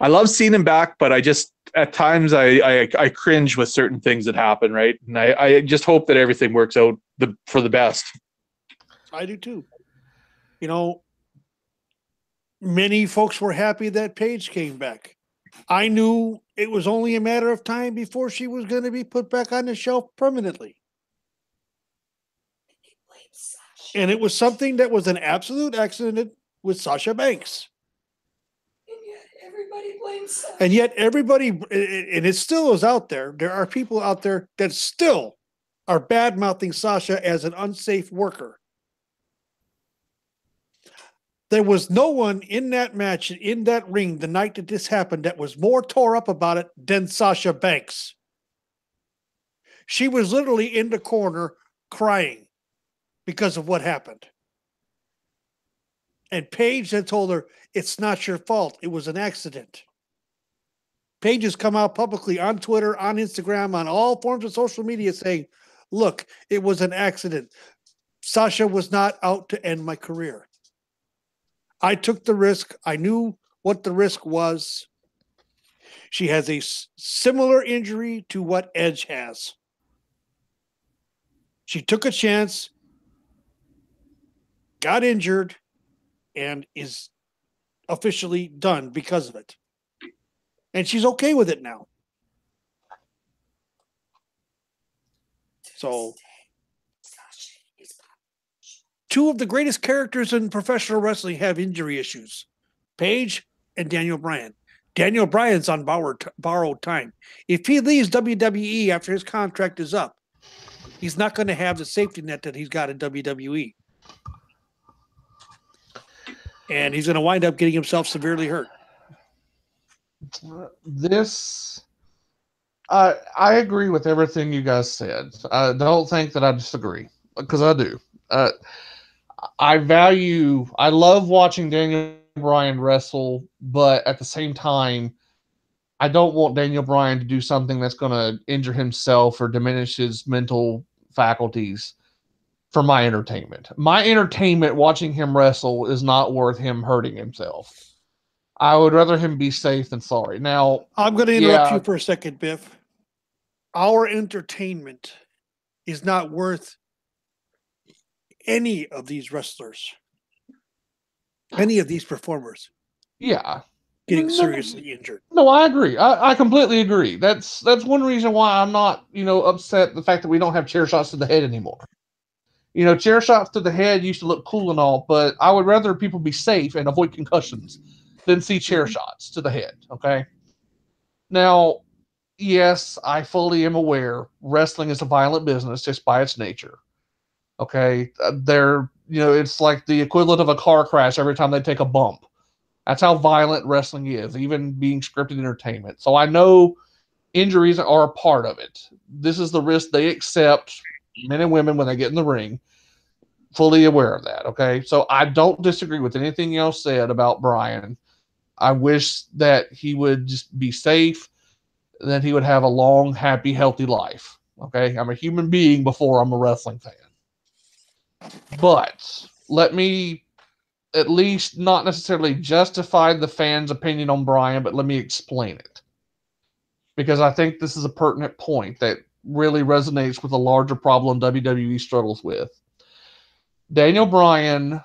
I love seeing him back, but I just, at times I cringe with certain things that happen, right? And I just hope that everything works out for the best. I do too. Many folks were happy that Paige came back. I knew it was only a matter of time before she was going to be put back on the shelf permanently. And it was something that was an absolute accident with Sasha Banks. And yet everybody blames Sasha. And yet everybody, and it still is out there. There are people out there that still are bad-mouthing Sasha as an unsafe worker. There was no one in that match, in that ring, the night that this happened, that was more tore up about it than Sasha Banks. She was literally in the corner crying because of what happened. And Paige had told her, it's not your fault. It was an accident. Paige has come out publicly on Twitter, on Instagram, on all forms of social media saying, look, it was an accident. Sasha was not out to end my career. I took the risk. I knew what the risk was. She has a similar injury to what Edge has. She took a chance, got injured, and is officially done because of it. And she's okay with it now. So, two of the greatest characters in professional wrestling have injury issues. Paige and Daniel Bryan. Daniel Bryan's on borrowed time. If he leaves WWE after his contract is up, he's not going to have the safety net that he's got in WWE. And he's going to wind up getting himself severely hurt. I agree with everything you guys said. I don't think that I disagree, because I do. I love watching Daniel Bryan wrestle, but at the same time, I don't want Daniel Bryan to do something that's going to injure himself or diminish his mental faculties for my entertainment. My entertainment watching him wrestle is not worth him hurting himself. I would rather him be safe than sorry. Now, I'm going to interrupt you for a second, Biff. Our entertainment is not worth any of these wrestlers, any of these performers. Yeah. Getting seriously injured. No, I agree. I completely agree. That's one reason why I'm not, upset the fact that we don't have chair shots to the head anymore. Chair shots to the head used to look cool and all, but I would rather people be safe and avoid concussions than see chair shots to the head. Okay. Now, yes, I fully am aware wrestling is a violent business just by its nature. Okay. It's like the equivalent of a car crash every time they take a bump. That's how violent wrestling is, even being scripted entertainment. So I know Injuries are a part of it. This is the risk they accept, men and women, when they get in the ring. Fully aware of that, okay? So I don't disagree with anything else said about Brian. I wish that he would just be safe, that he would have a long, happy, healthy life, okay? I'm a human being before I'm a wrestling fan. But let me at least not necessarily justify the fans' opinion on Brian, but let me explain it. Because I think this is a pertinent point that really resonates with a larger problem WWE struggles with. Daniel Bryan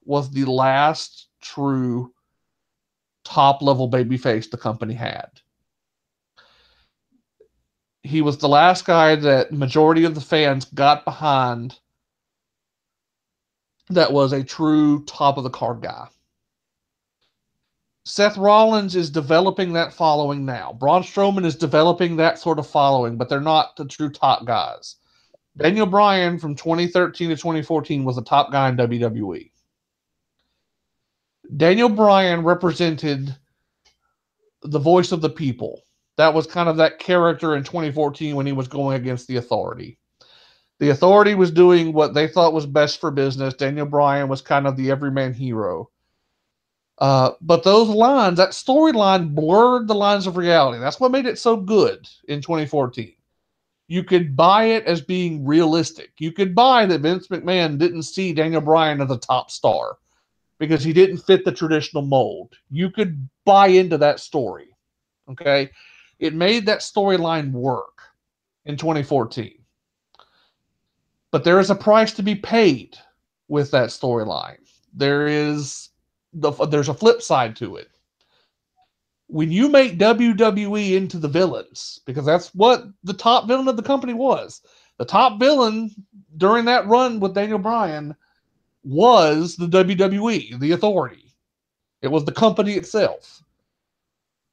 was the last true top-level babyface the company had. He was the last guy that majority of the fans got behind that was a true top-of-the-card guy. Seth Rollins is developing that following now. Braun Strowman is developing that sort of following, but they're not the true top guys. Daniel Bryan from 2013 to 2014 was a top guy in WWE. Daniel Bryan represented the voice of the people. That was kind of that character in 2014 when he was going against the Authority. The Authority was doing what they thought was best for business. Daniel Bryan was kind of the everyman hero. But those lines, that storyline blurred the lines of reality. That's what made it so good in 2014. You could buy it as being realistic. You could buy that Vince McMahon didn't see Daniel Bryan as a top star because he didn't fit the traditional mold. You could buy into that story. Okay? It made that storyline work in 2014. But there is a price to be paid with that storyline. There's a flip side to it. When you make WWE into the villains, because that's what the top villain of the company was. The top villain during that run with Daniel Bryan was the WWE, the Authority. It was the company itself.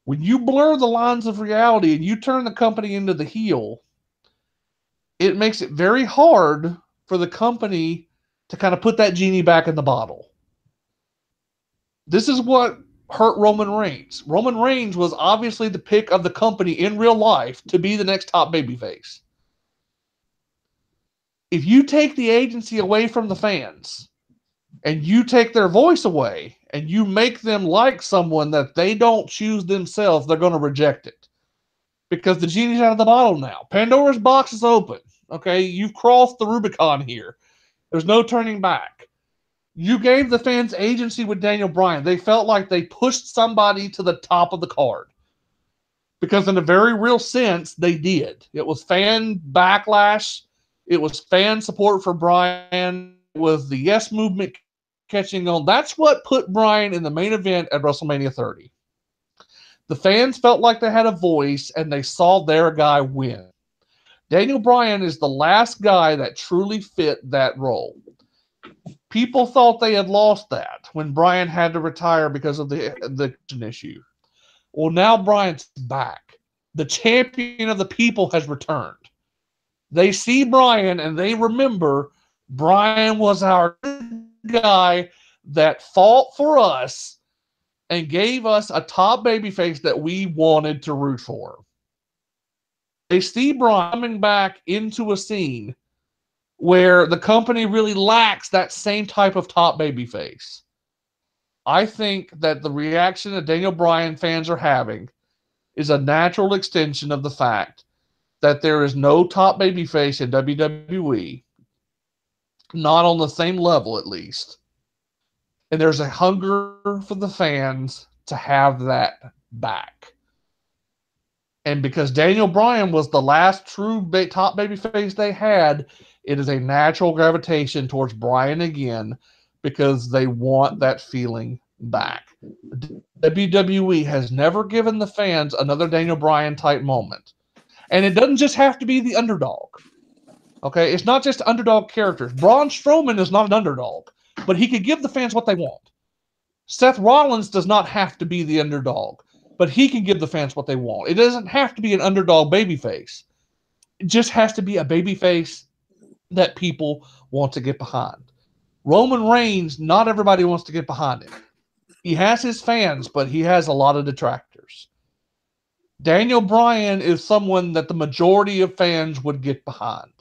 When you blur the lines of reality and you turn the company into the heel, it makes it very hard for the company to kind of put that genie back in the bottle. This is what hurt Roman Reigns. Roman Reigns was obviously the pick of the company in real life to be the next top babyface. If you take the agency away from the fans and you take their voice away and you make them like someone that they don't choose themselves, they're going to reject it. Because the genie's out of the bottle now. Pandora's box is open. Okay, you've crossed the Rubicon here. There's no turning back. You gave the fans agency with Daniel Bryan. They felt like they pushed somebody to the top of the card. Because in a very real sense, they did. It was fan backlash. It was fan support for Bryan. It was the Yes Movement catching on. That's what put Bryan in the main event at WrestleMania 30. The fans felt like they had a voice, and they saw their guy win. Daniel Bryan is the last guy that truly fit that role. People thought they had lost that when Bryan had to retire because of the issue. Well, now Bryan's back. The champion of the people has returned. They see Bryan and they remember Bryan was our guy that fought for us and gave us a top babyface that we wanted to root for. They see Bryan coming back into a scene where the company really lacks that same type of top babyface. I think that the reaction that Daniel Bryan fans are having is a natural extension of the fact that there is no top babyface in WWE, not on the same level at least. And there's a hunger for the fans to have that back. And because Daniel Bryan was the last true top babyface they had, it is a natural gravitation towards Bryan again because they want that feeling back. WWE has never given the fans another Daniel Bryan type moment. And it doesn't just have to be the underdog. Okay? It's not just underdog characters. Braun Strowman is not an underdog, but he could give the fans what they want. Seth Rollins does not have to be the underdog, but he can give the fans what they want. It doesn't have to be an underdog babyface. It just has to be a babyface that people want to get behind. Roman Reigns, not everybody wants to get behind him. He has his fans, but he has a lot of detractors. Daniel Bryan is someone that the majority of fans would get behind.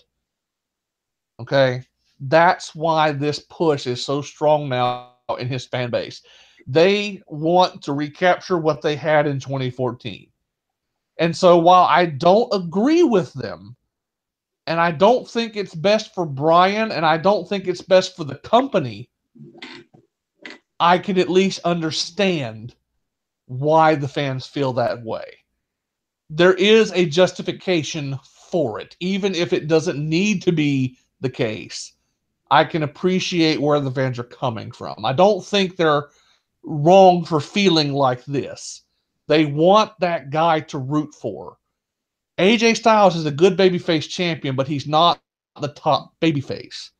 Okay? That's why this push is so strong now in his fan base. They want to recapture what they had in 2014. And so while I don't agree with them, and I don't think it's best for Bryan, and I don't think it's best for the company, I can at least understand why the fans feel that way. There is a justification for it, even if it doesn't need to be the case. I can appreciate where the fans are coming from. I don't think they're wrong for feeling like this. They want that guy to root for. AJ Styles is a good babyface champion, but he's not the top babyface.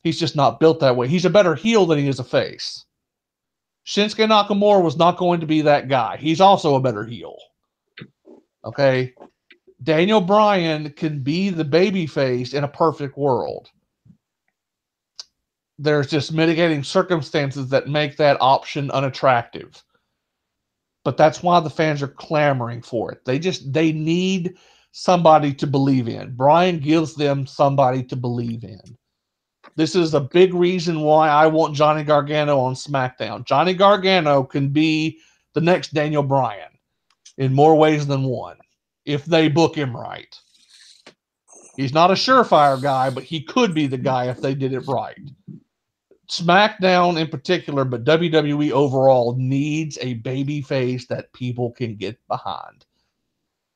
He's just not built that way. He's a better heel than he is a face. Shinsuke Nakamura was not going to be that guy. He's also a better heel. Okay? Daniel Bryan can be the babyface in a perfect world. There's just mitigating circumstances that make that option unattractive. But that's why the fans are clamoring for it. They need somebody to believe in. Bryan gives them somebody to believe in. This is a big reason why I want Johnny Gargano on SmackDown. Johnny Gargano can be the next Daniel Bryan in more ways than one, if they book him right. He's not a surefire guy, but he could be the guy if they did it right. SmackDown in particular, but WWE overall needs a baby face that people can get behind.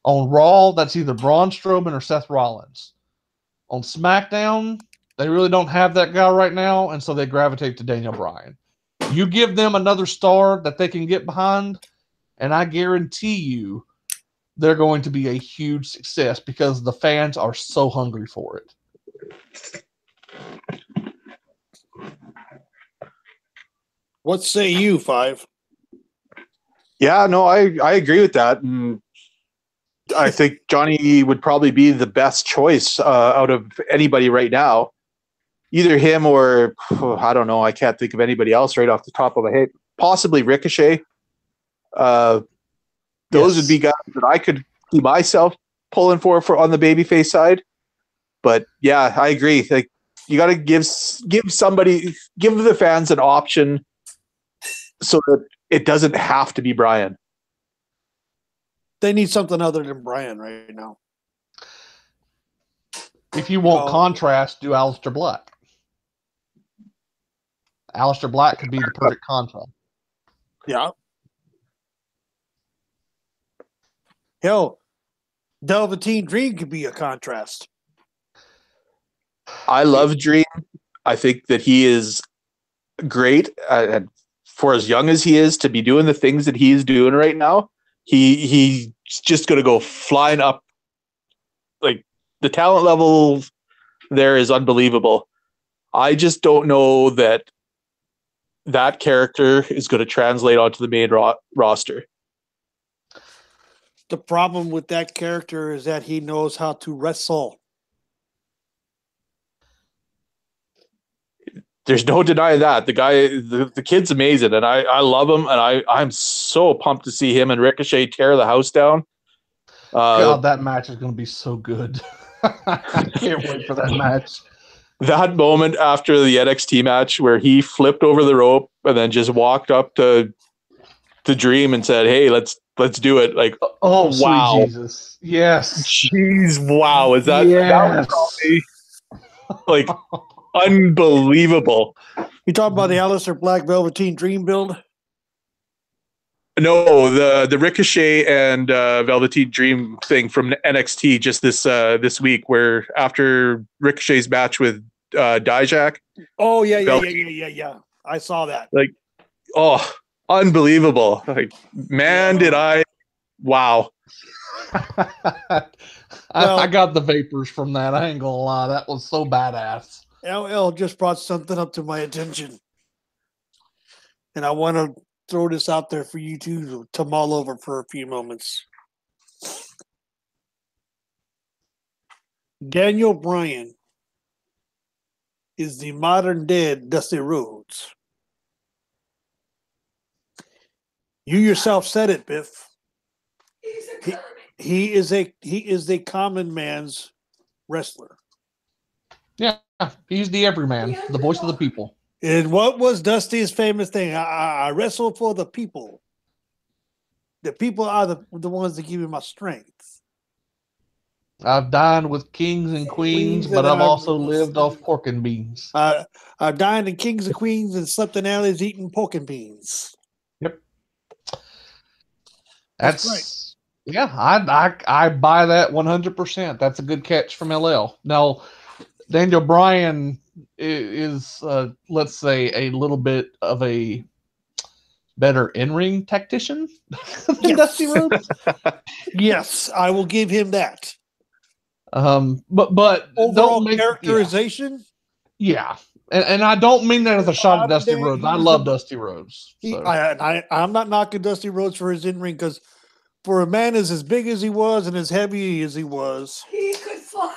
On Raw, that's either Braun Strowman or Seth Rollins. On SmackDown, they really don't have that guy right now, and so they gravitate to Daniel Bryan. You give them another star that they can get behind, and I guarantee you they're going to be a huge success because the fans are so hungry for it. What say you, Five? Yeah, no, I agree with that. And I think Johnny would probably be the best choice out of anybody right now. Either him or, I don't know, I can't think of anybody else right off the top of my head. Possibly Ricochet. Those would be guys that I could see myself pulling for on the babyface side. But yeah, I agree. Like, you got to give the fans an option so that it doesn't have to be Bryan. They need something other than Bryan right now. If you want contrast, do Aleister Black. Aleister Black could be the perfect contrast. Yeah. Hell, Velveteen Dream could be a contrast. I love Dream. I think that he is great. And for as young as he is to be doing the things that he's doing right now, he's just going to go flying up. Like, the talent level there is unbelievable. I just don't know that character is going to translate onto the main roster. The problem with that character is that he knows how to wrestle. There's no denying that. The guy, the kid's amazing, and I love him, and I'm so pumped to see him and Ricochet tear the house down. God, that match is going to be so good. I can't wait for that match. That moment after the NXT match where he flipped over the rope and then just walked up to Dream and said, "Hey, let's do it!" Like, oh wow, sweet Jesus, yes, jeez, wow, is that yes. that was probably like unbelievable. You talking about the Aleister Black Velveteen Dream build? No, the Ricochet and Velveteen Dream thing from NXT just this week, where after Ricochet's match with Dijak. Oh yeah. I saw that. Like, oh, unbelievable! Like, man, did I? Wow. I got the vapors from that. I ain't gonna lie, that was so badass. LL just brought something up to my attention, and I want to throw this out there for you two to mull over for a few moments. Daniel Bryan is the modern day Dusty Rhodes. You yourself said it, Biff. He's a Kermit. He is a common man's wrestler. Yeah, he's the everyman, the voice of the people. And what was Dusty's famous thing? I wrestle for the people. The people are the ones that give me my strength. I've dined with kings and queens, but I've also lived off pork and beans. I've dined in kings and queens and slept in alleys eating pork and beans. Yep. That's right. Yeah, I buy that 100%. That's a good catch from LL. Now, Daniel Bryan is, let's say, a little bit of a better in-ring tactician than Dusty Rhodes. Yes, I will give him that. But overall characterization. Yeah. And I don't mean that as a shot at Dusty Rhodes. I love Dusty Rhodes. So. I'm not knocking Dusty Rhodes for his in-ring, because for a man as big as he was and as heavy as he was, he could fly.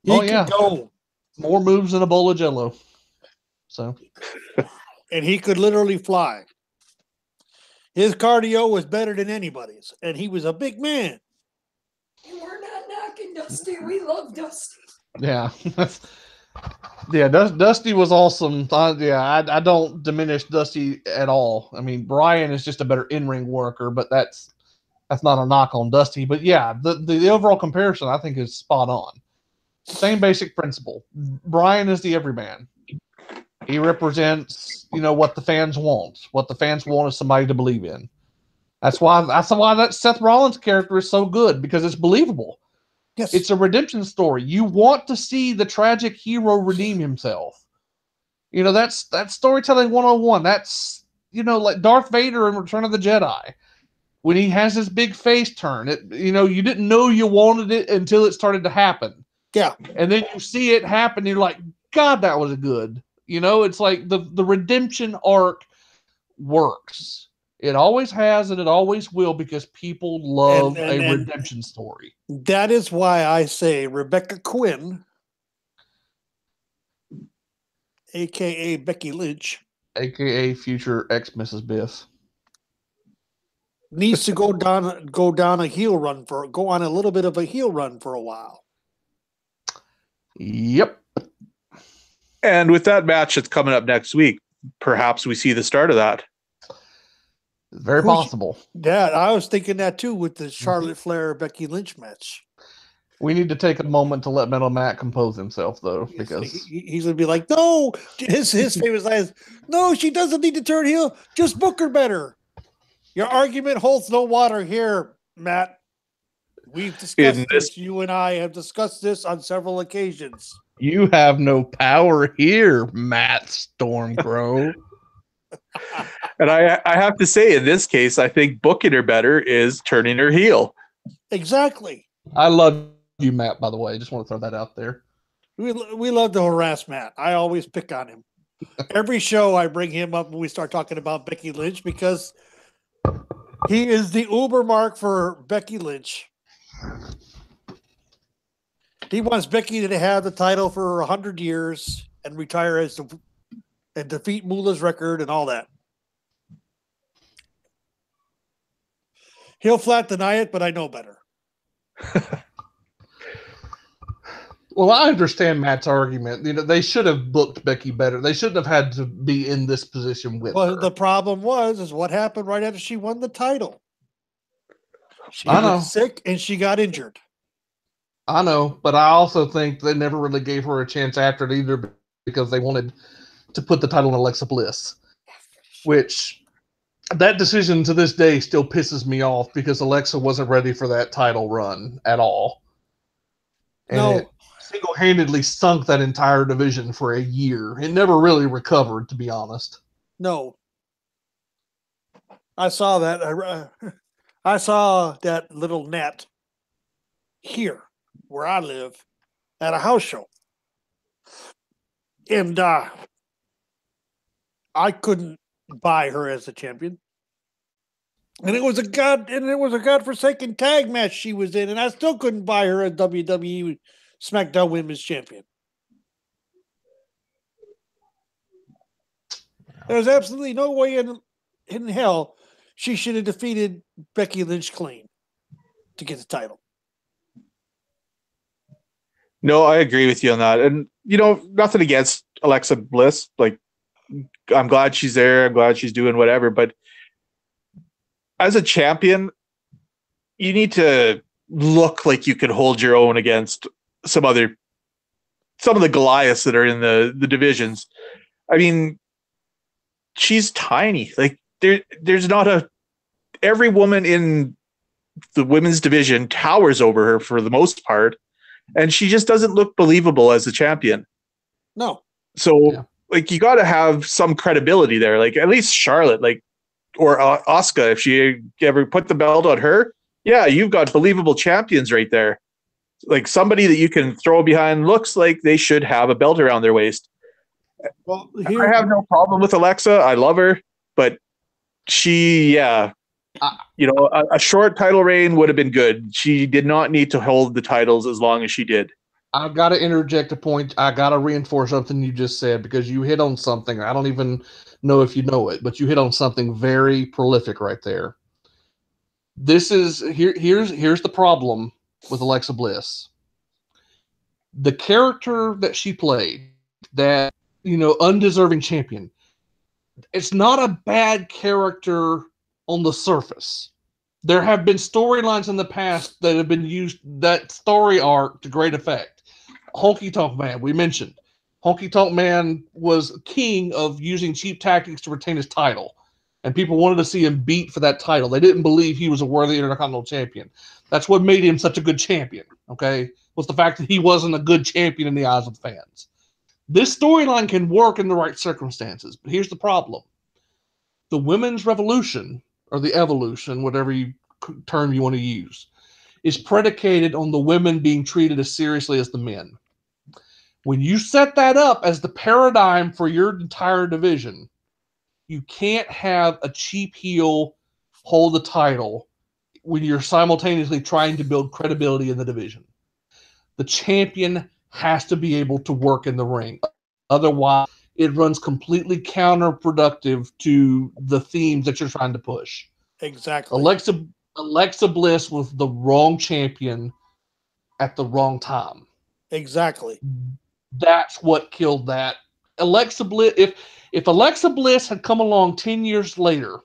He could go. More moves than a bowl of Jell-O. So, and he could literally fly. His cardio was better than anybody's, and he was a big man. And we're not knocking Dusty. We love Dusty. Yeah. Dusty was awesome. I don't diminish Dusty at all. I mean, Bryan is just a better in-ring worker, but that's not a knock on Dusty. But yeah, the overall comparison I think is spot on. Same basic principle. Bryan is the everyman. He represents, what the fans want. What the fans want is somebody to believe in. That's why that Seth Rollins character is so good, because it's believable. Yes. It's a redemption story. You want to see the tragic hero redeem himself. That's storytelling 101. That's, like Darth Vader in Return of the Jedi. When he has his big face turn, you didn't know you wanted it until it started to happen. Yeah. And then you see it happen, and you're like, God, that was good. It's like the redemption arc works. It always has, and it always will, because people love a redemption story. That is why I say Rebecca Quinn, a.k.a. Becky Lynch, a.k.a. future ex-Mrs. Biff, needs to go on a little bit of a heel run for a while. Yep. And with that match that's coming up next week, perhaps we see the start of that. Very possible. Yeah, I was thinking that too with the Charlotte Flair Becky Lynch match. We need to take a moment to let Metal Matt compose himself, though, because he's gonna be like, no, his famous line is, no, she doesn't need to turn heel, just book her better. Your argument holds no water here, Matt. We've discussed this. You and I have discussed this on several occasions. You have no power here, Matt Stormcrow. And I have to say, in this case, I think booking her better is turning her heel. Exactly. I love you, Matt, by the way. I just want to throw that out there. We love to harass Matt. I always pick on him. Every show I bring him up when we start talking about Becky Lynch, because he is the Uber mark for Becky Lynch. He wants Becky to have the title for 100 years and retire and defeat Moolah's record and all that. He'll flat deny it, but I know better. Well, I understand Matt's argument. They should have booked Becky better. They shouldn't have had to be in this position with her. Well, the problem is what happened right after she won the title. She I know. was sick and she got injured. I know, but I also think they never really gave her a chance after it either, because they wanted to put the title on Alexa Bliss, which that decision to this day still pisses me off, because Alexa wasn't ready for that title run at all. And it single-handedly sunk that entire division for a year. It never really recovered, to be honest. No. I saw that. I saw that little net here where I live at a house show. And I couldn't buy her as a champion. And it was a godforsaken tag match she was in, and I still couldn't buy her as WWE SmackDown Women's Champion. There's absolutely no way in hell she should have defeated Becky Lynch clean. to get the title. No, I agree with you on that. And, nothing against Alexa Bliss. Like, I'm glad she's there. I'm glad she's doing whatever. But as a champion, you need to look like you can hold your own against some of the Goliaths that are in the divisions. I mean, she's tiny. Like, there's not every woman in the women's division towers over her for the most part. And she just doesn't look believable as a champion. No. So, you got to have some credibility there. Like, at least Charlotte, or Asuka, if she ever put the belt on her, you've got believable champions right there. Like, somebody that you can throw behind looks like they should have a belt around their waist. Well, I have no problem with Alexa. I love her. But she, a short title reign would have been good. She did not need to hold the titles as long as she did. I've got to interject a point. I got to reinforce something you just said, because you hit on something. I don't even know if you know it, but you hit on something very prolific right there. Here's the problem with Alexa Bliss. The character that she played, that, undeserving champion, it's not a bad character on the surface. There have been storylines in the past that have been used, that story arc, to great effect. Honky Tonk Man, we mentioned. Honky Tonk Man was king of using cheap tactics to retain his title. And people wanted to see him beat for that title. They didn't believe he was a worthy Intercontinental Champion. That's what made him such a good champion, okay? Was the fact that he wasn't a good champion in the eyes of the fans. This storyline can work in the right circumstances, but here's the problem. The women's revolution, or the evolution, whatever term you want to use, is predicated on the women being treated as seriously as the men. When you set that up as the paradigm for your entire division, you can't have a cheap heel hold the title when you're simultaneously trying to build credibility in the division. The champion has to be able to work in the ring. Otherwise, it runs completely counterproductive to the themes that you're trying to push. Exactly. Alexa Bliss was the wrong champion at the wrong time. Exactly. That's what killed that. Alexa Bliss, if Alexa Bliss had come along 10 years later,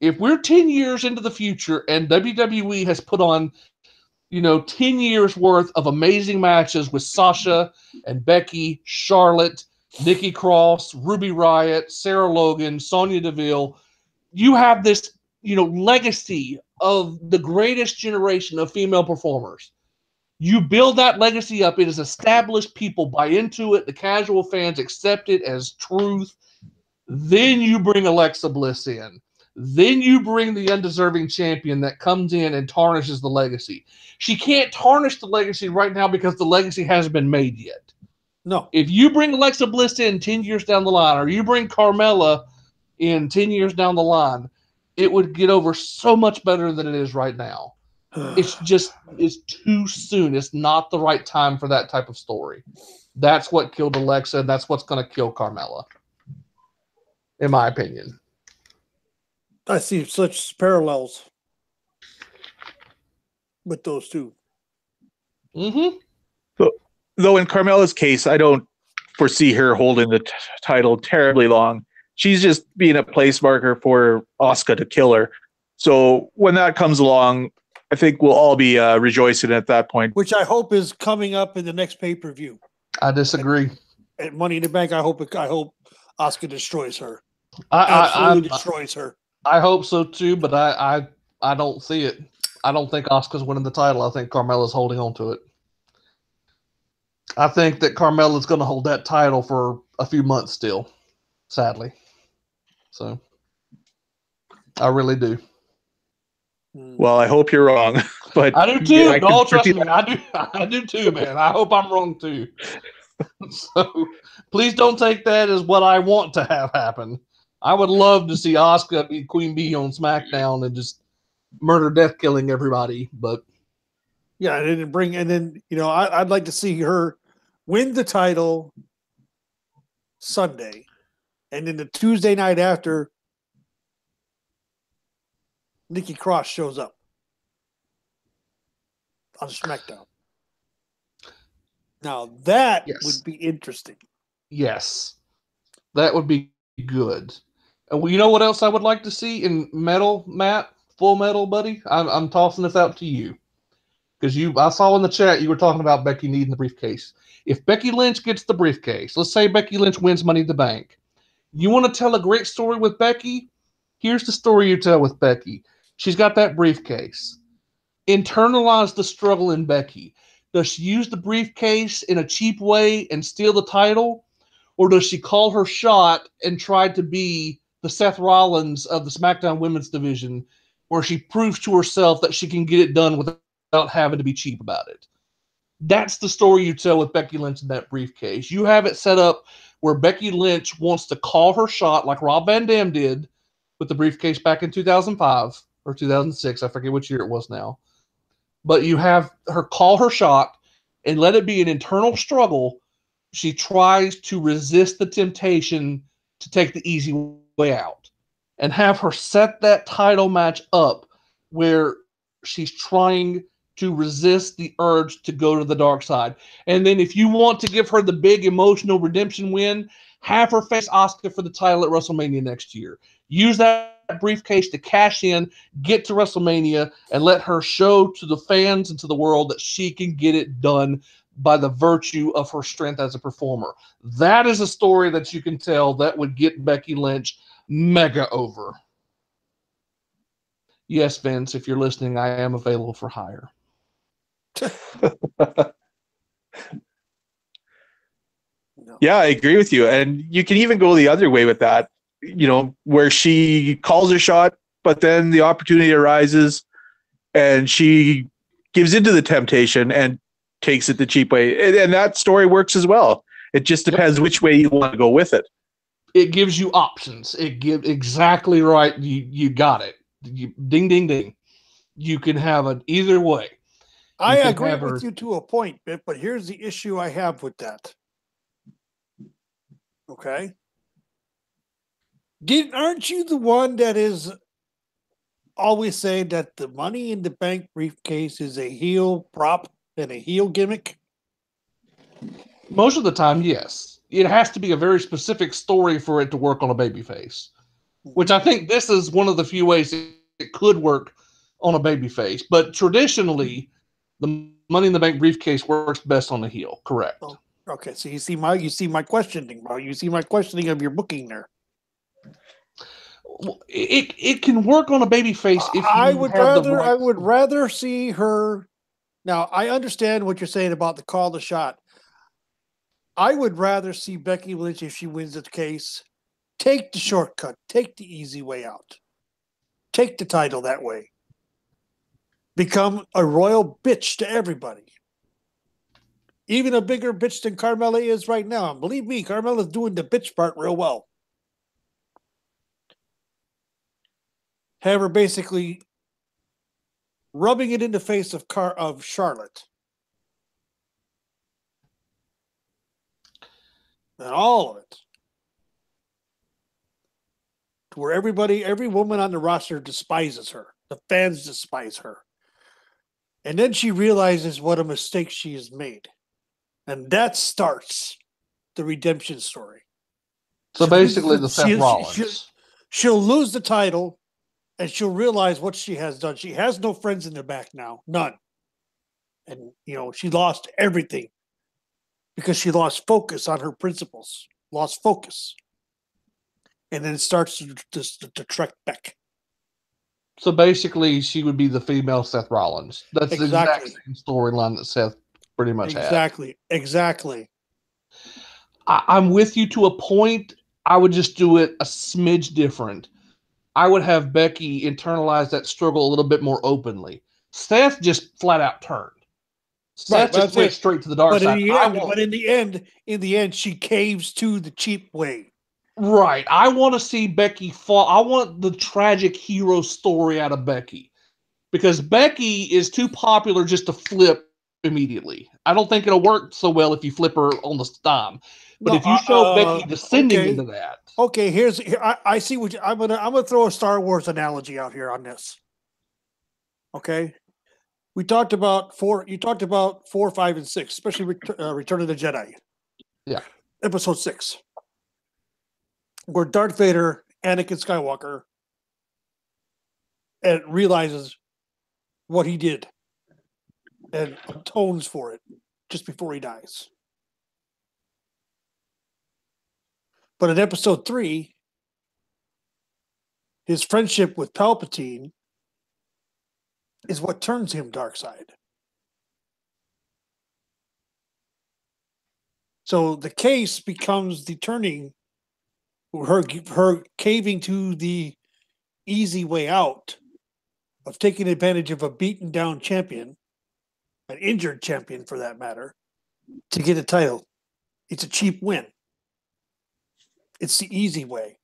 if we're 10 years into the future and WWE has put on, 10 years worth of amazing matches with Sasha and Becky, Charlotte, Nikki Cross, Ruby Riott, Sarah Logan, Sonya Deville, you have this, legacy of the greatest generation of female performers. You build that legacy up. It is established. People buy into it. The casual fans accept it as truth. Then you bring Alexa Bliss in. Then you bring the undeserving champion that comes in and tarnishes the legacy. She can't tarnish the legacy right now because the legacy hasn't been made yet. No. If you bring Alexa Bliss in 10 years down the line, or you bring Carmella in 10 years down the line, it would get over so much better than it is right now. It's too soon. It's not the right time for that type of story. That's what killed Alexa, and that's what's going to kill Carmella, in my opinion. I see such parallels with those two. Mm-hmm. Though in Carmella's case, I don't foresee her holding the title terribly long. She's just being a place marker for Asuka to kill her. So when that comes along, I think we'll all be rejoicing at that point. Which I hope is coming up in the next pay-per-view. I disagree. At Money in the Bank, I hope Asuka destroys her. Absolutely destroys her. I hope so too, but I don't see it. I don't think Asuka's winning the title. I think Carmella's holding on to it. I think that Carmella's going to hold that title for a few months still, sadly. So, I really do. Well, I hope you're wrong, but I do too. No, trust me, I do too, man. I hope I'm wrong too. So, please don't take that as what I want to have happen. I would love to see Asuka beat Queen Bee on SmackDown and just murder, death, killing everybody. But yeah, I'd like to see her win the title Sunday, and then the Tuesday night after, Nikki Cross shows up. on SmackDown. Now that Yes. would be interesting. Yes, that would be good. And you know what else I would like to see in metal, Matt? Full Metal, buddy? I'm tossing this out to you. Because I saw in the chat you were talking about Becky needing the briefcase. If Becky Lynch gets the briefcase, let's say Becky Lynch wins Money in the Bank. You want to tell a great story with Becky? Here's the story you tell with Becky. She's got that briefcase. Internalize the struggle in Becky. Does she use the briefcase in a cheap way and steal the title? Or does she call her shot and try to be the Seth Rollins of the SmackDown Women's Division, where she proves to herself that she can get it done without having to be cheap about it? That's the story you tell with Becky Lynch in that briefcase. You have it set up where Becky Lynch wants to call her shot like Rob Van Dam did with the briefcase back in 2005 or 2006. I forget which year it was now. But you have her call her shot and let it be an internal struggle. She tries to resist the temptation to take the easy way out and have her set that title match up where she's trying to resist the urge to go to the dark side. And then if you want to give her the big emotional redemption win, have her face Asuka for the title at WrestleMania next year. Use that briefcase to cash in, get to WrestleMania, and let her show to the fans and to the world that she can get it done by the virtue of her strength as a performer. That is a story that you can tell that would get Becky Lynch mega over. Yes, Vince, if you're listening, I am available for hire. Yeah, I agree with you. And you can even go the other way with that, where she calls her shot, but then the opportunity arises and she gives into the temptation and takes it the cheap way. And that story works as well. It just depends which way you want to go with it. It gives you options. It gives exactly right. You got it. Ding, ding, ding. You can have it either way. I agree with you to a point, Biff, but here's the issue I have with that. Okay? Aren't you the one that is always saying that the Money in the Bank briefcase is a heel prop and a heel gimmick? Most of the time, yes. It has to be a very specific story for it to work on a babyface, which I think this is one of the few ways it could work on a babyface. But traditionally, the Money in the Bank briefcase works best on the heel. Correct. Oh, okay, so you see my questioning, bro. You see my questioning of your booking there. It can work on a babyface if I would rather see her. Now I understand what you're saying about the call the shot. I would rather see Becky Lynch, if she wins the case, take the shortcut, take the easy way out, take the title that way, become a royal bitch to everybody. Even a bigger bitch than Carmella is right now. And believe me, Carmella's doing the bitch part real well. Have her basically rubbing it in the face of Charlotte. And all of it. To where every woman on the roster despises her. The fans despise her. And then she realizes what a mistake she has made. And that starts the redemption story. So basically the Seth Rollins. She'll lose the title and she'll realize what she has done. She has no friends in the back now. None. And, she lost everything because she lost focus on her principles. Lost focus. And then it starts to trek back. So basically, she would be the female Seth Rollins. That's the exact same storyline that Seth pretty much had. Exactly. I'm with you to a point. I would just do it a smidge different. I would have Becky internalize that struggle a little bit more openly. Seth just flat out turned. Seth just went straight to the dark side. But in the end, she caves to the cheap way. Right. I want to see Becky fall. I want the tragic hero story out of Becky. Because Becky is too popular just to flip immediately. I don't think it'll work so well if you flip her on the dime. But if you show Becky descending into that. Okay, I see what I'm gonna throw a Star Wars analogy out here on this. Okay? We talked about four. You talked about 4, 5, and 6, especially Return of the Jedi. Yeah. Episode 6, where Darth Vader, Anakin Skywalker, and realizes what he did and atones for it just before he dies. But in episode 3, his friendship with Palpatine is what turns him dark side. So the case becomes the turning, her caving to the easy way out of taking advantage of a beaten down champion, an injured champion for that matter, to get a title. It's a cheap win. It's the easy way.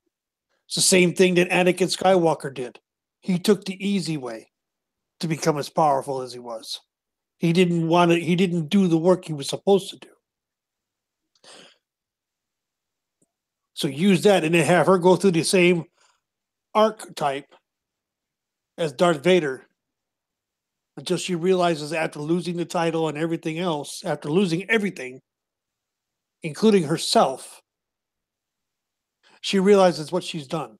It's the same thing that Anakin Skywalker did. He took the easy way to become as powerful as he was. He didn't do the work he was supposed to do. So use that and then have her go through the same archetype as Darth Vader until she realizes after losing the title and everything else, after losing everything, including herself, she realizes what she's done.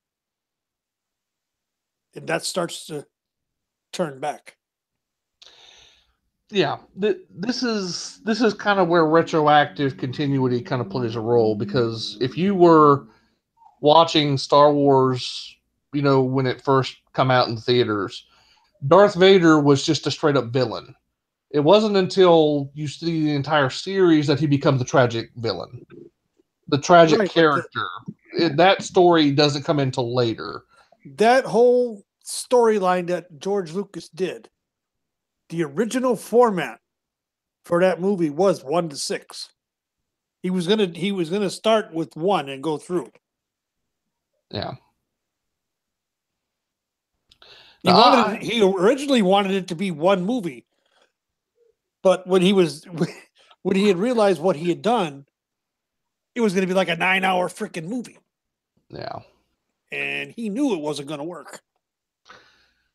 And that starts to turn back. Yeah, this is kind of where retroactive continuity kind of plays a role, because if you were watching Star Wars, when it first come out in theaters, Darth Vader was just a straight up villain. It wasn't until you see the entire series that he becomes the tragic villain, the tragic character. That story doesn't come until later. That whole storyline that George Lucas did, the original format for that movie was 1 to 6. He was gonna start with 1 and go through. Yeah. He originally wanted it to be one movie, but when he had realized what he had done, it was going to be like a 9-hour freaking movie. Yeah. And he knew it wasn't going to work.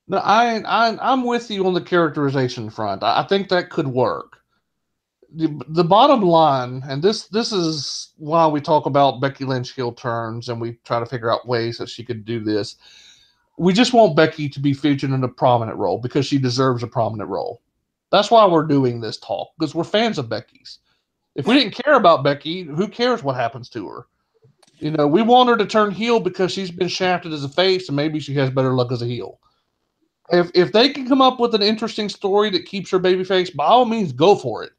No, I'm with you on the characterization front. I think that could work. The bottom line, and this is why we talk about Becky Lynch heel turns and we try to figure out ways that she could do this. We just want Becky to be featured in a prominent role because she deserves a prominent role. That's why we're doing this talk, because we're fans of Becky's. If we didn't care about Becky, who cares what happens to her? We want her to turn heel because she's been shafted as a face and maybe she has better luck as a heel. If they can come up with an interesting story that keeps her babyface, by all means, go for it.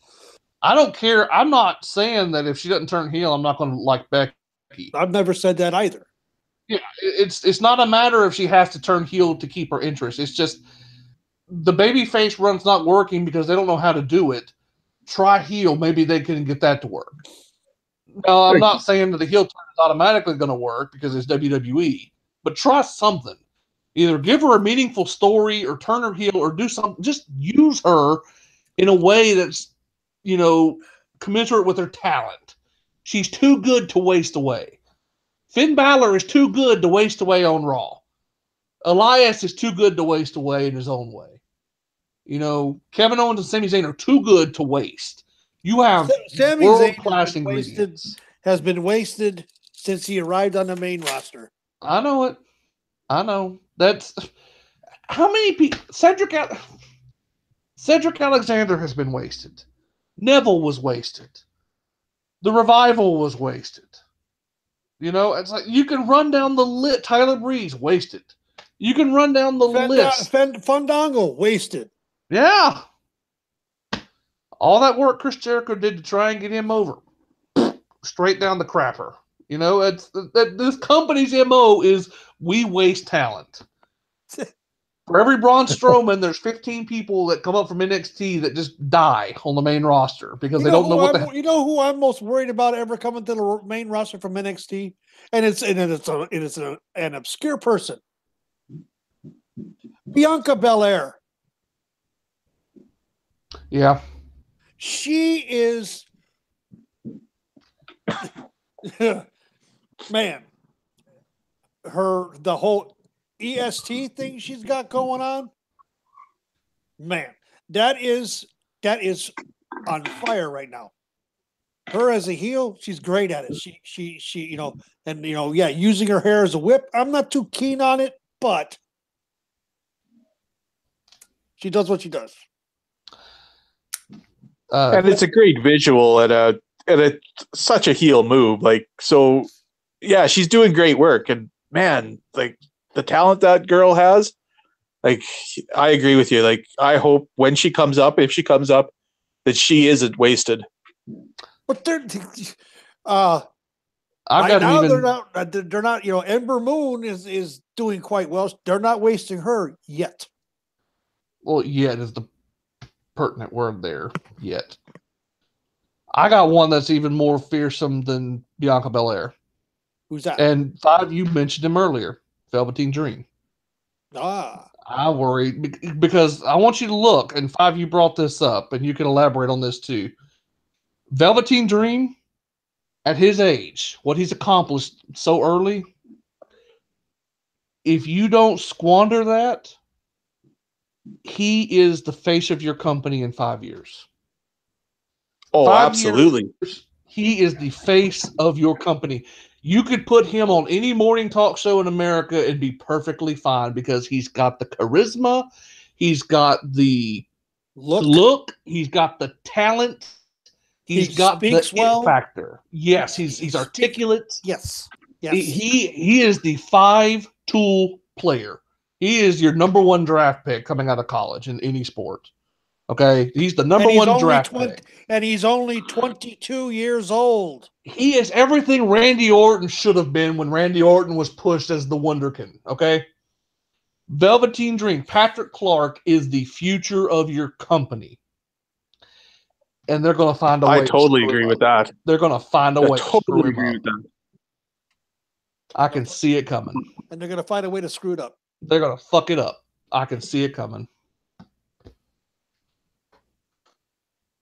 I don't care. I'm not saying that if she doesn't turn heel, I'm not going to like Becky. I've never said that either. Yeah, it's not a matter of she has to turn heel to keep her interest. It's just the babyface run's not working because they don't know how to do it. Try heel. Maybe they can get that to work. No, I'm not saying that the heel turn is automatically going to work because it's WWE, but try something. Either give her a meaningful story or turn her heel or do something. Just use her in a way that's, commensurate with her talent. She's too good to waste away. Finn Balor is too good to waste away on Raw. Elias is too good to waste away in his own way. Kevin Owens and Sami Zayn are too good to waste. You have world-class ingredients. Has been wasted since he arrived on the main roster. I know it. I know. That's how many people. Cedric Alexander has been wasted. Neville was wasted. The Revival was wasted. It's like you can run down the list. Tyler Breeze, wasted. You can run down the list. Fandango, wasted. Yeah. All that work Chris Jericho did to try and get him over. Straight down the crapper. This company's MO is we waste talent. For every Braun Strowman, there's 15 people that come up from NXT that just die on the main roster because they don't know what the. You know who I'm most worried about ever coming to the main roster from NXT, and it's an obscure person, Bianca Belair. Yeah, she is. Man, the whole EST thing she's got going on, man, that is on fire right now. Her as a heel, she's great at it. She using her hair as a whip. I'm not too keen on it, but she does what she does. And it's a great visual and such a heel move. Like, so yeah, she's doing great work. And man, like the talent that girl has, like, I agree with you. Like, I hope when she comes up, if she comes up, that she isn't wasted. But they're not. Ember Moon is doing quite well. They're not wasting her yet. Well, yet is the pertinent word there. Yet. I got one that's even more fearsome than Bianca Belair. Who's that? And 5, you mentioned him earlier, Velveteen Dream. I worry because I want you to look, and 5, you brought this up, and you can elaborate on this too. Velveteen Dream, at his age, what he's accomplished so early, if you don't squander that, he is the face of your company in 5 years. Oh, 5 absolutely. Years, he is the face of your company. You could put him on any morning talk show in America and be perfectly fine because he's got the charisma, he's got the look, he's got the talent, he's got the it factor. Yes, he's articulate. Yes. He is the 5-tool player. He is your number 1 draft pick coming out of college in any sport. Okay, he's the number 1 draft pick. And he's only 22 years old. He is everything Randy Orton should have been when Randy Orton was pushed as the Wonderkin. Okay, Velveteen Dream, Patrick Clark is the future of your company. And they're going to find a way. I totally agree with that. They're going to find a way. Totally agree with that. I can see it coming. And they're going to find a way to screw it up. They're going to fuck it up. I can see it coming.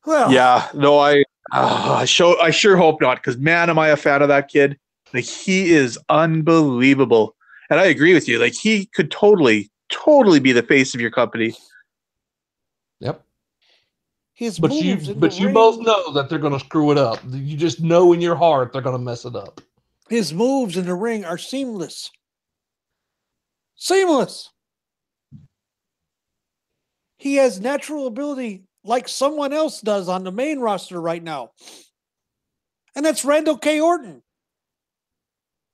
Well, yeah, no, I sure hope not, because man, am I a fan of that kid. Like, he is unbelievable. And I agree with you. Like, he could totally be the face of your company. Yep. But you both know that they're going to screw it up. You just know in your heart they're going to mess it up. His moves in the ring are seamless. Seamless. He has natural ability like someone else does on the main roster right now. And that's Randall K. Orton.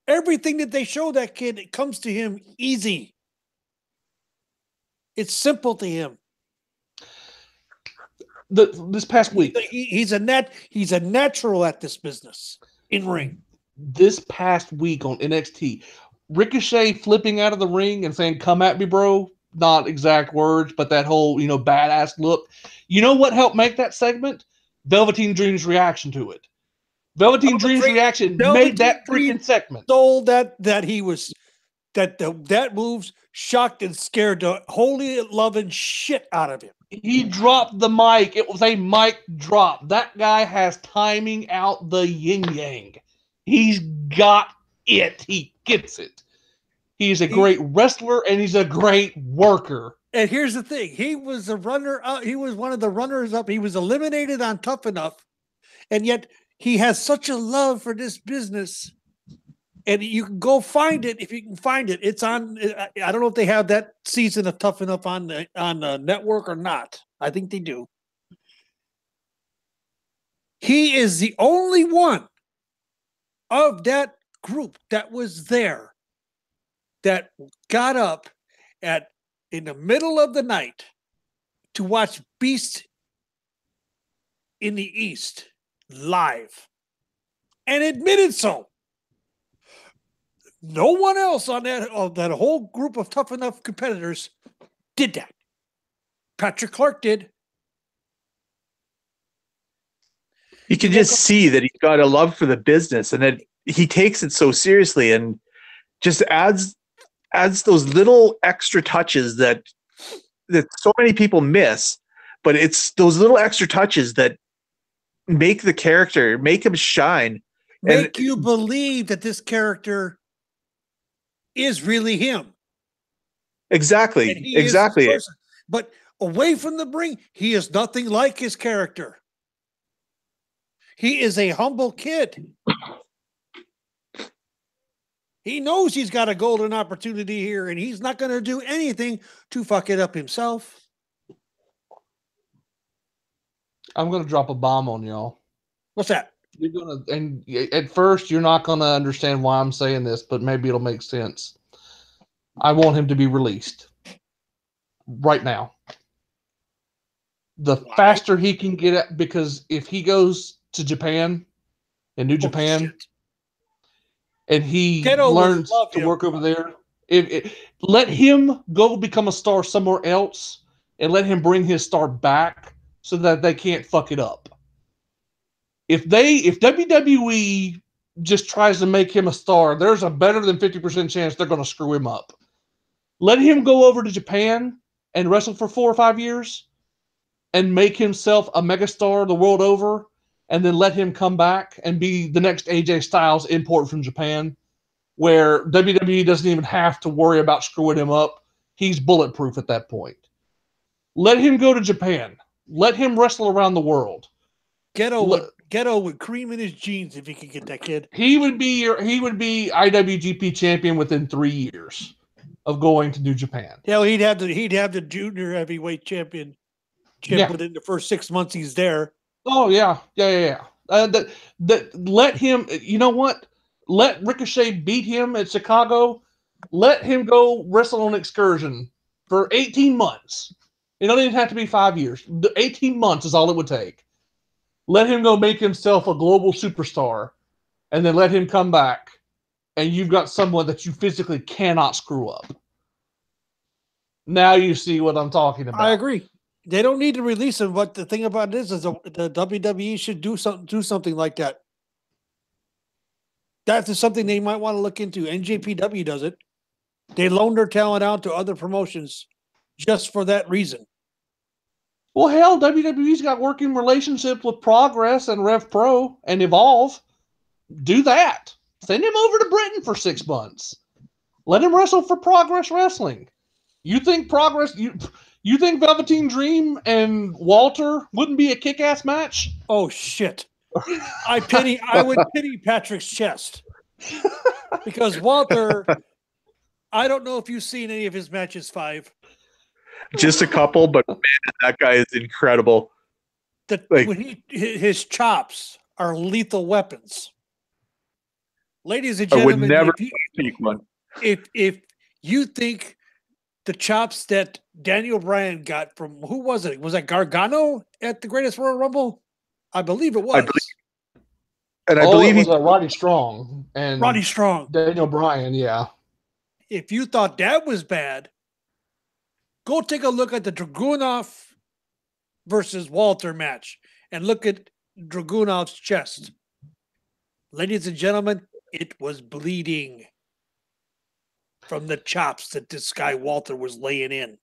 Everything that they show that kid, it comes to him easy. It's simple to him. This past week, he's a natural at this business in ring. This past week on NXT, Ricochet flipping out of the ring and saying, "Come at me, bro." Not exact words, but that whole, badass look. You know what helped make that segment? Velveteen Dream's reaction to it. Velveteen Dream's reaction made that freaking segment. Told that moves shocked and scared the holy loving shit out of him. He dropped the mic. It was a mic drop. That guy has timing out the yin-yang. He's got it. He gets it. He's a great wrestler, and he's a great worker. And here's the thing. He was a runner-up. He was one of the runners-up. He was eliminated on Tough Enough, and yet he has such a love for this business. And you can go find it if you can find it. It's on. I don't know if they have that season of Tough Enough on the network or not. I think they do. He is the only one of that group that was there that got up in the middle of the night to watch Beast in the East live and admitted so. No one else on that whole group of Tough Enough competitors did that. Patrick Clark did. You can just see that he's got a love for the business and that he takes it so seriously and just adds those little extra touches that so many people miss, but it's those little extra touches that make the character, make him shine. Make you believe that this character is really him. Exactly. Exactly. But Away from the ring, he is nothing like his character. He is a humble kid. He knows he's got a golden opportunity here, and he's not going to do anything to fuck it up himself. I'm going to drop a bomb on y'all. What's that? You're gonna, and at first you're not going to understand why I'm saying this, but maybe it'll make sense. I want him to be released right now. The faster he can get it, because if he goes to Japan and New Japan, and he learns to work over there, let him go become a star somewhere else, and let him bring his star back so that they can't fuck it up. If WWE just tries to make him a star, there's a better than 50% chance they're going to screw him up. Let him go over to Japan and wrestle for 4 or 5 years and make himself a megastar the world over, and then let him come back and be the next AJ Styles import from Japan, where WWE doesn't even have to worry about screwing him up. He's bulletproof at that point. Let him go to Japan. Let him wrestle around the world. Ghetto would cream in his jeans if he could get that kid. He would be IWGP champion within 3 years of going to New Japan. Hell, he'd have the junior heavyweight championship within the first 6 months he's there. Oh yeah. Let him. You know what? Let Ricochet beat him at Chicago. Let him go wrestle on Excursion for 18 months. It don't even have to be 5 years. 18 months is all it would take. Let him go make himself a global superstar, and then let him come back, and you've got someone that you physically cannot screw up. Now you see what I'm talking about. I agree. They don't need to release him, but the thing about this is the WWE should do something like that. That's something they might want to look into. NJPW does it. They loan their talent out to other promotions just for that reason. Well, hell, WWE's got working relationships with Progress and Rev Pro and Evolve. Do that. Send him over to Britain for 6 months. Let him wrestle for Progress Wrestling. You think You think Velveteen Dream and Walter wouldn't be a kick-ass match? Oh shit! I would pity Patrick's chest because Walter. I don't know if you've seen any of his matches, Five. Just a couple, but man, that guy is incredible. His chops are lethal weapons. Ladies and gentlemen, I would never speak one. If you think the chops that Daniel Bryan got from, who was it? Was that Gargano at the Greatest Royal Rumble? I believe it was. I believe it was Roddy Strong and Roddy Strong. Daniel Bryan, yeah. If you thought that was bad, go take a look at the Dragunov versus Walter match and look at Dragunov's chest. Ladies and gentlemen, it was bleeding from the chops that this guy Walter was laying in.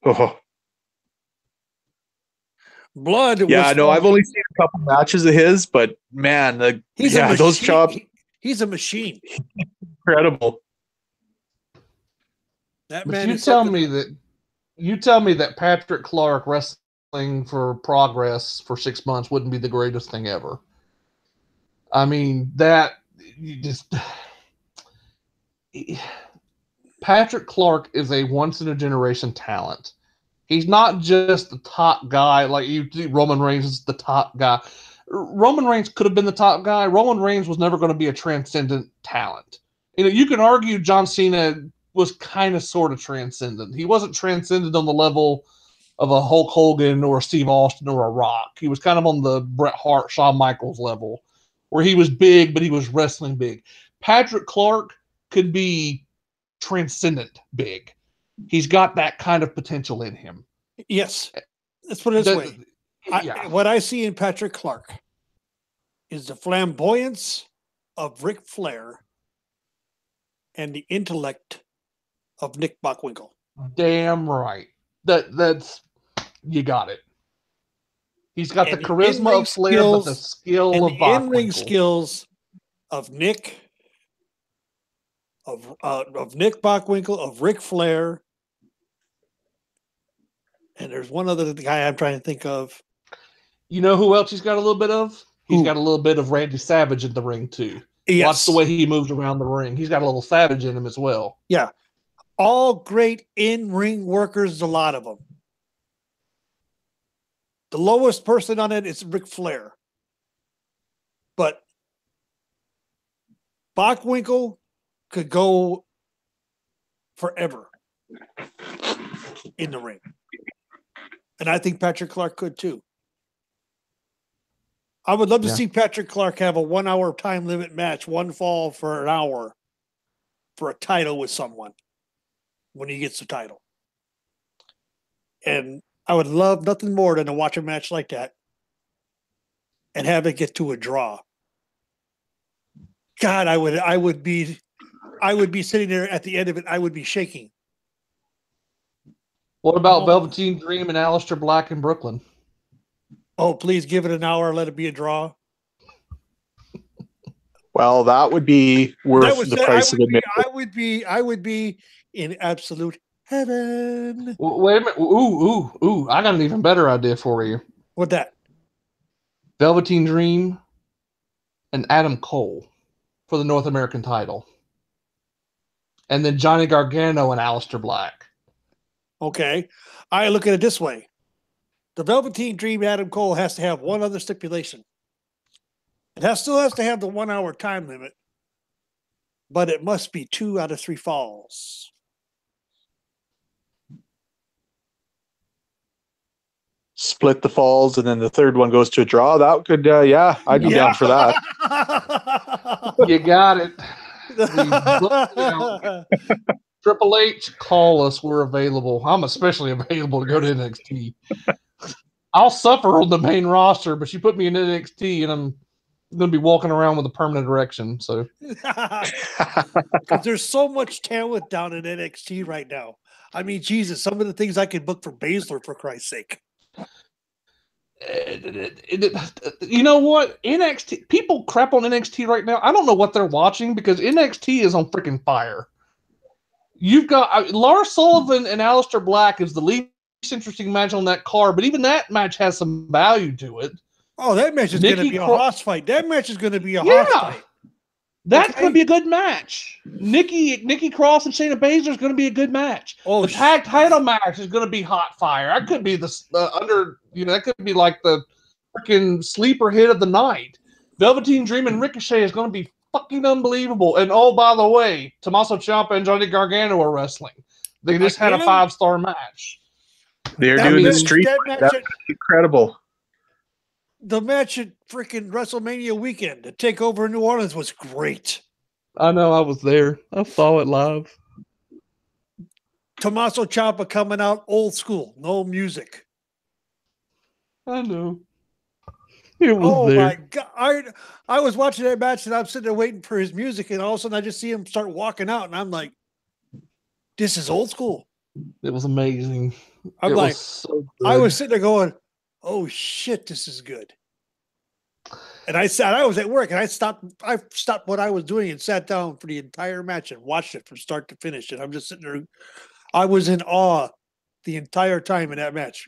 Oh. Blood. Yeah, no, I've only seen a couple matches of his, but man, those chops. He's a machine. Incredible. That man. You tell me that Patrick Clark wrestling for Progress for 6 months wouldn't be the greatest thing ever. I mean, Patrick Clark is a once in a generation talent. He's not just the top guy like you think Roman Reigns is the top guy. Roman Reigns could have been the top guy. Roman Reigns was never going to be a transcendent talent. You can argue John Cena was kind of sort of transcendent. He wasn't transcendent on the level of a Hulk Hogan or a Steve Austin or a Rock. He was kind of on the Bret Hart, Shawn Michaels level, where he was big, but he was wrestling big. Patrick Clark could be transcendent big. He's got that kind of potential in him. Yes. Let's put it this way. What I see in Patrick Clark is the flamboyance of Ric Flair and the intellect of Nick Bockwinkel. Damn right. That's you got it. He's got the charisma of Flair, but the skill of Bockwinkel. In-ring skills of Nick, of Nick Bockwinkel, of Ric Flair, And there's one other guy I'm trying to think of. You know who else he's got a little bit of? He's Who? got a little bit of Randy Savage in the ring, too. Yes. Watch the way he moves around the ring. He's got a little Savage in him as well. Yeah. All great in-ring workers, a lot of them. The lowest person on it is Ric Flair. But Bockwinkel could go forever in the ring. And I think Patrick Clark could too. I would love to see Patrick Clark have a 1 hour time limit match, one fall for an hour for a title with someone when he gets the title. And I would love nothing more than to watch a match like that and have it get to a draw. God, I would be sitting there at the end of it. I would be shaking. What about Velveteen Dream and Aleister Black in Brooklyn? Oh, please give it an hour. Let it be a draw. Well, that would be worth the price of admission. I would be in absolute heaven. Wait a minute. Ooh. I got an even better idea for you. What that? Velveteen Dream and Adam Cole for the North American title. And then Johnny Gargano and Aleister Black. Okay. I look at it this way. The Velveteen Dream Adam Cole has to have one other stipulation. It still has to have the 1 hour time limit, but it must be 2 out of 3 falls. Split the falls, and then the third one goes to a draw. That could, I'd be down for that. You got it. Triple H, call us. We're available. I'm especially available to go to NXT. I'll suffer on the main roster, but you put me in NXT, and I'm going to be walking around with a permanent erection. So, because there's so much talent down in NXT right now. I mean, Jesus, some of the things I could book for Baszler, for Christ's sake. You know what? NXT, people crap on NXT right now. I don't know what they're watching because NXT is on freaking fire. You've got Lars Sullivan and Aleister Black is the least interesting match on that card, but even that match has some value to it. Oh, that match is going to be a hoss fight. That match is going to be a hoss fight. That's going to be a good match. Nikki Cross and Shayna Baszler is going to be a good match. Oh, the tag title match is going to be hot fire. That could be that could be like the freaking sleeper hit of the night. Velveteen Dream and Ricochet is going to be fucking unbelievable. And oh, by the way, Tommaso Ciampa and Johnny Gargano are wrestling. They just had a 5-star match. They're doing the street. That's incredible. The match at freaking WrestleMania weekend, the takeover in New Orleans, was great. I know, I was there. I saw it live. Tommaso Ciampa coming out old school, no music. I know. It was there. My God. I was watching that match and I'm sitting there waiting for his music, and all of a sudden I just see him start walking out, and I'm like, this is old school. It was amazing. I was sitting there going, oh shit, this is good. And I was at work, and I stopped what I was doing and sat down for the entire match and watched it from start to finish. And I'm just sitting there. I was in awe the entire time in that match.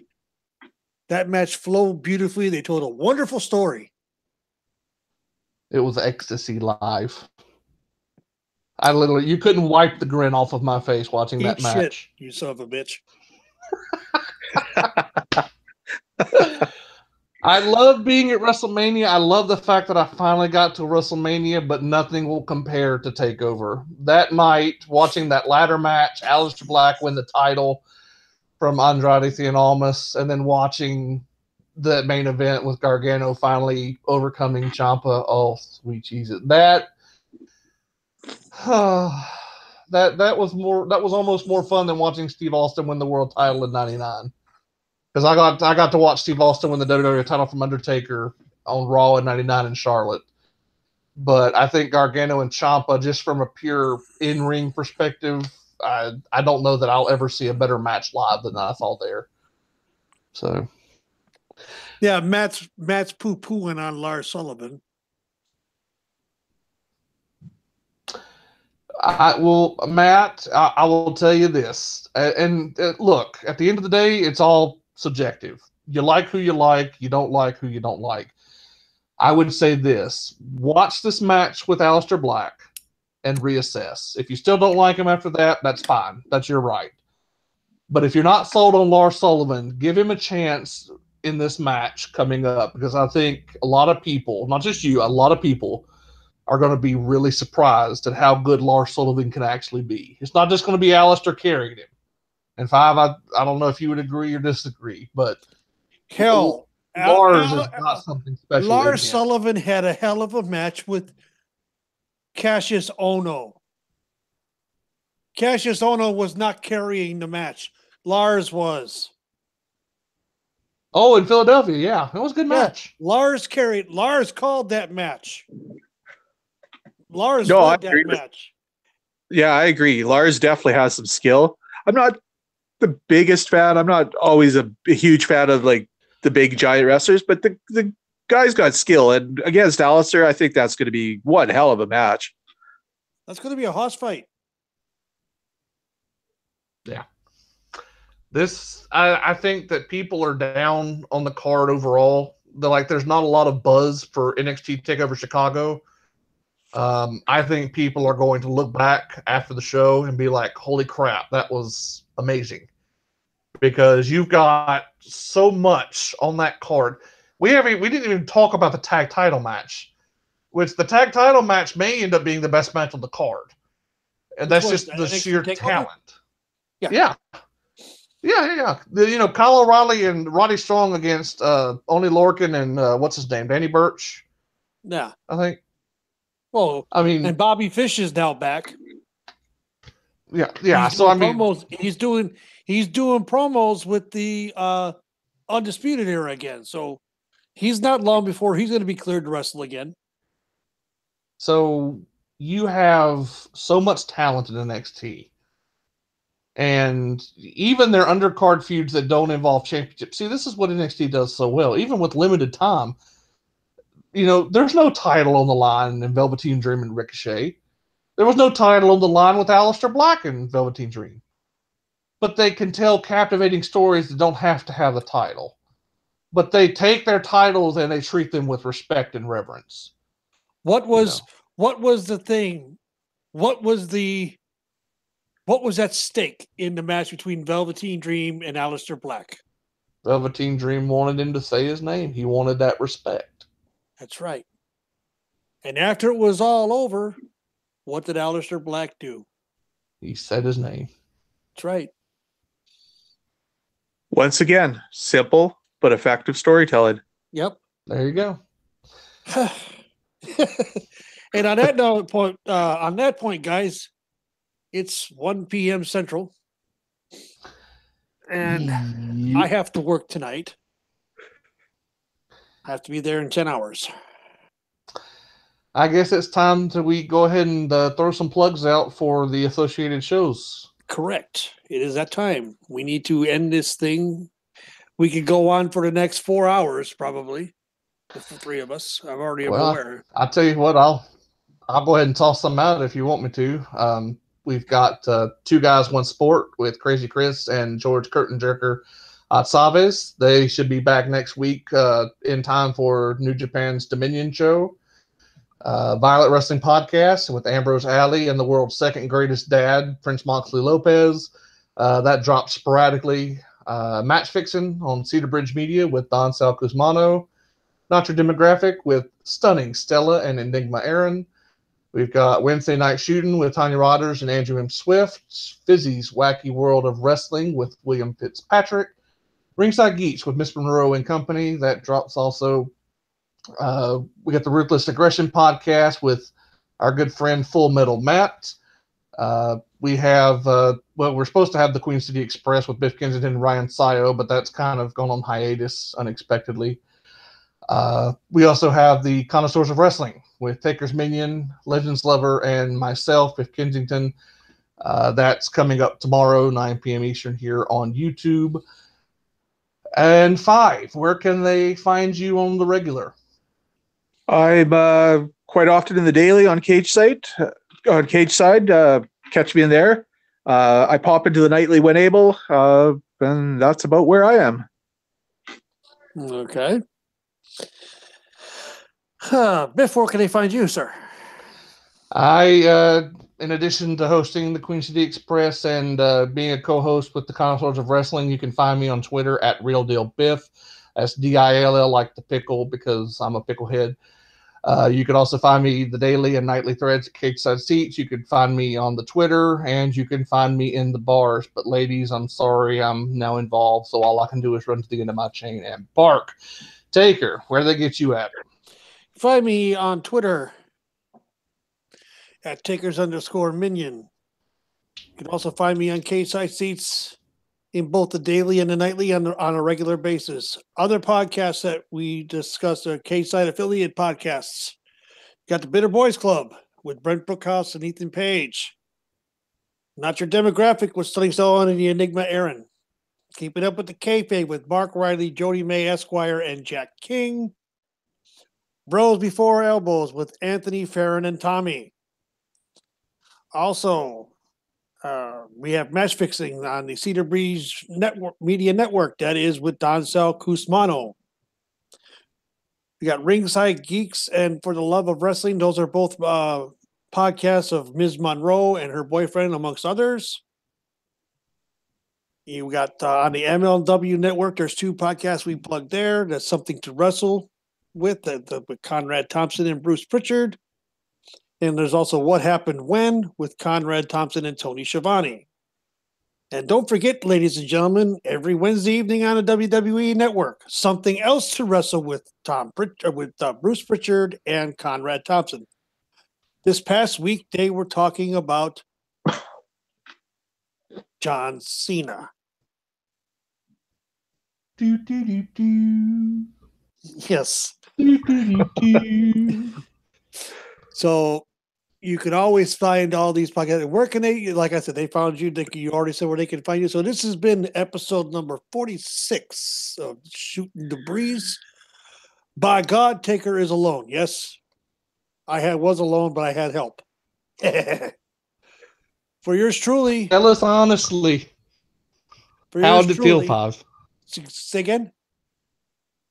That match flowed beautifully. They told a wonderful story. It was ecstasy live. You couldn't wipe the grin off of my face watching that match. Shit, you son of a bitch. I love being at WrestleMania. I love the fact that I finally got to WrestleMania, but nothing will compare to TakeOver. That night, watching that ladder match, Aleister Black win the title from Andrade Cien Almas, and then watching the main event with Gargano finally overcoming Ciampa. Oh, sweet Jesus. That was almost more fun than watching Steve Austin win the world title in '99. Because I got to watch Steve Austin win the WWE title from Undertaker on Raw in '99 in Charlotte. But I think Gargano and Ciampa, just from a pure in-ring perspective, I don't know that I'll ever see a better match live than I saw there. So, yeah, Matt's poo-pooing on Lars Sullivan. Well, Matt, I will tell you this. And look, at the end of the day, it's all subjective. You like who you like. You don't like who you don't like. I would say this. Watch this match with Aleister Black and reassess. If you still don't like him after that, that's fine. That's your right. But if you're not sold on Lars Sullivan, give him a chance in this match coming up, because I think a lot of people, not just you, a lot of people are going to be really surprised at how good Lars Sullivan can actually be. It's not just going to be Aleister carrying him. And Five, I don't know if you would agree or disagree, but Hell, Lars has got something special. Lars Sullivan had a hell of a match with Cassius Ohno. Cassius Ohno was not carrying the match. Lars was. Oh, in Philadelphia, yeah. It was a good match. Lars called that match. Lars led that match. Yeah, I agree. Lars definitely has some skill. I'm not the biggest fan. I'm not always a huge fan of like the big giant wrestlers, but the guy's got skill. And against Aleister, I think that's going to be one hell of a match. That's going to be a hoss fight. Yeah. I think that people are down on the card overall. There's not a lot of buzz for NXT TakeOver Chicago. I think people are going to look back after the show and be like, holy crap, that was amazing. Because you've got so much on that card. We didn't even talk about the tag title match, which the tag title match may end up being the best match on the card. And that's just the sheer talent. Yeah. Kyle O'Reilly and Roddy Strong against Oney Lorcan and what's his name? Danny Burch. Yeah. I think. Well, I mean, and Bobby Fish is now back. Yeah. He's doing promos with the Undisputed Era again. So he's not long before he's going to be cleared to wrestle again. So you have so much talent in NXT. And even their undercard feuds that don't involve championships. See, this is what NXT does so well. Even with limited time, there's no title on the line in Velveteen Dream and Ricochet. There was no title on the line with Aleister Black and Velveteen Dream. But they can tell captivating stories that don't have to have a title. But they take their titles and they treat them with respect and reverence. What was the thing? What was at stake in the match between Velveteen Dream and Aleister Black? Velveteen Dream wanted him to say his name. He wanted that respect. That's right. And after it was all over, what did Aleister Black do? He said his name. That's right. Once again, simple but effective storytelling. Yep. There you go. And on that point, guys, it's 1 p.m. Central, and I have to work tonight. I have to be there in 10 hours. I guess it's time we go ahead and throw some plugs out for the associated shows. Correct. It is that time. We need to end this thing. We could go on for the next 4 hours, probably, with the three of us. I'm already aware. I'll tell you what, I'll go ahead and toss some out if you want me to. We've got Two Guys, One Sport with Crazy Chris and George Curtin Jerker Saves. They should be back next week in time for New Japan's Dominion show. Violet Wrestling Podcast with Ambrose Alley and the world's second greatest dad, Prince Moxley Lopez. That drops sporadically. Match Fixin' on Cedar Bridge Media with Don Sal Guzmano. Not Your Demographic with Stunning Stella and Enigma Aaron. We've got Wednesday Night Shootin' with Tanya Rodgers and Andrew M. Swift. Fizzy's Wacky World of Wrestling with William Fitzpatrick. Ringside Geeks with Miss Monroe and Company. That drops also. We got the Ruthless Aggression Podcast with our good friend Full Metal Matt. We have, we're supposed to have the Queen City Express with Biff Kensington and Ryan Sayo, but that's kind of gone on hiatus unexpectedly. We also have the Connoisseurs of Wrestling with TakersMinion, Legends Lover, and myself, Biff Kensington. That's coming up tomorrow, 9 p.m. Eastern, here on YouTube. And Five, where can they find you on the regular? I'm quite often in the daily on Cage Site. on Cage Side. Catch me in there. I pop into the nightly when able, and that's about where I am. Okay. Biff, where can they find you, sir? I, in addition to hosting the Queen City Express and being a co-host with the Connoisseurs of Wrestling, you can find me on Twitter at RealDealBiff. That's DILL, like the pickle, because I'm a picklehead. You can also find me the daily and nightly threads at Cage Side Seats. You can find me on the Twitter, and you can find me in the bars. But ladies, I'm sorry, I'm now involved, so all I can do is run to the end of my chain and bark. Taker, where do they get you at? Find me on Twitter at Takers_Minion. You can also find me on K-Side Seats in both the daily and the nightly on a regular basis. Other podcasts that we discuss are K-Side affiliate podcasts. Got the Bitter Boys Club with Brent Brookhouse and Ethan Page. Not Your Demographic with Stunning Stone and the Enigma Aaron. Keeping Up with the Kayfabe with Mark Riley, Jody May Esquire, and Jack King. Bros Before Elbows with Anthony, Farron, and Tommy. Also, we have Match Fixing on the Cedar Breeze Media Network. That is with Doncel Cusmano. We got Ringside Geeks and For the Love of Wrestling. Those are both podcasts of Ms. Monroe and her boyfriend, amongst others. You got on the MLW Network, there's 2 podcasts we plugged there. That's Something to Wrestle with Conrad Thompson and Bruce Pritchard. And there's also What Happened When with Conrad Thompson and Tony Schiavone. And don't forget, ladies and gentlemen, every Wednesday evening on the WWE Network, Something Else to Wrestle with Bruce Pritchard and Conrad Thompson. This past week, they were talking about John Cena. Do, do, do, do. Yes. Do, do, do, do. So you can always find all these podcasts. Where can they, like I said, they found you. You already said where they can find you. So this has been episode number 46 of Shootin' the Breeze. By God, Taker is alone. Yes, I was alone, but I had help. For yours truly. Tell us honestly, how did it feel, Five? Say again?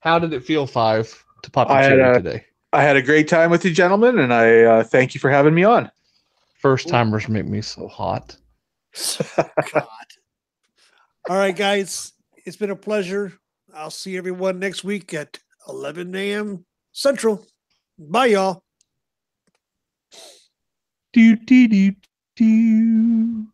How did it feel, Five, to pop your cherry today? I had a great time with you, gentlemen, and I thank you for having me on. First timers make me so hot. God. All right, guys. It's been a pleasure. I'll see everyone next week at 11 a.m. Central. Bye, y'all. Do, do, do, do.